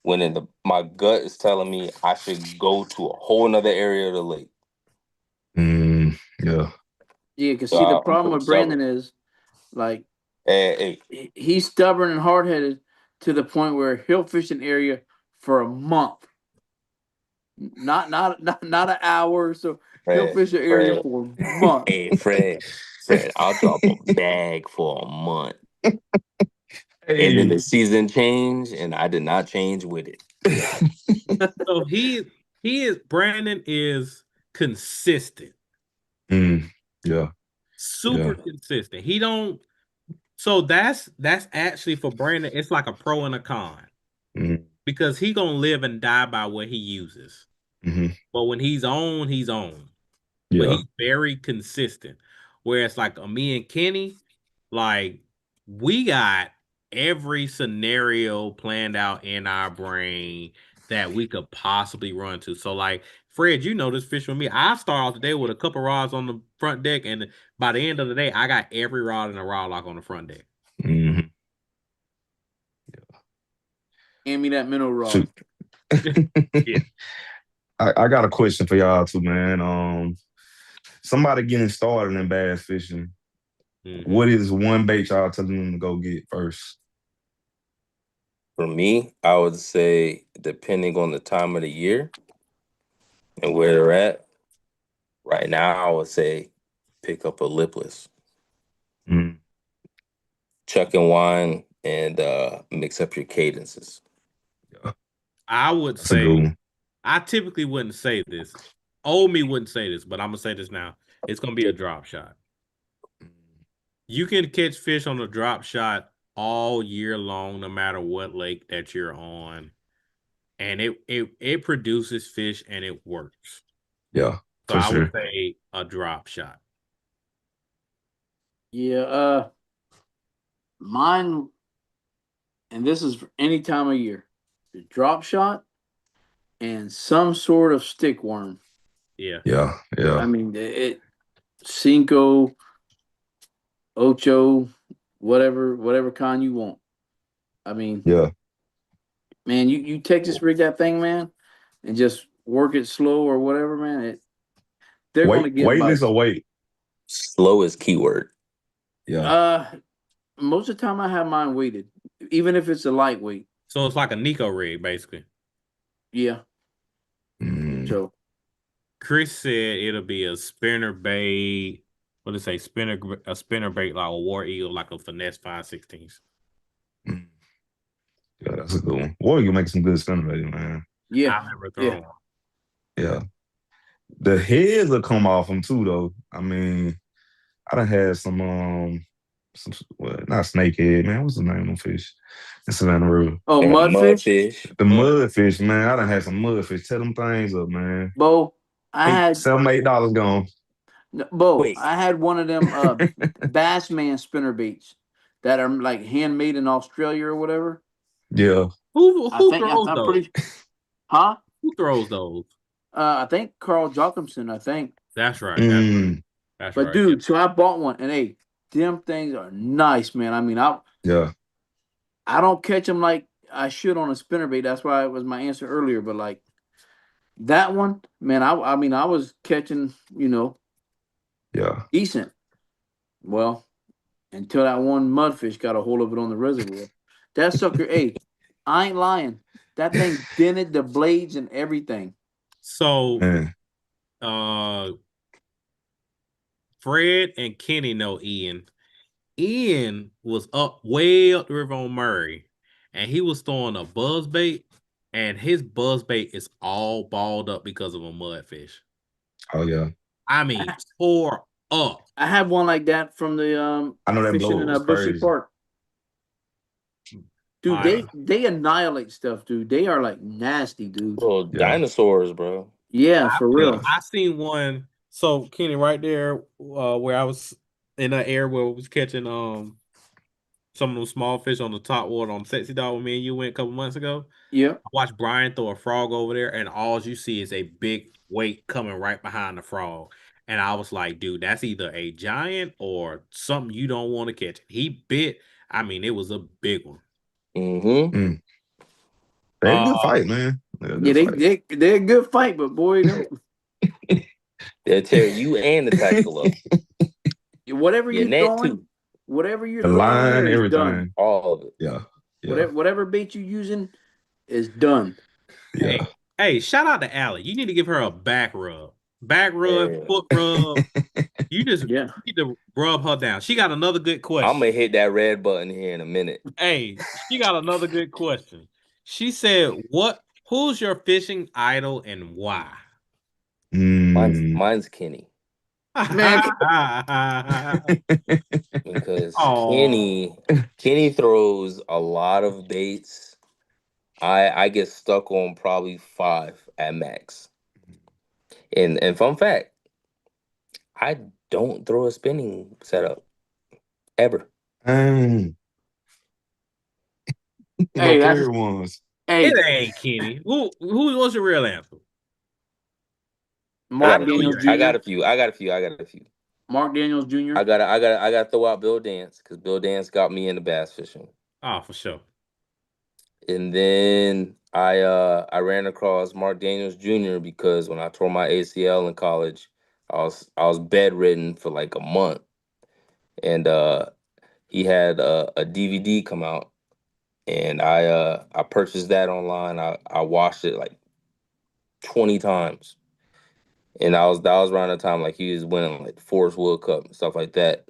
S1: when my gut is telling me I should go to a whole nother area of the lake.
S3: Yeah.
S4: yeah, because
S1: So
S4: see, the
S1: I'm
S4: problem
S1: pretty
S4: with
S1: stubborn.
S4: Brandon is like
S1: Hey,
S4: he's stubborn and hard headed to the point where he'll fish an area for a month, not an hour. So he'll
S1: Fred,
S4: fish an area
S1: Fred,
S4: for a month.
S1: hey, Fred, I'll drop a bag for a month. And then
S3: Hey.
S1: the season changed, and I did not change with it.
S2: So he is Brandon is consistent.
S3: Yeah.
S2: Super
S3: Yeah.
S2: consistent. He don't so that's actually for Brandon, it's like a pro and a con.
S3: Mm,
S2: Because he gonna live and die by what he uses.
S3: hmm
S2: But when he's on, he's on. But
S3: Yeah.
S2: he's very consistent. Whereas like me and Kenny, like we got every scenario planned out in our brain that we could possibly run to. So like Fred, you know this fish with me. I start off the day with a couple rods on the front deck, and by the end of the day, I got every rod in a rod lock on the front deck.
S3: hmm
S4: Hand me that minnow rod.
S3: Shoot.
S2: Yeah.
S3: I got a question for y'all too, man. Somebody getting started in bass fishing.
S2: Mm-hmm.
S3: What is one bait y'all telling them to go get first?
S1: For me, I would say, depending on the time of the year and where they're at, right now, I would say pick up a lipless,
S3: Mm,
S1: chuck and wine, and mix up your cadences.
S3: yeah,
S2: I would
S3: that's a good
S2: say
S3: one.
S2: I typically wouldn't say this. Old me wouldn't say this, but I'm gonna say this now. It's gonna be a drop shot. You can catch fish on a drop shot all year long, no matter what lake that you're on, and it produces fish and it works.
S3: Yeah,
S2: So
S3: for
S2: I would
S3: sure.
S2: say a drop shot.
S4: Yeah, mine, and this is for any time of year. The drop shot and some sort of stick worm.
S2: Yeah.
S3: Yeah,
S4: I
S3: yeah,
S4: mean, it cinco, ocho, whatever kind you want. I mean,
S3: yeah.
S4: man, you Texas rig that thing, man, and just work it slow or whatever, man. They're gonna get
S3: Weightless
S4: bites.
S3: or weight?
S1: Slow is keyword.
S3: Yeah.
S4: Uh, most of the time I have mine weighted, even if it's a lightweight.
S2: So it's like a Nico rig, basically.
S4: Yeah.
S3: Mm,
S4: So
S2: Chris said it'll be a spinner bait. What did it say? A spinner bait like a War Eagle, like a finesse 5/16.
S3: mm. Yeah, that's a good one. Boy, you make some good spinner bait, man.
S4: yeah,
S2: I've never
S4: yeah.
S2: thrown one.
S3: Yeah. The heads will come off them too, though. I mean, I done had some well, not snakehead, man. What's the name of them fish? In Savannah River.
S4: Oh,
S1: And
S4: mudfish,
S1: mudfish.
S3: The
S2: Mud.
S3: mudfish, man. I done had some mudfish. Tear them things up, man.
S4: Bo. I
S3: Eight,
S4: had
S3: $7, $8 gone.
S4: Bo.
S1: Wait,
S4: I had one of them Bassman spinner baits that are like handmade in Australia or whatever.
S3: Yeah.
S2: Who throws
S4: I'm
S2: those?
S4: pretty. Huh?
S2: Who throws those?
S4: I think Carl Jocumson. I think.
S2: That's right.
S3: Mm,
S2: That's
S4: But
S2: right. Yeah.
S4: dude, so I bought one, and hey, them things are nice, man. I mean,
S3: yeah.
S4: I don't catch them like I should on a spinnerbait. That's why it was my answer earlier. But like that one, man, I mean, I was catching,
S3: Yeah.
S4: decent. Well, until that one mudfish got a hold of it on the reservoir. That sucker, hey, I ain't lying. That thing dented the blades and everything.
S2: So
S3: Man.
S2: Fred and Kenny know Ian. Ian was up way up the river on Murray, and he was throwing a buzz bait, and his buzz bait is all balled up because of a mudfish.
S3: Oh, yeah.
S2: I mean, tore up.
S4: I had one like that from the
S3: I know that
S4: fishing
S3: blow
S4: in
S3: was
S4: Bushy
S3: crazy.
S4: Park. Dude,
S2: Like,
S4: they annihilate stuff, dude. They are like nasty, dudes.
S1: little
S3: Yeah.
S1: dinosaurs, bro.
S4: Yeah, for
S3: Yeah.
S4: real.
S2: I seen one. So Kenny, right there, where I was in that area where we was catching some of those small fish on the top water on Sexy Dog when me and you went a couple months ago.
S4: Yeah.
S2: I watched Brian throw a frog over there, and all you see is a big weight coming right behind the frog. And I was like, dude, that's either a giant or something you don't want to catch. He bit. I mean, it was a big one.
S1: Mm-hmm.
S3: They had a good fight, man.
S4: Yeah, they're a good fight, but boy, them
S1: They'll tear you and the tackle up.
S4: whatever
S1: Your
S4: you're
S1: net
S4: throwing,
S1: too.
S4: whatever you're
S3: The
S4: throwing in
S3: line,
S4: there is
S3: everything.
S4: done.
S1: All of it.
S3: Yeah.
S4: Whatever bait you're using is done.
S3: Yeah.
S2: Hey, shout out to Allie. You need to give her a back rub,
S1: Yeah.
S2: foot rub. You
S4: Yeah.
S2: need to rub her down. She got another good question.
S1: I'm gonna hit that red button here in a minute.
S2: Hey, she got another good question. She said, who's your fishing idol and why?
S1: Mine's Kenny.
S4: Man,
S1: Because
S2: Aw.
S1: Kenny throws a lot of baits. I get stuck on probably 5 at max. And fun fact, I don't throw a spinning setup ever.
S3: No
S4: hey, that's
S3: clear ones.
S4: hey,
S2: It ain't Kenny. What's your real answer?
S4: Mark
S2: I know
S4: Daniels
S2: you
S1: I
S2: ain't.
S1: got
S4: Jr.
S1: a few. I got a few. I got a few.
S4: Mark Daniels Jr.
S1: I gotta throw out Bill Dance because Bill Dance got me into bass fishing.
S2: Oh, for sure.
S1: And then I ran across Mark Daniels Jr. because when I tore my ACL in college, I was bedridden for like a month, and he had a DVD come out, and I purchased that online. I watched it like 20 times, and that was around the time like he was winning like Forrest World Cup and stuff like that.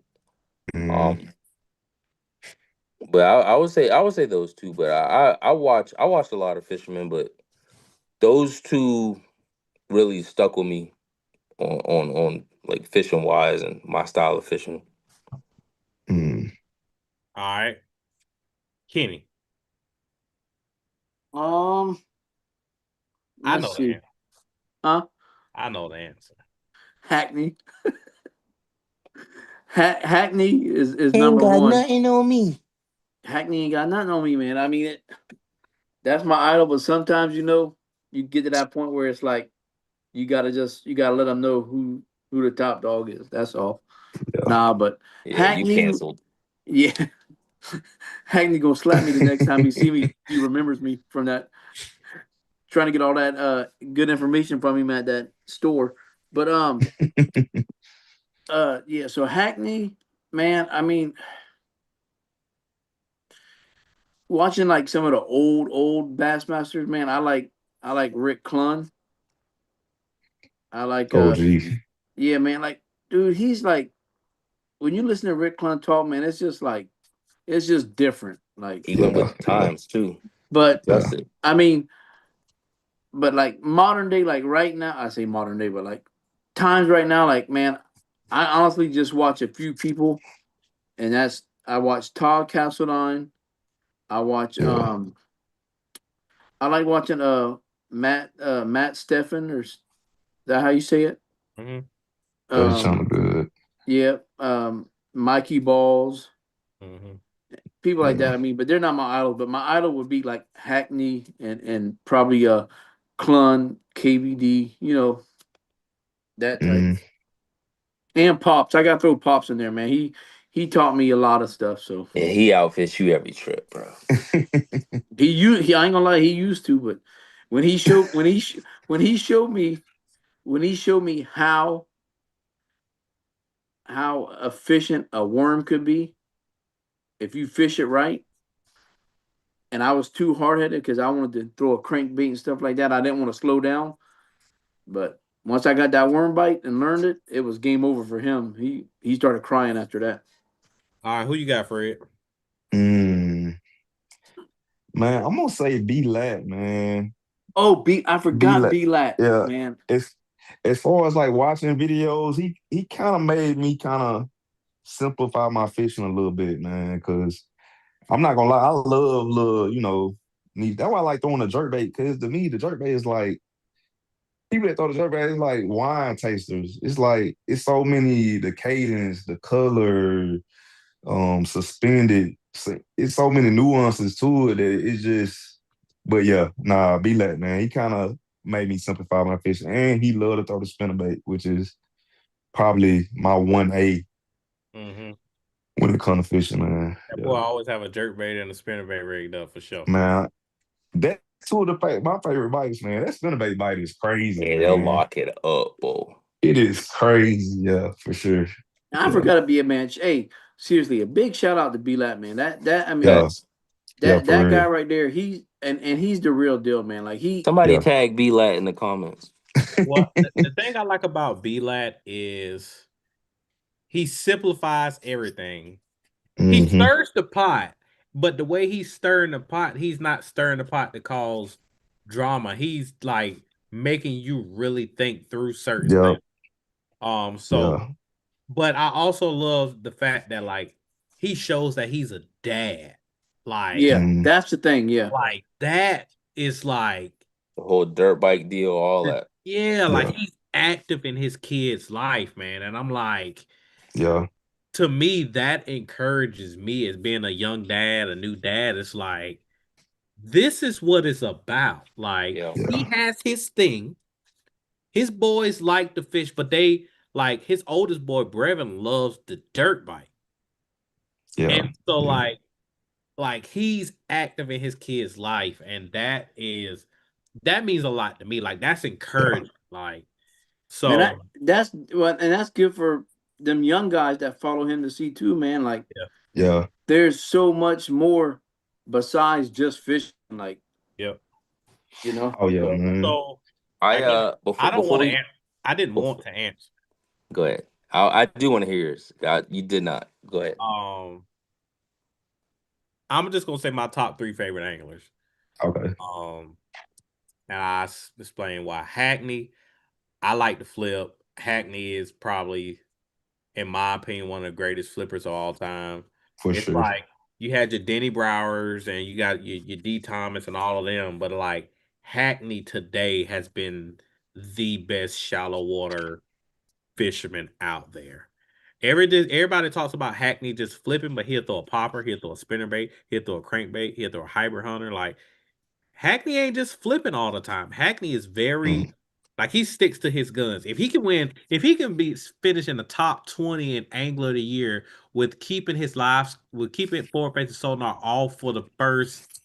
S3: Mm.
S1: Um, but I would say those two. But I watched a lot of fishermen, but those two really stuck with me on like fishing wise and my style of fishing.
S3: Mm.
S2: All right. Kenny,
S4: Um,
S2: I
S4: let's
S2: know the
S4: see.
S2: answer.
S4: Huh?
S2: I know the answer.
S4: Hackney. Hackney is
S1: Ain't
S4: number
S1: got
S4: one.
S1: nothing on me.
S4: Hackney ain't got nothing on me, man. I mean, that's my idol. But sometimes, you get to that point where it's like you gotta let them know who the top dog is. That's all.
S3: Yeah.
S4: Nah, but
S1: Yeah, you
S4: Hackney,
S1: canceled.
S4: yeah, Hackney gonna slap me the next time he see me. He remembers me from that trying to get all that good information from him at that store. But yeah, so Hackney, man, I mean, watching like some of the old Bassmasters, man, I like Rick Clunn. I like
S3: Oh, gee.
S4: yeah, man, like dude, he's like when you listen to Rick Clunn talk, man, it's just different. Like,
S1: He went with
S3: Yeah.
S1: the times too.
S4: but
S3: Yeah.
S1: Justin.
S4: I mean, but like modern day, like right now, I say modern day, but like times right now, like man, I honestly just watch a few people, and I watch Todd Castledine. I watch
S3: Yeah.
S4: I like watching Matt Steffen, or is that how you say it?
S2: Mm-hmm.
S3: Yeah, he's
S4: Um
S3: sounding good.
S4: yeah, Mikey Balls,
S2: Mm-hmm.
S4: people like that.
S3: Yeah.
S4: I mean, but they're not my idols. But my idol would be like Hackney and probably Clun, KVD, that type.
S3: Mm.
S4: And Pops. I gotta throw Pops in there, man. He taught me a lot of stuff. So
S1: Yeah, he outfits you every trip, bro.
S4: he I ain't gonna lie, he used to, but when he showed when he showed me how efficient a worm could be if you fish it right, and I was too hard headed because I wanted to throw a crankbait and stuff like that. I didn't want to slow down, but once I got that worm bite and learned it, it was game over for him. He started crying after that.
S2: All right, who you got, Fred?
S3: Mm. Man, I'm gonna say B Lat, man.
S4: Oh, I
S3: B
S4: forgot
S3: Lat.
S4: B Lat,
S3: Yeah.
S4: man.
S3: It's as far as like watching videos, he kind of made me kind of simplify my fishing a little bit, man. Cause I'm not gonna lie, I love, that's why I like throwing a jerk bait. Cause to me, the jerk bait is like people that throw the jerkbait, it's like wine tasters. It's like it's so many the cadence, the color, suspended. It's so many nuances to it that it's just. But yeah, nah, be like man, he kind of made me simplify my fishing, and he loved to throw the spinnerbait, which is probably my 1A
S2: Mm-hmm.
S3: when it comes to fishing, man.
S2: That boy
S3: Yeah,
S2: always have a jerkbait and a spinnerbait rigged up for sure.
S3: man. That's two of my favorite bites, man. That spinnerbait bite is crazy,
S1: Yeah, they'll
S3: man.
S1: lock it up, bro.
S3: It is crazy, yeah, for sure.
S4: I
S3: Yeah,
S4: forgot to be a man. Hey, seriously, a big shout out to B Lat, man. I mean,
S3: yeah,
S1: Facts.
S3: yeah, for
S4: that guy
S3: real.
S4: right there, and he's the real deal, man. Like
S1: Somebody
S3: Yeah.
S1: tag B Lat in the comments.
S2: Well, the thing I like about B-Lat is he simplifies everything. He
S3: Hmm.
S2: stirs the pot, but the way he's stirring the pot, he's not stirring the pot to cause drama. He's like making you really think through certain
S3: Yep.
S2: things. So,
S3: Yeah.
S2: but I also love the fact that like he shows that he's a dad. Like,
S4: yeah,
S3: Mm,
S4: that's the thing. Yeah,
S2: like that is like,
S1: The whole dirt bike deal, all that.
S2: yeah, like
S3: yeah.
S2: he's active in his kid's life, man. And I'm like,
S3: Yeah.
S2: to me, that encourages me as being a young dad, a new dad. It's like, this is what it's about. Like,
S1: Yeah.
S2: he
S3: Yeah.
S2: has his thing. His boys like to fish, but they like his oldest boy, Brevin, loves the dirt bike.
S3: Yeah.
S2: And so,
S3: Yeah.
S2: like he's active in his kid's life, and that means a lot to me. Like, that's
S3: Yeah.
S2: encouraging. Like,
S4: man.
S2: so
S4: That's well, and that's good for them young guys that follow him to see too, man. Like,
S2: yeah,
S3: Yeah.
S4: there's so much more besides just fishing. Like,
S2: yeah.
S4: you know.
S3: Oh yeah,
S4: So
S3: man.
S2: So
S1: I
S2: again, I don't
S1: before
S2: want to
S1: we
S2: answer. I didn't
S1: before,
S2: want to answer.
S1: go ahead. I do want to hear yours. You did not. Go ahead.
S2: Um, I'm just gonna say my top three favorite anglers.
S3: Okay.
S2: Um, and explain why. Hackney, I like to flip. Hackney is probably, in my opinion, one of the greatest flippers of all time.
S3: For
S2: It's
S3: sure.
S2: like you had your Denny Browers and you got your D Thomas and all of them, but like Hackney today has been the best shallow water fisherman out there. Everybody talks about Hackney just flipping, but he'll throw a popper, he'll throw a spinnerbait, he'll throw a crankbait, he'll throw a hybrid hunter. Like, Hackney ain't just flipping all the time. Hackney is
S3: Mm,
S2: very like he sticks to his guns. If he can win, if he can be finish in the top 20 in Angler of the Year with keeping his lives, with keeping forward facing sonar off for the first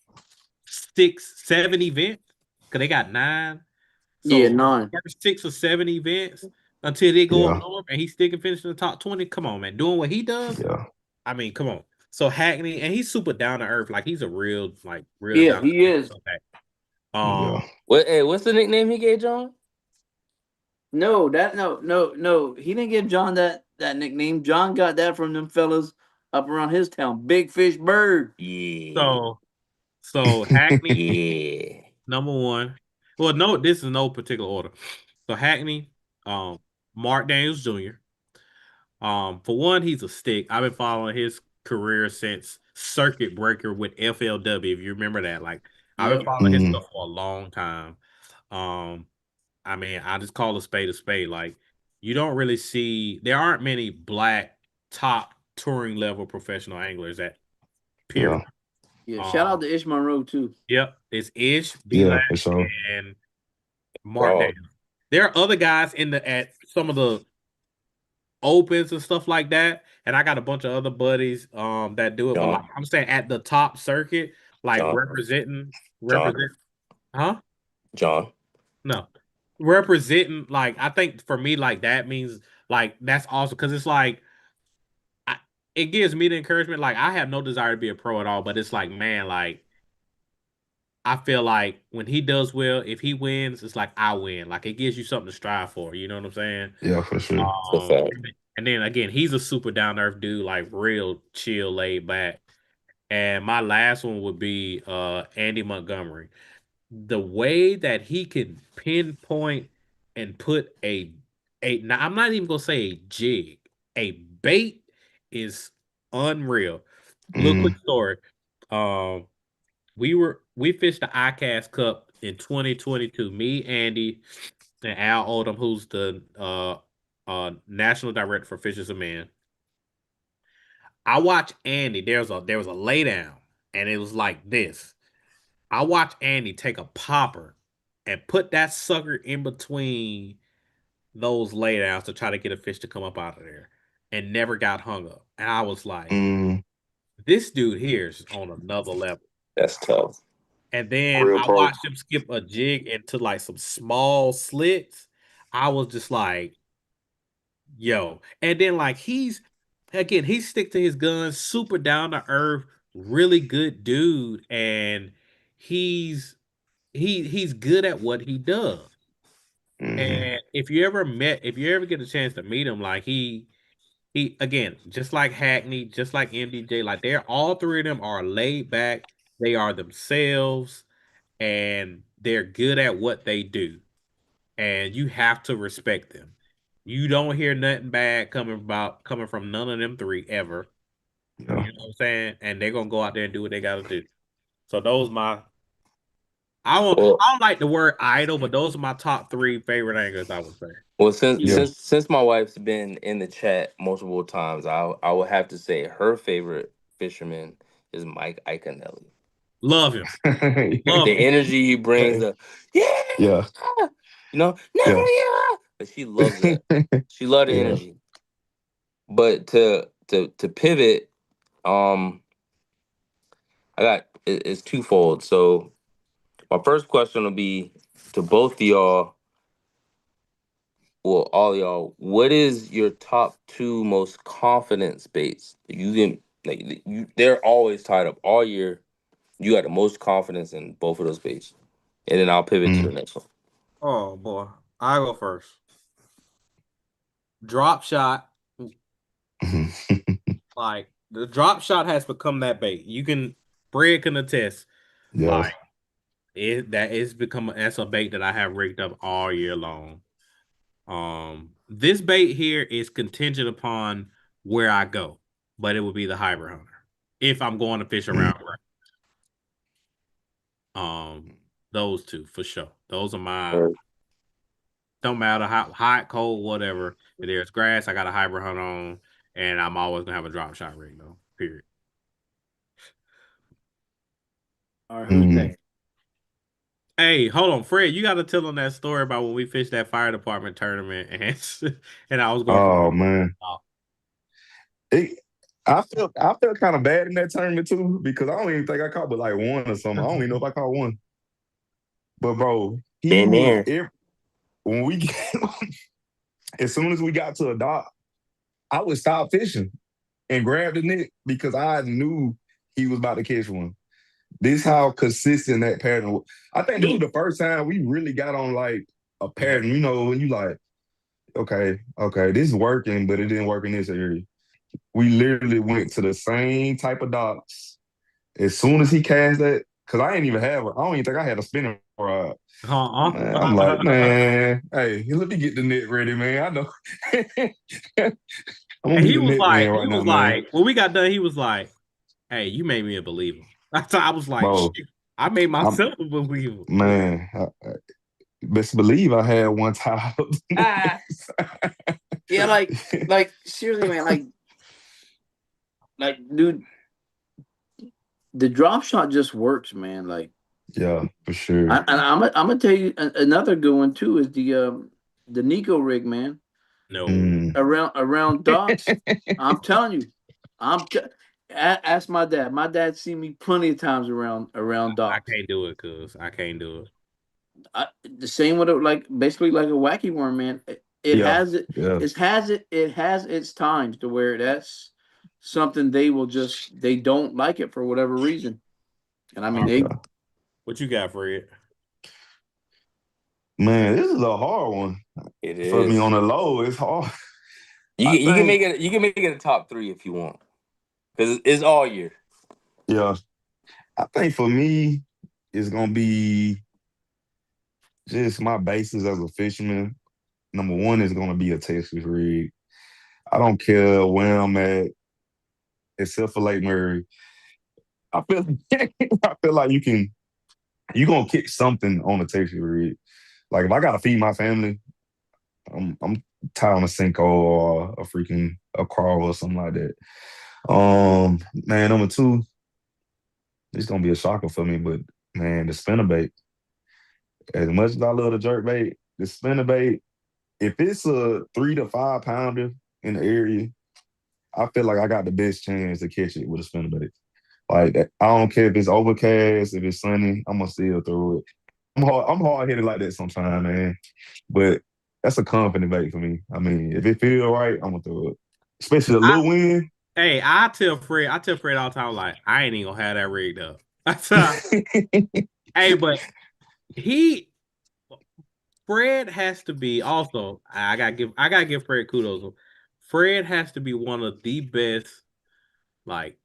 S2: 6, 7 events, because they got 9.
S4: yeah,
S2: So
S4: none.
S2: first 6 or 7 events until they go up
S3: yeah.
S2: north and he's still can finish in the top 20. Come on, man. Doing what he does.
S3: Yeah.
S2: I mean, come on. So Hackney, and he's super down to earth. Like he's a real, like real
S4: Yeah,
S2: down to
S4: he
S2: earth.
S4: is.
S2: Okay.
S3: Yeah.
S1: What's the nickname he gave John?
S4: No, no. He didn't give John that nickname. John got that from them fellas up around his town. Big Fish Bird.
S1: Yeah.
S2: So Hackney,
S1: Yeah.
S2: number one. Well, no, this is no particular order. So Hackney, Mark Daniels Jr. For one, he's a stick. I've been following his career since Circuit Breaker with FLW. If you remember that, like I've been
S4: Yep.
S2: following his
S3: Mm,
S2: stuff for a long time. Um, I mean, I just call a spade a spade. Like, you don't really see, there aren't many black top touring level professional anglers at period.
S3: yeah.
S4: Yeah. Shout
S2: Um,
S4: out to Ish Monroe too.
S2: yep, it's Ish, B
S3: Yeah,
S2: Lat,
S3: for sure.
S2: and Mark
S1: Bro.
S2: Daniels. There are other guys in the at some of the opens and stuff like that, and I got a bunch of other buddies that do it. But like
S1: John.
S2: I'm saying, at the top circuit, like
S1: John. John.
S2: represent, huh?
S1: John.
S2: No, representing. Like I think for me, like that means like that's awesome because it's like I, it gives me the encouragement. Like I have no desire to be a pro at all, but it's like man, like I feel like when he does well, if he wins, it's like I win. Like it gives you something to strive for. You know what I'm saying?
S3: Yeah, for sure.
S1: It's a fact.
S2: And then again, he's a super down to earth dude, like real chill, laid back. And my last one would be Andy Montgomery. The way that he can pinpoint and put a now I'm not even gonna say a jig, a bait is unreal. Little quick
S3: Mm,
S2: story. Um, we fished the ICAST Cup in 2022. Me, Andy, and Al Odom, who's the national director for Fishes of Men. I watched Andy. There was a lay down, and it was like this. I watched Andy take a popper and put that sucker in between those laydowns to try to get a fish to come up out of there, and never got hung up. And I was like, this dude here is on another level.
S1: That's tough.
S2: And then
S3: Real
S2: I
S3: talk.
S2: watched him skip a jig into like some small slits. I was just like, yo. And then like he stick to his guns, super down to earth, really good dude, and he's he's good at what he does. And if you ever get a chance to meet him, like he again, just like Hackney, just like MDJ, like they're all three of them are laid back, they are themselves, and they're good at what they do. And you have to respect them. You don't hear nothing bad coming from none of them three ever.
S3: Yeah.
S2: You know what I'm saying? And they're gonna go out there and do what they gotta do. So those my I don't like the word idol, but those are my top three favorite anglers, I would say.
S1: Well, since
S3: Yeah.
S1: since my wife's been in the chat multiple times, I would have to say her favorite fisherman is Mike Iaconelli.
S2: Love him. Love
S1: The
S2: him.
S1: energy he brings, the
S3: Yeah.
S1: you know, never yeah. But she loves that. She loves the
S3: Yeah.
S1: energy. But to pivot, it's twofold. So my first question will be to both of y'all. Well, all y'all, what is your top two most confidence baits? You can like they're always tied up all year. You got the most confidence in both of those baits, and then I'll pivot to the next one.
S2: Oh boy, I go first. Drop shot, like the drop shot has become that bait. You can Fred can attest,
S3: Yeah.
S2: like that's a bait that I have rigged up all year long. This bait here is contingent upon where I go, but it would be the hybrid hunter if I'm going to fish around. Those two for sure. Those are my. Don't matter how hot, cold, whatever. If there's grass, I got a hybrid hunt on, and I'm always gonna have a drop shot rig though. Period.
S4: All right, who's next?
S2: Hey, hold on, Fred. You got to tell them that story about when we fished that fire department tournament, and I was going.
S3: Oh man, I felt kind of bad in that tournament too because I don't even think I caught but like one or something. I don't even know if I caught one. But bro, he
S1: Been
S3: was
S1: there.
S3: when we as soon as we got to a dock, I would stop fishing and grab the net because I knew he was about to catch one. This how consistent that pattern was. I think this was the first time we really got on like a pattern. You know, when you like, okay, this is working, but it didn't work in this area. We literally went to the same type of docks. As soon as he cast that, because I ain't even have, I don't even think I had a spinning rod. Man, I'm like, man, hey, let me get the net ready, man. I know. I'm gonna be the net man right now, man.
S2: when we got done, he was like, "Hey, you made me a believer." I was like,
S3: Bro,
S2: shit, I made myself a believer.
S3: man, best believe I had one time.
S4: Yeah, like seriously, man, like dude, the drop shot just works, man. Like,
S3: yeah, for sure.
S4: and I'm gonna tell you another good one too is the Nico rig, man.
S2: No,
S4: Around docks, I'm telling you, ask my dad. My dad seen me plenty of times around
S2: I
S4: docks.
S2: can't do it, cuz I can't do it.
S4: The same with like basically like a wacky worm, man. It
S3: Yeah,
S4: has it.
S3: yeah.
S4: It has its times to where that's something they don't like it for whatever reason. And I mean they
S2: What you got, Fred?
S3: Man, this is a hard one.
S1: It
S3: For me
S1: is.
S3: on the low, it's hard.
S1: You can make it a top three if you want, because it's all year.
S3: Yeah. I think for me, it's gonna be just my basis as a fisherman. Number one is gonna be a Texas rig. I don't care where I'm at, except for Lake Murray. I feel I feel like you gonna kick something on a Texas rig. Like if I gotta feed my family, I'm tied on a Cinco or a crawl or something like that. Man, number two, it's gonna be a shocker for me, but man, the spinnerbait. As much as I love the jerk bait, the spinnerbait, if it's a 3 to 5 pounder in the area, I feel like I got the best chance to catch it with a spinnerbait. Like I don't care if it's overcast, if it's sunny, I'm gonna still throw it. I'm hard headed like that sometimes, man. But that's a confident bait for me. I mean, if it feel right, I'm gonna throw it. Especially a little wind.
S2: Hey, I tell Fred all the time, like, I ain't even gonna have that rigged up. Hey, but Fred has to be also. I gotta give Fred kudos. Fred has to be one of the best. Like,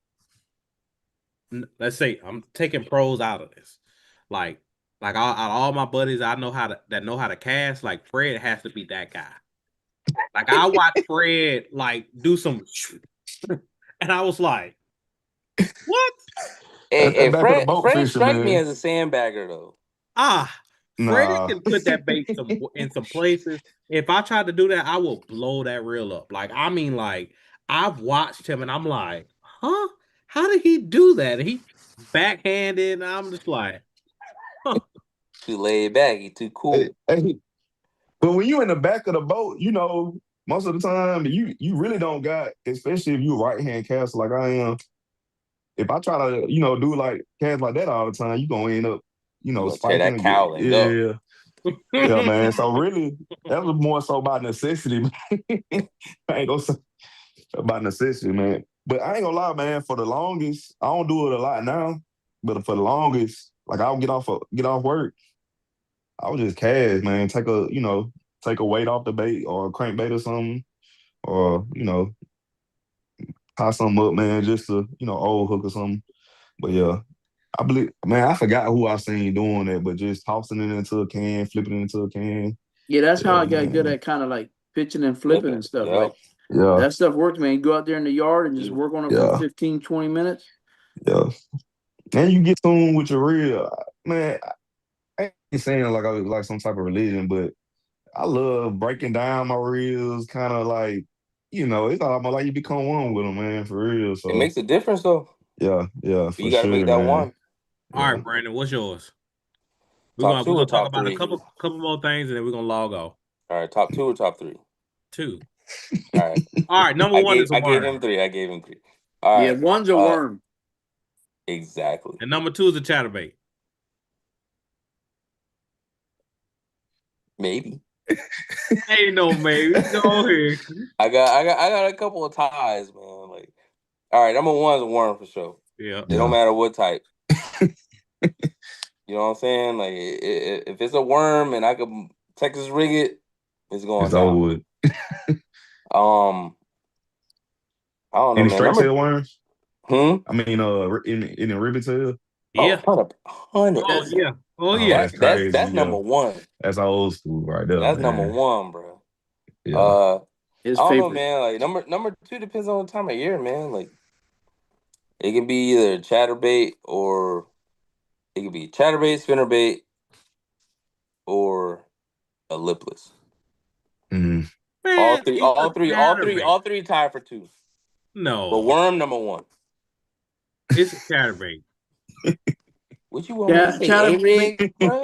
S2: let's say I'm taking pros out of this. Like all my buddies I know that know how to cast. Like Fred has to be that guy. Like I watched Fred like do some, and I was like, what?
S1: Hey,
S3: Back of the boat
S1: Fred
S3: fishing,
S1: strike me
S3: man.
S1: as a sandbagger though.
S2: Fred
S3: Nah.
S2: can put that bait in some places. If I tried to do that, I will blow that reel up. Like, I mean, like, I've watched him and I'm like, huh? How did he do that? And he backhanded, and I'm just like, huh.
S1: Too laid back. He too cool.
S3: Hey, but when you in the back of the boat, most of the time you really don't got, especially if you right hand caster like I am. If I try to, do like cast like that all the time, you gonna end up,
S1: You gonna tear
S3: spiking
S1: that
S3: and get
S1: cowl and go.
S3: yeah. Yeah, man. So really, that was more so by necessity. I ain't gonna say about necessity, man. But I ain't gonna lie, man. For the longest, I don't do it a lot now. But for the longest, like I'll get off work, I would just cast, man. Take a weight off the bait or a crankbait or something, or tie something up, man, just to old hook or something. But yeah, I believe, man, I forgot who I seen doing that, but just tossing it into a can, flipping it into a can.
S4: Yeah, that's how
S3: Yeah,
S4: I got good
S3: man.
S4: at kind of like pitching and flipping and stuff.
S1: Yep.
S4: Like
S3: Yeah,
S4: that stuff works, man. You go out there in the yard and just work on it for
S3: yeah,
S4: 15, 20 minutes.
S3: yeah. And you get tuned with your reel, man. I ain't saying like I was like some type of religion, but I love breaking down my reels, kind of like, it's almost like you become one with them, man, for real.
S1: It
S3: So
S1: makes a difference though.
S3: yeah,
S1: You
S3: for
S1: got to make
S3: sure,
S1: that
S3: man.
S1: one.
S2: All
S3: Yeah.
S2: right, Brandon, what's yours? We're
S1: Top
S2: gonna
S1: two
S2: we're
S1: or
S2: gonna talk
S1: top
S2: about a
S1: three?
S2: couple more things, and then we're gonna log off.
S1: All right, top two or top three?
S2: Two.
S1: All right.
S2: All right, number one is a
S1: I gave
S2: worm,
S1: him three. I gave him three. All
S4: Yeah,
S1: right.
S4: one's a worm.
S1: Exactly.
S2: and number two is a chatterbait.
S1: Maybe.
S2: Ain't no maybe. Go ahead.
S1: I got a couple of ties, man. Like, all right, number one's a worm for sure.
S2: Yeah.
S1: It don't matter what type. You know what I'm saying? Like, if it's a worm and I can Texas rig it, it's going
S3: It's
S1: down.
S3: over with.
S1: I don't know,
S3: Any
S1: man.
S3: straight tail worms?
S1: Hmm?
S3: I mean, in the ribbon tail?
S2: Yeah.
S1: Oh, 100%.
S2: Oh yeah. Oh
S3: Oh,
S2: yeah.
S3: that's crazy.
S1: That's
S3: Yeah.
S1: number one.
S3: That's old school right there,
S1: That's number
S3: man.
S1: one, bro.
S3: Yeah.
S4: His
S1: I don't know,
S4: favorite.
S1: man. Like number two depends on the time of year, man. Like it can be either chatterbait or it could be chatterbait, spinnerbait, or a lipless.
S3: Mm.
S1: All
S2: Man,
S1: three,
S2: it's a chatterbait.
S1: all three tied for two. But
S2: No,
S1: worm number one.
S2: it's a chatterbait.
S1: What you want me to say? A rig, bro?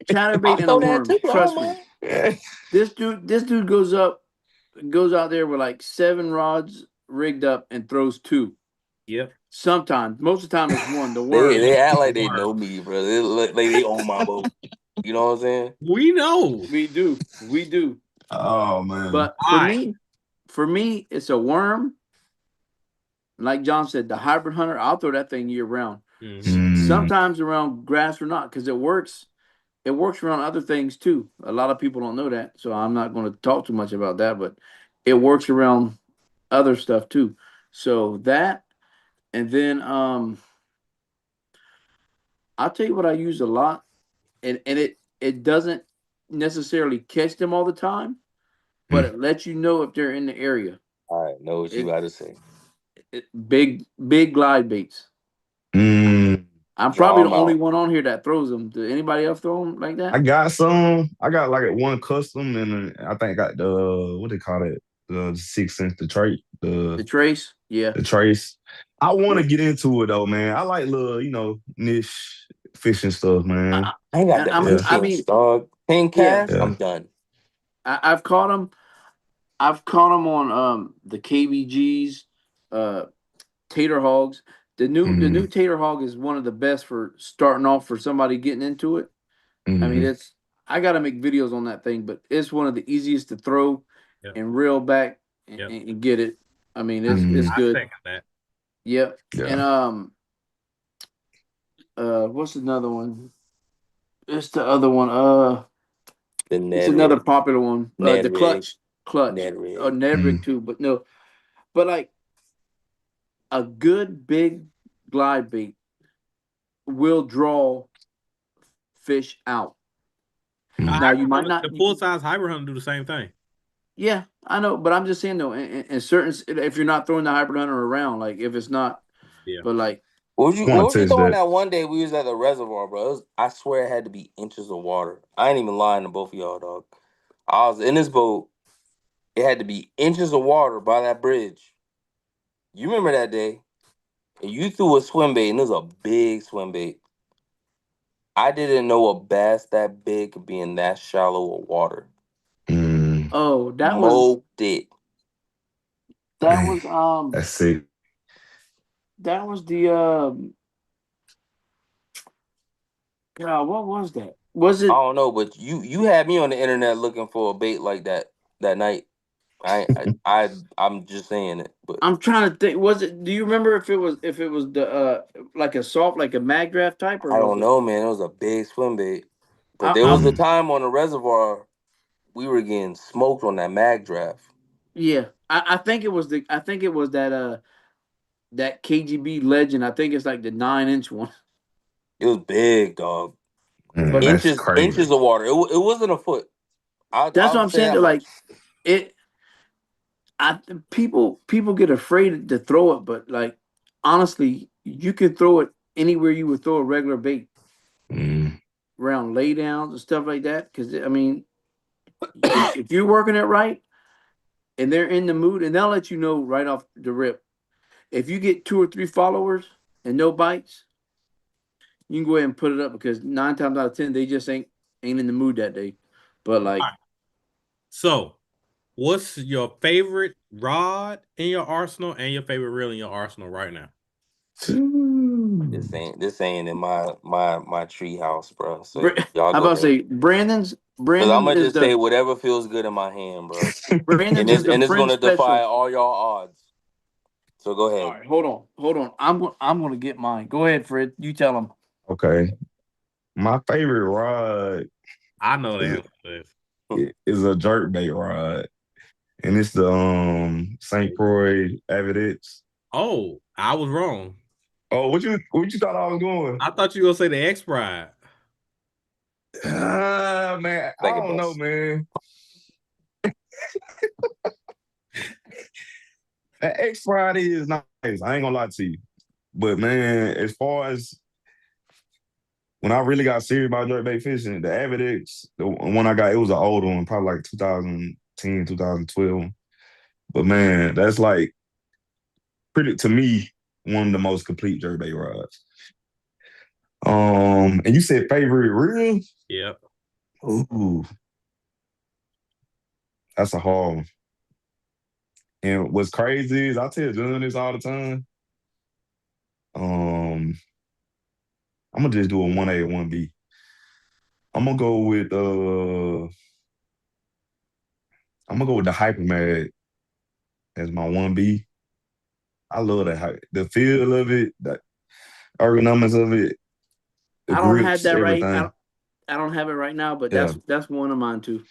S4: Chatterbait
S1: I'll
S4: and a
S1: throw that
S4: worm.
S1: too. I
S4: Trust
S1: don't
S4: me.
S1: mind.
S4: This dude goes out there with like 7 rods rigged up and throws 2.
S2: Yep.
S4: Sometimes, most of the time it's 1. The
S1: They
S4: worm.
S1: they act like they
S2: Worm.
S1: know me, bro. They look like they own my boat. You know what I'm saying?
S2: We know.
S4: We do.
S3: Oh, man.
S4: But
S2: All right.
S4: for me, it's a worm. Like John said, the hybrid hunter, I'll throw that thing year round.
S2: Mhm.
S4: Sometimes around grass or not, because it works. It works around other things too. A lot of people don't know that, so I'm not going to talk too much about that. But it works around other stuff too. So that, and then I'll tell you what I use a lot, and it doesn't necessarily catch them all the time, but it lets you know if they're in the area.
S1: All right, know what you got to say.
S4: Big glide baits.
S3: Mm.
S4: I'm probably the only one on here that throws them. Did anybody else throw them like that?
S3: I got some. I got like one custom, and I think I got the what they call it, the 6 inch, the trait,
S4: The trace? Yeah.
S3: the trace. I want
S4: Yeah.
S3: to get into it though, man. I like little, niche fishing stuff, man.
S1: I ain't got
S4: And
S1: the
S4: I
S1: patience,
S4: mean,
S1: dog. 10
S4: yeah.
S1: cast, I'm done.
S4: I've caught them. I've caught them on the KBGs, tater hogs. The new tater hog is one of the best for starting off for somebody getting into it. I mean, I got to make videos on that thing, but it's one of the easiest to throw and reel back and get it. I mean, it's good.
S2: I think of that.
S4: Yep.
S3: Yeah.
S4: And what's another one? It's the other one. It's another popular one. The clutch.
S1: Ned rig.
S4: Oh, Ned rig too, but no. But like a good big glide bait will draw fish out. Now you might not.
S2: The full size hybrid hunter do the same thing.
S4: Yeah, I know, but I'm just saying though, in certain, if you're not throwing the hybrid hunter around, like if it's not, but like,
S1: What was you
S3: test
S1: throwing
S3: that.
S1: that one day we was at the reservoir, bro? I swear it had to be inches of water. I ain't even lying to both of y'all, dog. I was in this boat. It had to be inches of water by that bridge. You remember that day? And you threw a swim bait, and it was a big swim bait. I didn't know a bass that big could be in that shallow of water.
S4: oh, that
S1: Molted it.
S4: was
S3: That's sick.
S4: that was the God, what was that? Was
S1: I
S4: it?
S1: don't know, but you had me on the internet looking for a bait like that night. I'm just saying it, but
S4: I'm trying to think. Was it? Do you remember if it was the like a soft, like a mag draft type, or
S1: I
S4: was
S1: don't
S4: it?
S1: know, man. It was a big swim bait. But there
S4: I
S1: was a time on the reservoir we were getting smoked on that mag draft.
S4: yeah, I think it was that KGB Legend. I think it's like the 9-inch one.
S1: It was big, dog.
S4: But
S3: That's crazy.
S1: Inches of water. It wasn't a foot.
S4: that's what
S1: I'll
S4: I'm
S1: say
S4: saying.
S1: that
S4: Like
S1: much.
S4: it, people get afraid to throw it, but like honestly, you can throw it anywhere you would throw a regular bait, around laydowns and stuff like that. Because I mean, if you're working it right and they're in the mood, and they'll let you know right off the rip. If you get 2 or 3 followers and no bites, you can go ahead and put it up because 9 times out of 10 they just ain't in the mood that day. But like,
S2: so what's your favorite rod in your arsenal and your favorite reel in your arsenal right now?
S1: This ain't in my tree house, bro. So y'all
S4: I'm
S1: go
S4: about to
S1: ahead.
S4: say Brandon's.
S1: Cause I'm
S4: Brandon
S1: gonna
S4: is
S1: just say
S4: the
S1: whatever feels good in my hand, bro.
S4: Brandon's is the
S1: And it's
S4: French
S1: gonna defy
S4: special.
S1: all y'all odds. So go ahead.
S4: All right, hold on. I'm gonna get mine. Go ahead, Fred. You tell him.
S3: Okay. My favorite rod
S2: I know the
S3: is
S2: answer to this.
S3: is a jerkbait rod, and it's the St. Croix Avidex.
S2: Oh, I was wrong.
S3: Oh, what you thought I was going?
S2: I thought you were gonna say the X Pride.
S3: Man, I don't know, man. That X Friday is nice. I ain't gonna lie to you, but man, as far as when I really got serious about jerkbait fishing, the Avidex, the one I got, it was an older one, probably like 2010, 2012. But man, that's like pretty to me one of the most complete jerkbait rods. And you said favorite reel?
S2: Yep.
S3: Ooh, that's a hard one. And what's crazy is I tell John this all the time. I'm gonna just do a 1A or 1B. I'm gonna go with the Hypermag as my 1B. I love that the feel of it, the ergonomics of it, the
S4: I don't have
S3: grips,
S4: that right.
S3: everything.
S4: I don't have it right now, but
S3: Yeah.
S4: that's one of mine too.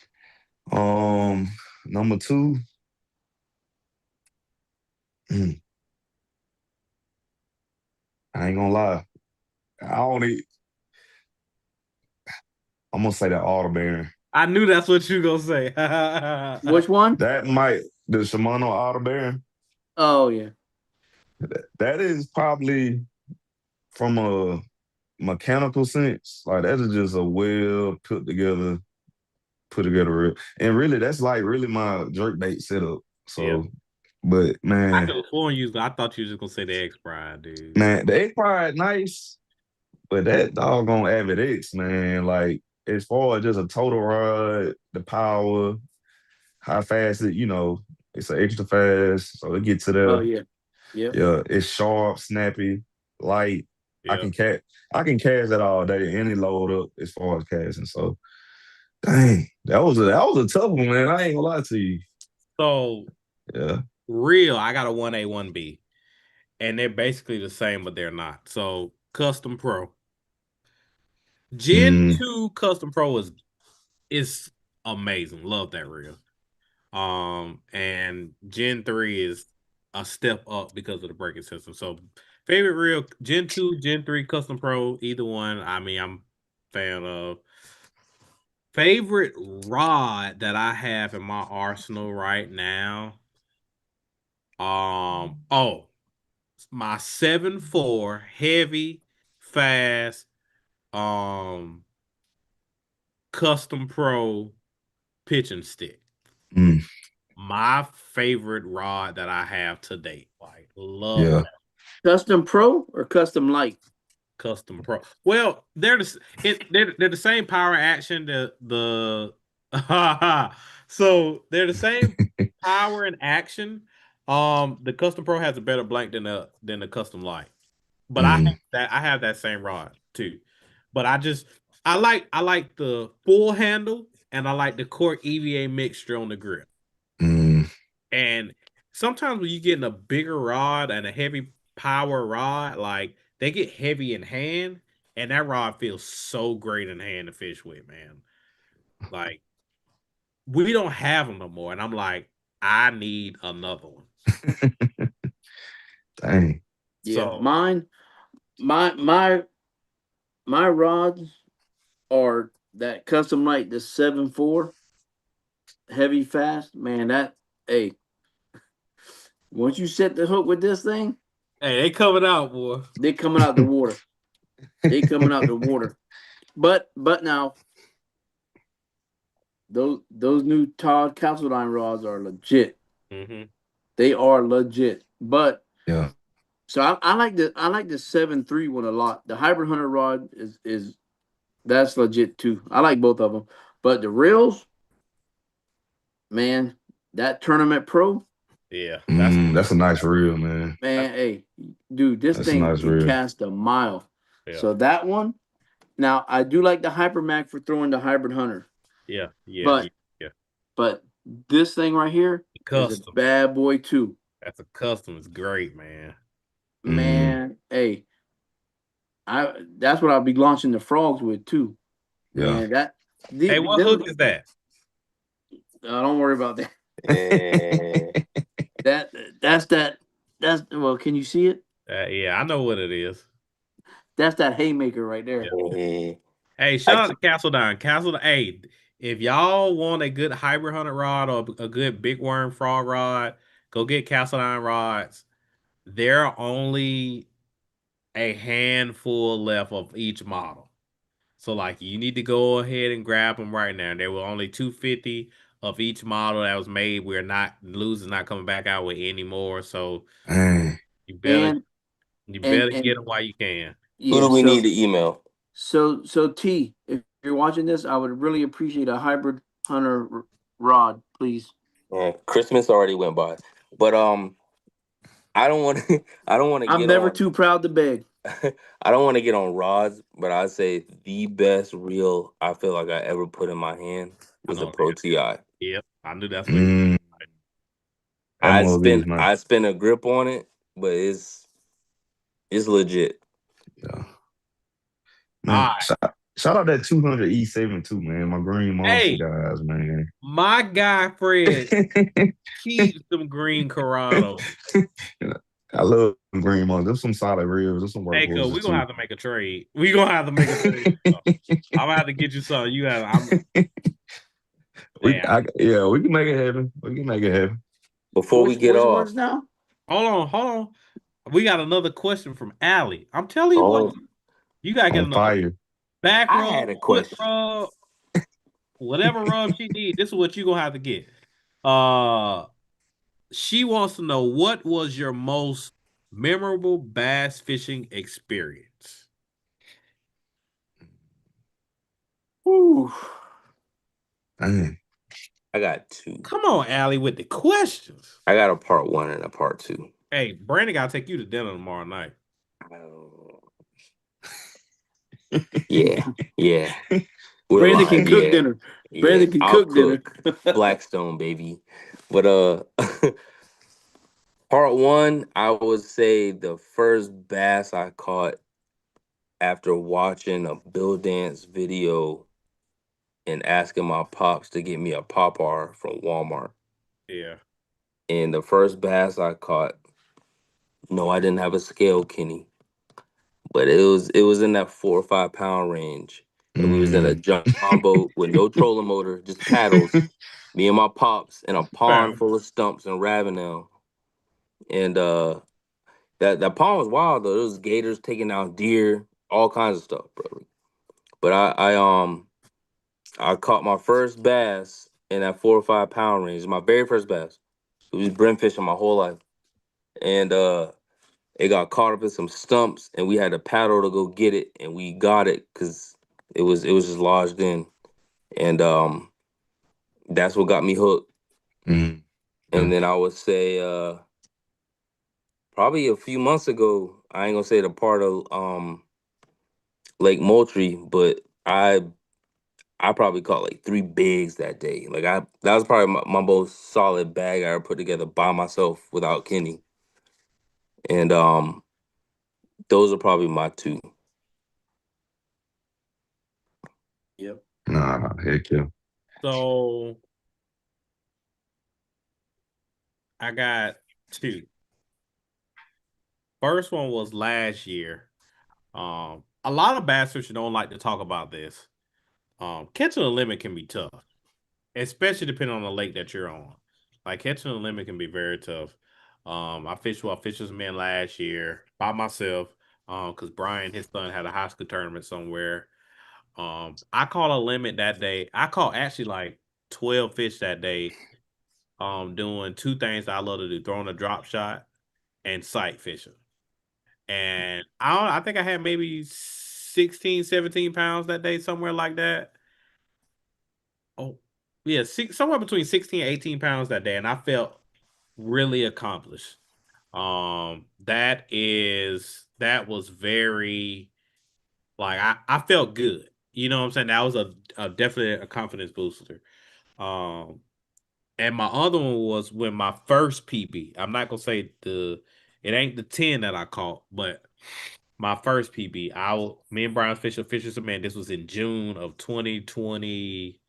S3: Number 2. I ain't gonna lie. I don't eat. I'm gonna say that Auto Baron.
S2: I knew that's what you gonna say.
S4: Which one?
S3: That might the Shimano Auto Baron.
S4: Oh yeah.
S3: That is probably from a mechanical sense, like that is just a well put together reel. And really, that's like really my jerk bait setup.
S2: Yeah.
S3: So, but
S2: I
S3: man,
S2: could have sworn you. I thought you was just gonna say the X Pride, dude.
S3: man, the egg fried nice, but that doggone Avid X, man, like as far as just a total rod, the power, how fast it, it's an extra fast, so it gets to
S4: Oh
S3: there.
S4: yeah. Yep.
S3: Yeah, it's sharp, snappy, light. I
S2: Yeah.
S3: can cast, I can cast that all day, any load up as far as casting. So, dang, that was a tough one, man. I ain't gonna lie to you.
S2: So
S3: Yeah.
S2: real, I got a 1A, 1B. And they're basically the same, but they're not. So Custom Pro. Gen
S3: Mm,
S2: 2 Custom Pro is amazing. Love that reel. And Gen 3 is a step up because of the braking system. So favorite reel, Gen 2, Gen 3 Custom Pro, either one. I mean, I'm fan of. Favorite rod that I have in my arsenal right now. My 7.4 heavy, fast, Custom Pro pitching stick.
S3: mm,
S2: My favorite rod that I have to date. Like, love
S3: yeah.
S2: that.
S4: Custom Pro or Custom Light?
S2: Custom Pro. Well, they're the same power action. So they're the same power and action. The Custom Pro has a better blank than the Custom Light. But
S3: Mm,
S2: I have that same rod too. But I like the full handle and I like the Cork EVA mixture on the grip.
S3: mm.
S2: And sometimes when you get in a bigger rod and a heavy power rod, like they get heavy in hand, and that rod feels so great in hand to fish with, man. Like we don't have them no more, and I'm like, I need another one.
S3: Dang.
S4: Yeah,
S2: So
S4: mine, my rods are that Custom Light, the 7.4 heavy fast. Man, hey, once you set the hook with this thing,
S2: hey, they coming out, boy.
S4: they coming out the water. They coming out the water. But now those new Todd Castledine rods are legit.
S2: Mm-hmm.
S4: They are legit. But
S3: Yeah.
S4: so I like the 7.3 one a lot. The Hybrid Hunter rod is that's legit too. I like both of them. But the reels, man, that Tournament Pro,
S2: Yeah,
S3: That's a nice reel, man.
S4: man, hey, dude, this
S3: That's a
S4: thing
S3: nice
S4: can
S3: reel.
S4: cast a mile.
S2: yeah,
S4: So that one. Now I do like the Hypermac for throwing the Hybrid Hunter,
S2: yeah, yeah, yeah,
S4: but
S2: yeah.
S4: but this thing right here is a
S2: Custom.
S4: bad boy too.
S2: That's a custom. It's great, man.
S3: Mm,
S4: Man, hey, that's what I'll be launching the frogs with too.
S3: yeah.
S4: Man,
S2: Hey, what hook is that?
S4: don't worry about that.
S1: Eh,
S4: That's well, can you see it?
S2: Yeah, I know what it is.
S4: That's that haymaker right there.
S1: eh.
S2: Hey, shout out to Castledine. Castledine, hey, if y'all want a good hybrid hunter rod or a good big worm frog rod, go get Castledine rods. There are only a handful left of each model. So, like, you need to go ahead and grab them right now. There were only 250 of each model that was made. We're not losing, not coming back out with any more. So,
S3: Dang.
S2: you better
S4: And
S2: you
S4: and
S2: better get
S4: and
S2: them while you can.
S1: Who
S4: yeah,
S1: do we need to email?
S4: so T, if you're watching this, I would really appreciate a hybrid hunter rod, please.
S1: Christmas already went by, but I don't want to. I don't want to
S4: I'm
S1: get
S4: never
S1: on.
S4: too proud to beg.
S1: I don't want to get on rods, but I'd say the best reel I feel like I ever put in my hand
S2: I
S1: was the
S2: know.
S1: Pro Ti.
S2: Yep, I knew that's what you.
S3: Mm, that
S1: I
S3: mug is
S1: spent
S3: nice.
S1: I spent a grip on it, but it's legit.
S3: Yeah.
S2: All
S3: Man,
S2: right.
S3: shout out that 200 E7 too, man. My green monster
S2: Hey,
S3: guys, man.
S2: my guy Fred keeps them green Corrado.
S3: I love them green monsters. There's some solid reels. There's some
S2: Hey, cuz
S3: workhorses
S2: we're gonna
S3: too.
S2: have to make a trade. We're gonna have to make a trade. I'm gonna have to get you some. You have yeah.
S3: Yeah, we can make it happen. We can make it happen.
S1: Before we get
S4: Which
S1: off,
S4: ones now?
S2: Hold on. We got another question from Allie. I'm telling you what,
S1: oh,
S2: You gotta get
S3: On
S2: another
S3: fire.
S2: back
S1: I
S2: rub,
S1: had a
S2: foot
S1: question.
S2: rub, whatever rub she need. This is what you gonna have to get. She wants to know, what was your most memorable bass fishing experience?
S4: Ooh.
S3: Dang.
S1: I got two.
S2: Come on, Allie, with the questions.
S1: I got a part 1 and a part 2.
S2: Hey, Brandon gotta take you to dinner tomorrow night.
S1: Yeah, yeah. We're
S4: Brandon can
S1: live.
S4: cook
S1: Yeah,
S4: dinner.
S1: yeah.
S4: Brandon can
S1: I'll
S4: cook dinner.
S1: cook. Blackstone, baby. But part 1, I would say the first bass I caught after watching a Bill Dance video and asking my pops to get me a Popeye from Walmart.
S2: Yeah.
S1: And the first bass I caught, no, I didn't have a scale, Kenny, but it was in that 4 or 5 pound range, and we was in a
S3: Mm.
S1: John boat with no trolling motor, just paddles. Me and my pops in a pond
S2: Fam.
S1: full of stumps in Ravenel, and that pond was wild though. There was gators taking out deer, all kinds of stuff, bro. But I caught my first bass in that 4 or 5 pound range. My very first bass. It was brim fishing my whole life, and it got caught up in some stumps, and we had to paddle to go get it, and we got it because it was just lodged in, and that's what got me hooked.
S3: Mm.
S1: And
S3: Yeah.
S1: then I would say probably a few months ago, I ain't gonna say the part of Lake Moultrie, but I probably caught like 3 bigs that day. Like that was probably my most solid bag I ever put together by myself without Kenny. And those are probably my two.
S4: Yep.
S3: Nah, heck yeah.
S2: So I got two. First one was last year. A lot of bass fishers don't like to talk about this. Catching a limit can be tough, especially depending on the lake that you're on. Like catching a limit can be very tough. I fished with a fisherman last year by myself. Because Brian, his son, had a high school tournament somewhere. I caught a limit that day. I caught actually like 12 fish that day. Doing two things I love to do: throwing a drop shot and sight fishing. And I think I had maybe 16, 17 pounds that day, somewhere like that. Oh, yeah, somewhere between 16 and 18 pounds that day, and I felt really accomplished. That was very, like, I felt good. You know what I'm saying? That was a definitely a confidence booster. Um, and my other one was when my first PB. I'm not gonna say it ain't the 10 that I caught, but my first PB. Me and Brian Fisher man. This was in June of 2020.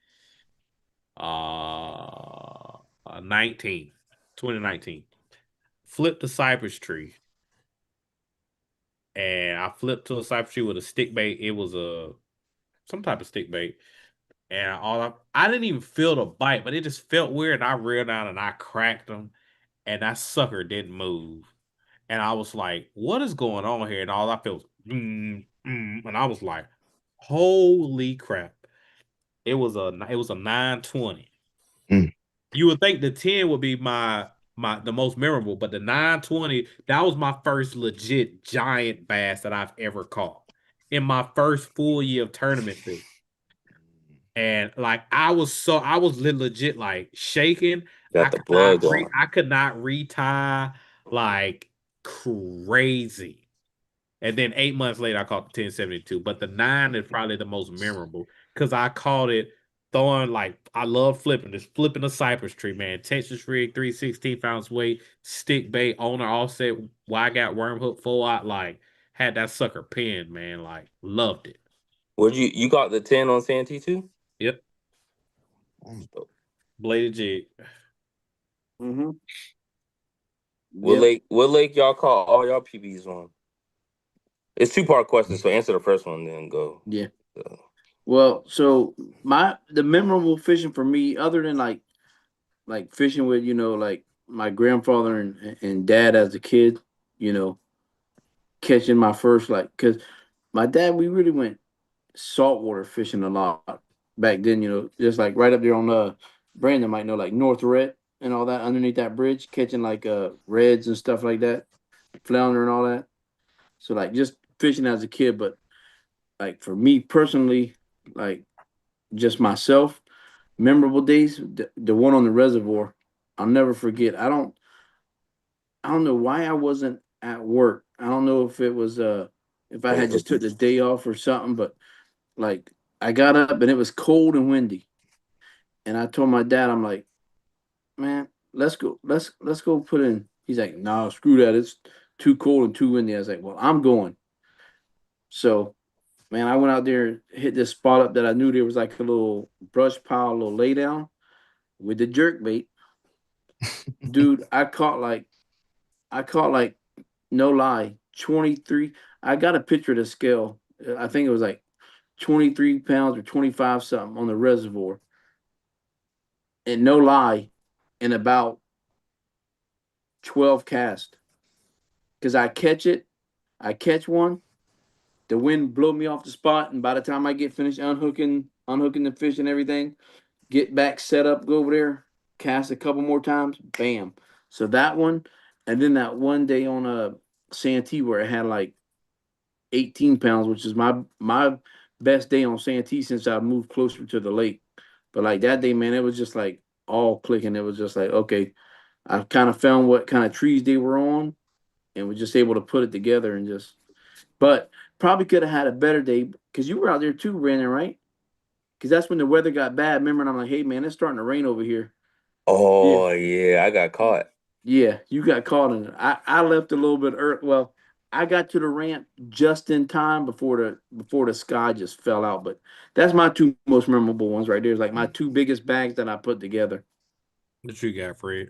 S2: 19, 2019. Flipped a cypress tree, and I flipped to a cypress tree with a stick bait. It was some type of stick bait, and I didn't even feel the bite, but it just felt weird. And I reeled down and I cracked them, and that sucker didn't move. And I was like, "What is going on here?" And all I felt was, and I was like, "Holy crap!" It was a 920.
S3: Mm.
S2: You would think the 10 would be the most memorable, but the 920, that was my first legit giant bass that I've ever caught in my first full year of tournament fish. And like I was legit like shaking.
S1: Got the blood going.
S2: I could not retie like crazy. And then 8 months later, I caught the 1072. But the 9 is probably the most memorable because I caught it throwing, like, I love flipping, just flipping a cypress tree, man. Texas rig, 316 pounds weight, stick bait, owner offset, wide got worm hook, full out, like, had that sucker pinned, man. Like, loved it.
S1: Would you got the 10 on Santee too?
S2: Yep. Bladed jig.
S4: Mm-hmm.
S1: What
S4: Yep.
S1: lake y'all caught all y'all PBs on? It's 2-part question, so answer the first one, then go.
S4: Yeah. Well, so the memorable fishing for me, other than like fishing with, like my grandfather and dad as a kid, catching my first, like, because my dad, we really went saltwater fishing a lot back then. You know, just like right up there on Brandon might know, like North Red and all that underneath that bridge, catching like reds and stuff like that, flounder and all that. So like just fishing as a kid, but like for me personally, like just myself, memorable days, the one on the reservoir, I'll never forget. I don't know why I wasn't at work. I don't know if it was if I had just took the day off or something, but like I got up and it was cold and windy. And I told my dad, I'm like, man, let's go put in. He's like, no, screw that. It's too cold and too windy. I was like, well, I'm going. So man, I went out there, hit this spot up that I knew there was like a little brush pile, a little lay down with the jerk bait. Dude, I caught like no lie, 23. I got a picture of the scale. I think it was like 23 pounds or 25 something on the reservoir. And no lie, in about 12 casts. Because I catch one, the wind blow me off the spot, and by the time I get finished unhooking the fish and everything, get back set up, go over there, cast a couple more times, bam. So that one, and then that one day on a Santee where it had like 18 pounds, which is my best day on Santee since I moved closer to the lake. But like that day, man, it was just like all clicking. It was just like, okay, I kind of found what kind of trees they were on and was just able to put it together and just, but probably could have had a better day because you were out there too, Brandon, right? Because that's when the weather got bad. Remember, and I'm like, hey, man, it's starting to rain over here. Yeah.
S1: Oh yeah, I got caught.
S4: Yeah, you got caught in it. I left a little bit early. Well, I got to the ramp just in time before the sky just fell out. But that's my two most memorable ones right there. It's like my two biggest bags that I put together.
S2: What you got, Fred?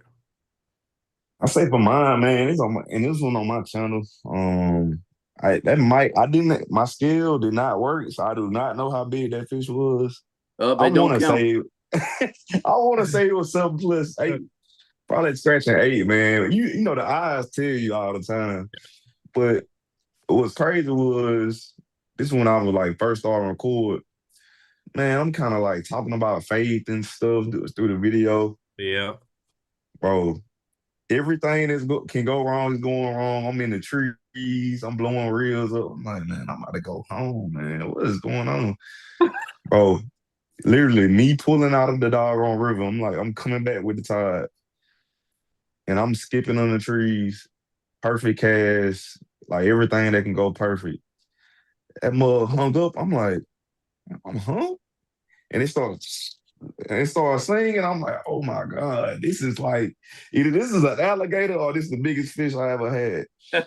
S3: I say for mine, man, it's on my, and this one on my channel. I didn't, my skill did not work, so I do not know how big that fish was. I
S4: It don't
S3: want to
S4: count.
S3: say, I want to say it was 7+8, probably scratching 8, man. You know the eyes tell you all the time. But what's crazy was this when I was like first starting to record. Man, I'm kind of like talking about faith and stuff through the video,
S2: Yeah.
S3: bro. Everything can go wrong is going wrong. I'm in the trees. I'm blowing reels up. I'm like, man, I'm about to go home, man. What is going on, bro? Literally, me pulling out of the doggone river. I'm like, I'm coming back with the tide, and I'm skipping on the trees. Perfect cast, like everything that can go perfect. That mug hung up. I'm like, I'm hung, and it started singing. I'm like, oh my god, this is like either this is an alligator or this is the biggest fish I ever had,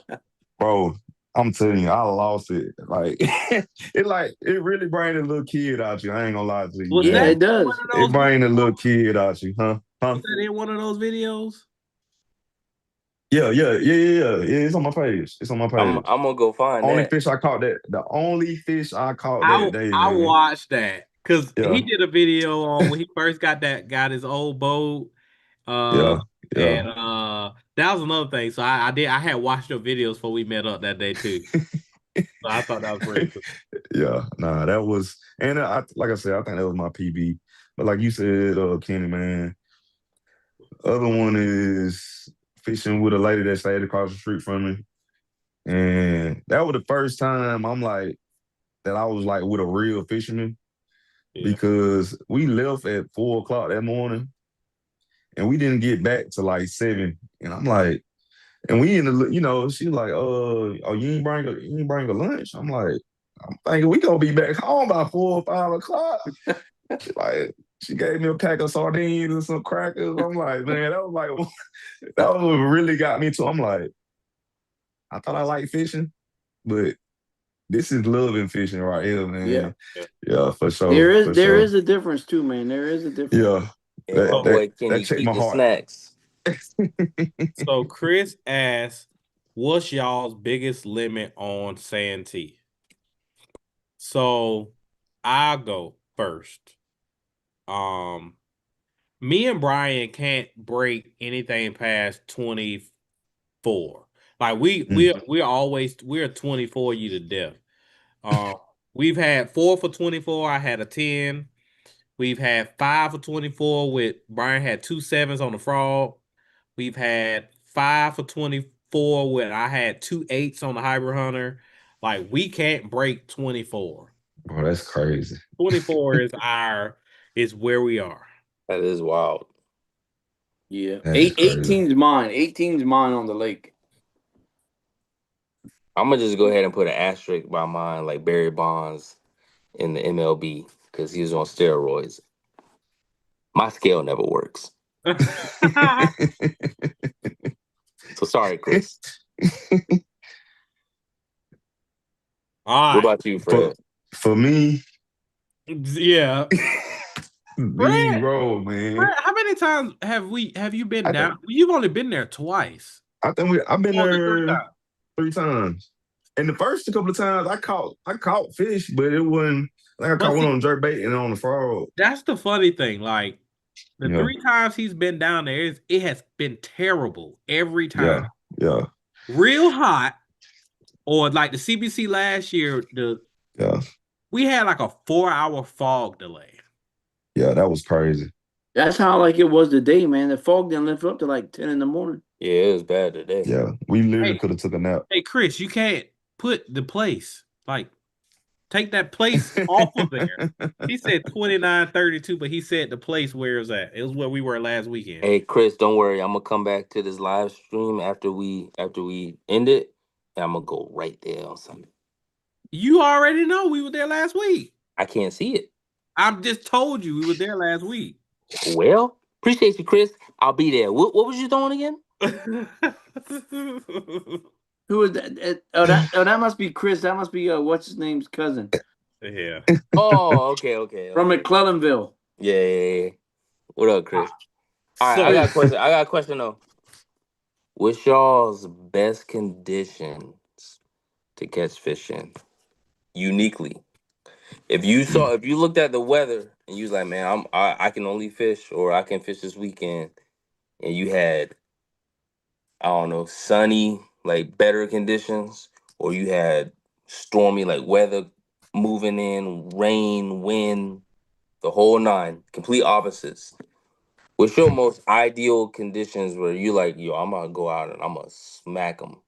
S3: bro. I'm telling you, I lost it. Like it really bring a little kid out you. I ain't gonna lie to you,
S2: Was
S4: Yeah,
S2: that
S3: man.
S4: it
S2: one
S4: does.
S2: of
S3: It
S2: those
S3: bring a little
S2: videos?
S3: kid out you, huh? Huh?
S2: Was that in one of those videos?
S3: Yeah. It's on my page. It's on my
S1: I'm
S3: page.
S1: gonna go find
S3: Only
S1: that.
S3: fish I caught that. The only fish I caught
S2: I
S3: that day,
S2: I
S3: man.
S2: watched that because he
S3: Yeah,
S2: did a video on when he first got his old boat. Uh
S3: yeah, yeah.
S2: and that was another thing. So I had watched your videos before we met up that day too. So I thought that was pretty cool.
S3: Yeah, nah, that was, and like I said, I think that was my PB. But like you said, Kenny, man, other one is fishing with a lady that stayed across the street from me, and that was the first time I'm like that I was like with a real fisherman
S2: Yeah.
S3: because we left at 4 o'clock that morning and we didn't get back to like 7, and I'm like, and we in the, she like, oh, you ain't bring a lunch. I'm thinking we gonna be back home by 4 or 5 o'clock. She like, she gave me a pack of sardines and some crackers. I'm like, man, that was like, that was what really got me to. I'm like, I thought I liked fishing, but this is loving fishing right here,
S4: Yeah.
S3: man.
S2: Yeah.
S3: Yeah, for sure,
S4: There is
S3: for
S4: there
S3: sure.
S4: is a difference too, man. There is a difference.
S3: Yeah,
S1: Yeah, my
S3: that
S2: So
S3: that
S1: boy
S3: that
S1: Kenny
S3: checked
S1: keep
S3: my
S1: the
S3: heart.
S1: snacks.
S2: so Chris asked, "What's y'all's biggest limit on Santee?" So I'll go first. Um, Me and Brian can't break anything past 24. Like
S3: Mm,
S2: we're 24 you to death. We've had 4 for 24. I had a 10. We've had 5 for 24 with Brian had 2 sevens on the frog. We've had 5 for 24 with I had 2 8s on the hybrid hunter. Like we can't break 24.
S3: Oh, that's crazy.
S2: 24 is where we are.
S1: That is wild.
S4: Yeah.
S3: That's crazy.
S4: 18's mine. 18's mine on the lake.
S1: I'm gonna just go ahead and put an asterisk by mine, like Barry Bonds in the MLB, because he was on steroids. My scale never works. So sorry, Chris.
S2: All right.
S1: What about you, Fred?
S3: For me,
S2: Yeah.
S3: zero, man.
S2: Fred, how many times have you been down? You've only been there twice.
S3: I think I've been
S2: More than
S3: there
S2: 3 times.
S3: 3 times. And the first couple of times I caught fish, but it wasn't like I caught one on jerk bait and on the frog.
S2: That's the funny thing. Like the 3 times he's been down there, it has been terrible every time.
S3: Yeah.
S2: Real hot, or like the CBC last year, we had like a 4-hour fog delay.
S3: Yeah, that was crazy.
S4: That's how like it was today, man. The fog didn't lift up to like 10 in the morning.
S1: Yeah, it was bad today.
S3: Yeah, we literally could have took a nap.
S2: Hey, Chris, you can't put the place. Like, take that place off of there. He said 29:32, but he said the place where is that? It was where we were last weekend.
S1: Hey, Chris, don't worry. I'm gonna come back to this live stream after we end it, and I'm gonna go right there on Sunday.
S2: You already know we were there last week.
S1: I can't see it.
S2: I just told you we were there last week.
S1: Well, appreciate you, Chris. I'll be there. What was you doing again?
S4: Who is that? That must be Chris. That must be what's his name's cousin.
S2: Yeah.
S1: Oh, okay.
S4: From McClellanville.
S1: Yeah. What up, Chris? All right, I got a question. I got a question though. What's y'all's best conditions to catch fish in? Uniquely. If you looked at the weather and you was like, man, I can only fish, or I can fish this weekend, and you had, I don't know, sunny, like better conditions, or you had stormy, like weather moving in, rain, wind, the whole nine, complete opposites. What's your most ideal conditions where you like, yo, I'm gonna go out and I'm gonna smack them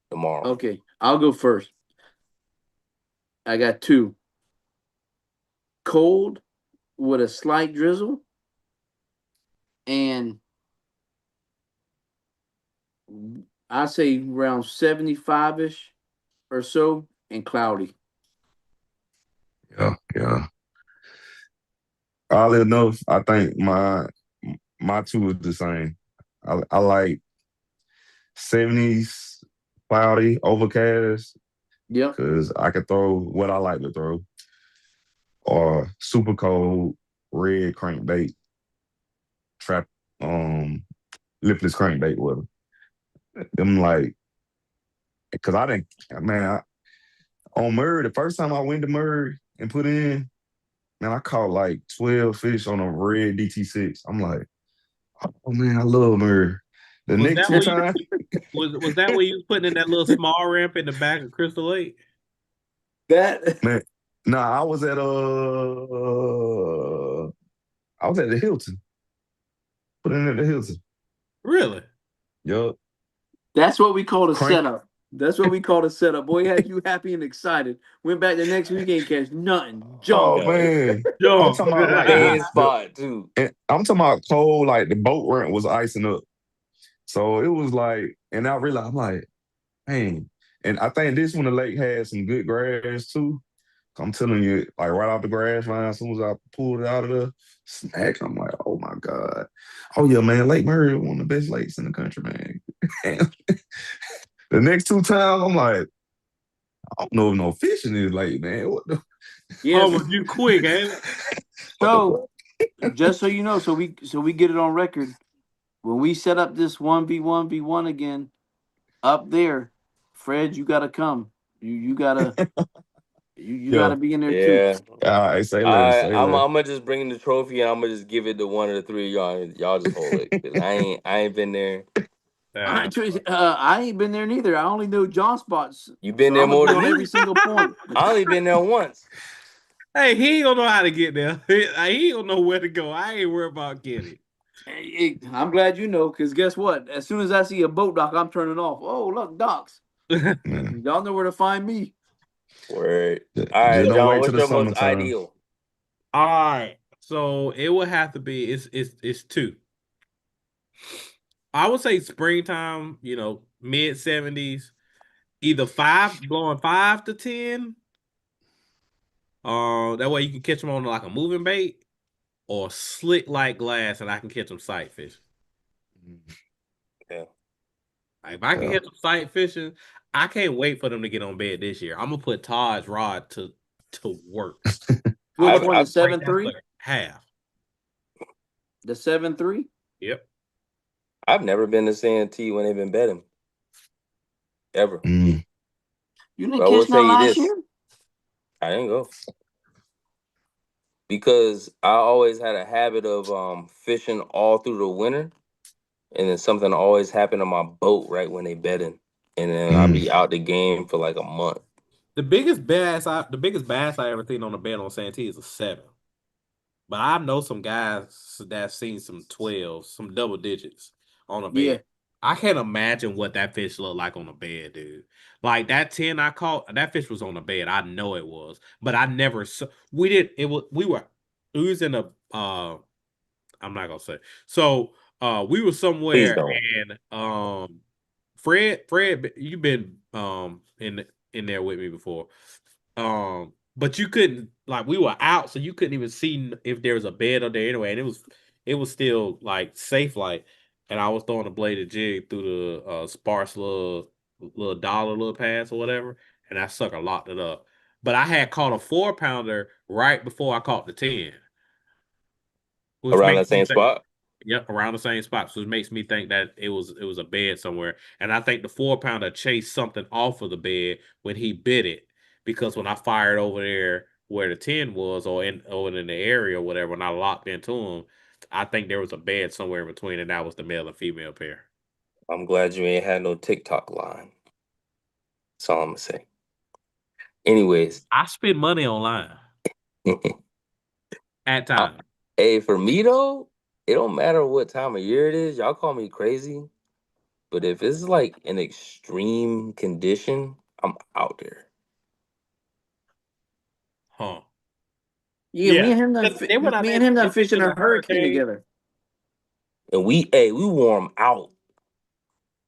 S1: tomorrow?
S4: Okay, I'll go first. I got 2. Cold with a slight drizzle, and I say around 75-ish or so, and cloudy.
S3: Yeah. Oddly enough, I think my 2 is the same. I like 70s, cloudy, overcast.
S4: Yeah.
S3: Because I could throw what I like to throw. Or super cold, red crankbait, trap, lipless crankbait with them. Them like, because I didn't, man, on Murray, the first time I went to Murray and put in, man, I caught like 12 fish on a red DT6. I'm like, oh man, I love Murray. The next 2 times.
S2: Was that where you was putting in that little small ramp in the back of Crystal Lake?
S3: Man, nah, I was at the Hilton. Put in at the Hilton.
S2: Really?
S3: Yup.
S4: That's what we call a setup. That's what we call a setup. Boy, had you happy and excited. Went back the next week, ain't catch nothing. Junk.
S3: Oh man.
S2: Junk.
S3: I'm talking about like
S1: dead spot too.
S3: And I'm talking about cold, like the boat ramp was icing up. So it was like, and I realized, I'm like, man. And I think this one the lake had some good grass too. I'm telling you, like right off the grass line, as soon as I pulled it out of the snack, I'm like, oh my God. Oh yeah, man, Lake Murray, one of the best lakes in the country, man. The next 2 times, I'm like, I don't know if no fish in this lake, man. What the?
S4: Yeah,
S2: oh, you quick, ain't it?
S4: So, just so you know, so we get it on record. When we set up this 1v1v1 again, up there, Fred, you gotta come. You gotta gotta be in there too.
S3: All right, say less.
S1: I'm gonna just bring the trophy and I'm gonna just give it to one of the 3 of y'all. Y'all just hold it. 'Cause I ain't been there.
S4: I ain't been there neither. I only know John spots.
S1: You been
S4: So
S1: there
S4: I'm gonna
S1: more
S4: be
S1: than
S4: on
S1: me.
S4: every single point.
S1: I only been there once.
S2: Hey, he don't know how to get there. He don't know where to go. I ain't worried about getting.
S4: I'm glad you know, because guess what? As soon as I see a boat dock, I'm turning off. Oh, look, docks.
S3: Man,
S4: Y'all know where to find me.
S1: Word.
S3: just
S1: All right,
S3: don't
S1: John.
S3: wait till
S1: What's
S3: the
S1: your most
S3: summertime.
S1: ideal?
S2: All right. So it would have to be it's two. I would say springtime, mid 70s, either blowing 5 to 10. That way you can catch them on like a moving bait, or slick like glass, and I can catch them sight fishing.
S1: Yeah.
S2: Like, if I can
S3: Yeah.
S2: catch them sight fishing, I can't wait for them to get on bed this year. I'm gonna put Todd's rod to work. I
S4: Which
S2: would
S4: one? The
S2: break that
S4: 7.3?
S2: sucker half.
S4: The 7.3?
S2: Yep.
S1: I've never been to Santee when they've been betting. Ever.
S3: Mm.
S4: You
S1: But
S4: didn't
S1: I will
S4: catch
S1: tell
S4: none
S1: you
S4: last
S1: this.
S4: year?
S1: I didn't go. Because I always had a habit of fishing all through the winter. And then something always happened on my boat right when they betting. And then I'd
S3: Mm.
S1: be out the game for like a month.
S2: The biggest bass I ever seen on a bed on Santee is a 7. But I know some guys that seen some 12s, some double digits on a
S4: Yeah.
S2: bed. I can't imagine what that fish looked like on a bed, dude. Like that 10 I caught, that fish was on the bed. I know it was, but I never saw. We did it was we was in a I'm not gonna say. So we were
S1: Please
S2: somewhere,
S1: don't.
S2: and Fred, you've been in there with me before. But you couldn't, like, we were out, so you couldn't even see if there was a bed up there anyway, and it was still like safe, like, and I was throwing a bladed jig through the sparse little dollar little pass or whatever, and that sucker locked it up. But I had caught a 4 pounder right before I caught the 10, which
S1: Around
S2: makes
S1: that
S2: me
S1: same
S2: think.
S1: spot.
S2: Yep, around the same spot. So it makes me think that it was a bed somewhere. And I think the 4 pounder chased something off of the bed when he bit it. Because when I fired over there where the 10 was, or in the area or whatever, and I locked into him, I think there was a bed somewhere in between, and that was the male and female pair.
S1: I'm glad you ain't had no TikTok line. That's all I'm gonna say. Anyways.
S2: I spend money online at
S1: I-
S2: times.
S1: Hey, for me though, it don't matter what time of year it is. Y'all call me crazy. But if it's like an extreme condition, I'm out there.
S2: Huh.
S4: Yeah,
S2: Yeah. They went out
S4: me
S2: there
S4: and him
S2: and
S4: done
S2: fished
S4: fishing
S2: in
S4: a
S2: the
S4: hurricane
S2: hurricane.
S4: together.
S1: And we warm out.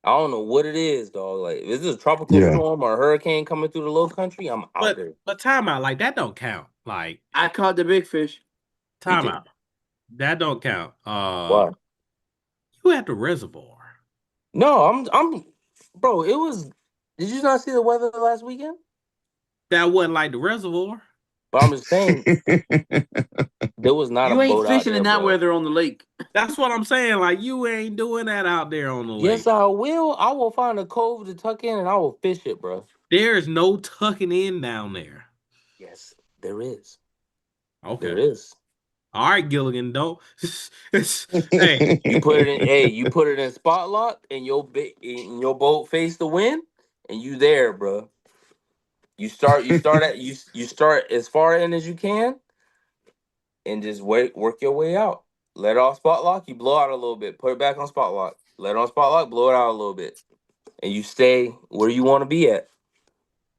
S1: I don't know what it is, dog. Like, if it's a tropical
S3: Yeah.
S1: storm or a hurricane coming through the low country, I'm out there.
S2: But time out, like, that don't count. Like,
S4: I caught the big fish.
S1: You
S2: time
S1: did.
S2: out. That don't count.
S1: Why?
S2: You at the reservoir.
S1: No, I'm bro, it was did you not see the weather last weekend?
S2: That wasn't like the reservoir.
S1: But I'm just saying there was not a
S4: You ain't
S1: boat out
S4: fishing
S1: there,
S4: in that
S1: bro.
S4: weather on the lake.
S2: That's what I'm saying. Like, you ain't doing that out there on the
S1: Yes,
S2: lake.
S1: I will. I will find a cove to tuck in and I will fish it, bro.
S2: There's no tucking in down there.
S1: Yes, there is. There
S2: Okay.
S1: is.
S2: All right, Gilligan, don't. Hey,
S1: You put it in. Hey, you put it in spot lock, and in your boat face the wind, and you there, bro. You start as far in as you can, and just work your way out. Let it off spot lock. You blow out a little bit. Put it back on spot lock. Let it on spot lock. Blow it out a little bit, and you stay where you want to be at.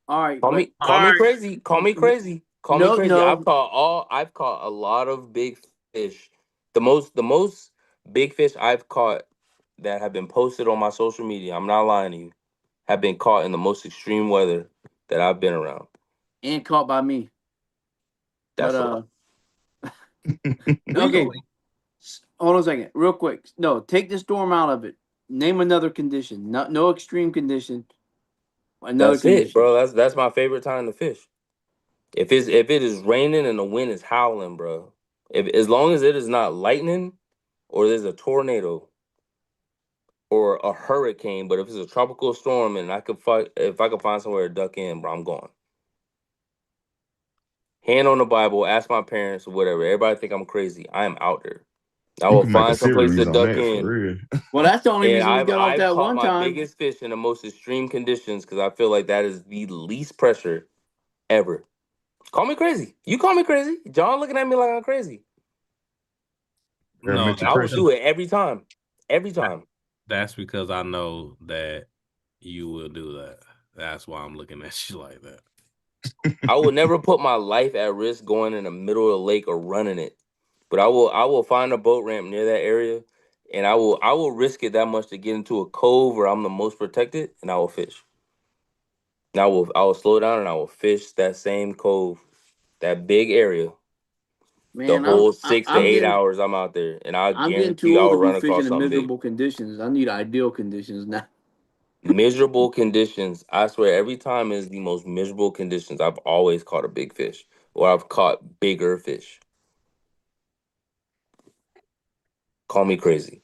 S4: All right,
S1: Call
S4: but
S1: me,
S2: all
S1: call me
S2: right.
S1: crazy. Call me crazy. Call me
S4: no,
S1: crazy.
S4: no.
S1: I've caught a lot of big fish. The most big fish I've caught that have been posted on my social media, I'm not lying to you, have been caught in the most extreme weather that I've been around.
S4: And caught by me. But
S1: That's a lot.
S2: We
S4: okay.
S2: going.
S4: Hold on a second, real quick. No, take the storm out of it. Name another condition. No extreme condition. Another
S1: That's it,
S4: condition.
S1: bro. That's my favorite time to fish. If it is raining and the wind is howling, bro. If as long as it is not lightning or there's a tornado or a hurricane, but if it's a tropical storm and if I could find somewhere to duck in, bro, I'm going. Hand on the Bible, ask my parents or whatever. Everybody think I'm crazy. I am out there. I
S3: You
S1: will
S3: can make a
S1: find some place to
S3: series on
S1: duck
S3: that for
S1: in.
S3: real.
S4: Well, that's the only
S1: And
S4: reason we got off
S1: I've
S4: that
S1: caught
S4: one
S1: my
S4: time.
S1: biggest fish in the most extreme conditions because I feel like that is the least pressure ever. Call me crazy. You call me crazy. John looking at me like I'm crazy.
S2: No,
S3: Barometric
S1: I will
S3: pressure.
S1: do it every time. Every time.
S2: that's because I know that you will do that. That's why I'm looking at you like that.
S1: I will never put my life at risk going in the middle of the lake or running it. But I will find a boat ramp near that area and I will risk it that much to get into a cove where I'm the most protected and I will fish. And I will slow down and I will fish that same cove, that big area, the
S4: Man,
S1: whole
S4: I'm
S1: 6 to 8
S4: getting
S1: hours I'm out there. And I
S4: I'm getting
S1: guarantee
S4: too
S1: you I
S4: old
S1: will
S4: to be
S1: run
S4: fishing
S1: across
S4: in
S1: something big.
S4: miserable conditions. I need ideal conditions now.
S1: Miserable conditions. I swear, every time is the most miserable conditions. I've always caught a big fish, or I've caught bigger fish. Call me crazy.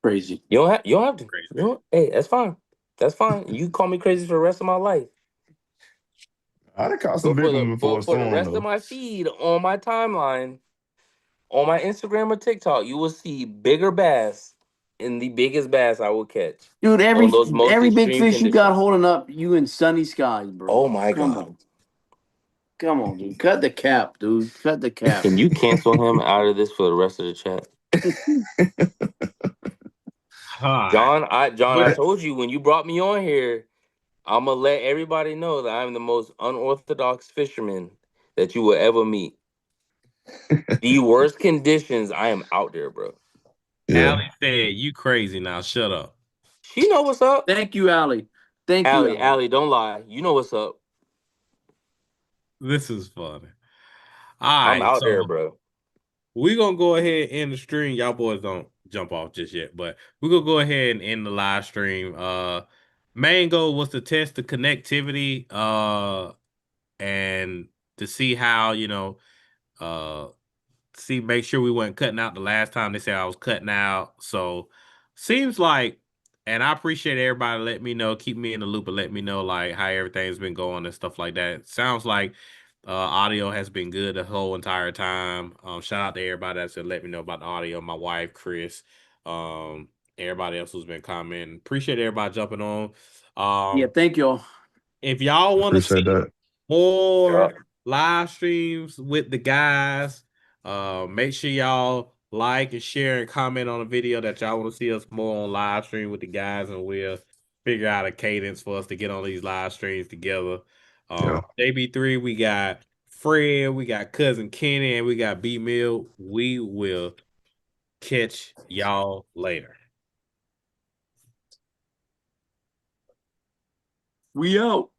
S4: Crazy.
S1: You don't have to. You know what? Hey, that's fine. That's fine. You call me crazy for the rest of my life.
S3: I done caught some
S1: But
S3: big ones before a
S1: for the
S3: storm
S1: rest of
S3: though.
S1: my feed on my timeline, on my Instagram or TikTok, you will see bigger bass and the biggest bass I will catch
S4: Dude,
S1: on those most
S4: every big
S1: extreme
S4: fish you got
S1: conditions.
S4: holding up you in sunny skies, bro.
S1: Oh my
S4: Come
S1: god.
S4: on. Come on, dude. Cut the cap, dude. Cut the cap.
S1: Can you cancel him out of this for the rest of the chat?
S2: Hi.
S1: John, I
S2: But
S1: told you when you brought me on here, I'm gonna let everybody know that I'm the most unorthodox fisherman that you will ever meet. The worst conditions, I am out there, bro.
S3: Yeah.
S2: Allie said, "You crazy now? Shut up."
S1: She know what's up.
S4: Thank you, Allie. Thank you, Allie.
S1: Allie, don't lie. You know what's up.
S2: This is funny. All
S1: I'm
S2: right,
S1: out there,
S2: so
S1: bro.
S2: we're gonna go ahead and end the stream. Y'all boys don't jump off just yet, but we're gonna go ahead and end the live stream. Main goal was to test the connectivity, and to see how, uh make sure we weren't cutting out. The last time they said I was cutting out. So seems like, and I appreciate everybody letting me know, keep me in the loop and let me know like how everything's been going and stuff like that. Sounds like audio has been good the whole entire time. Shout out to everybody that's let me know about the audio. My wife, Chris, um, everybody else who's been commenting. Appreciate everybody jumping on.
S4: Yeah, thank y'all.
S2: If y'all want to
S3: Appreciate
S2: see
S3: that.
S2: more
S1: Yeah.
S2: live streams with the guys, make sure y'all like and share and comment on a video that y'all want to see us more on live stream with the guys, and we'll figure out a cadence for us to get on these live streams together.
S3: Yeah.
S2: JB3, we got Fred, we got cousin Kenny, and we got B Mill. We will catch y'all later.
S4: We out.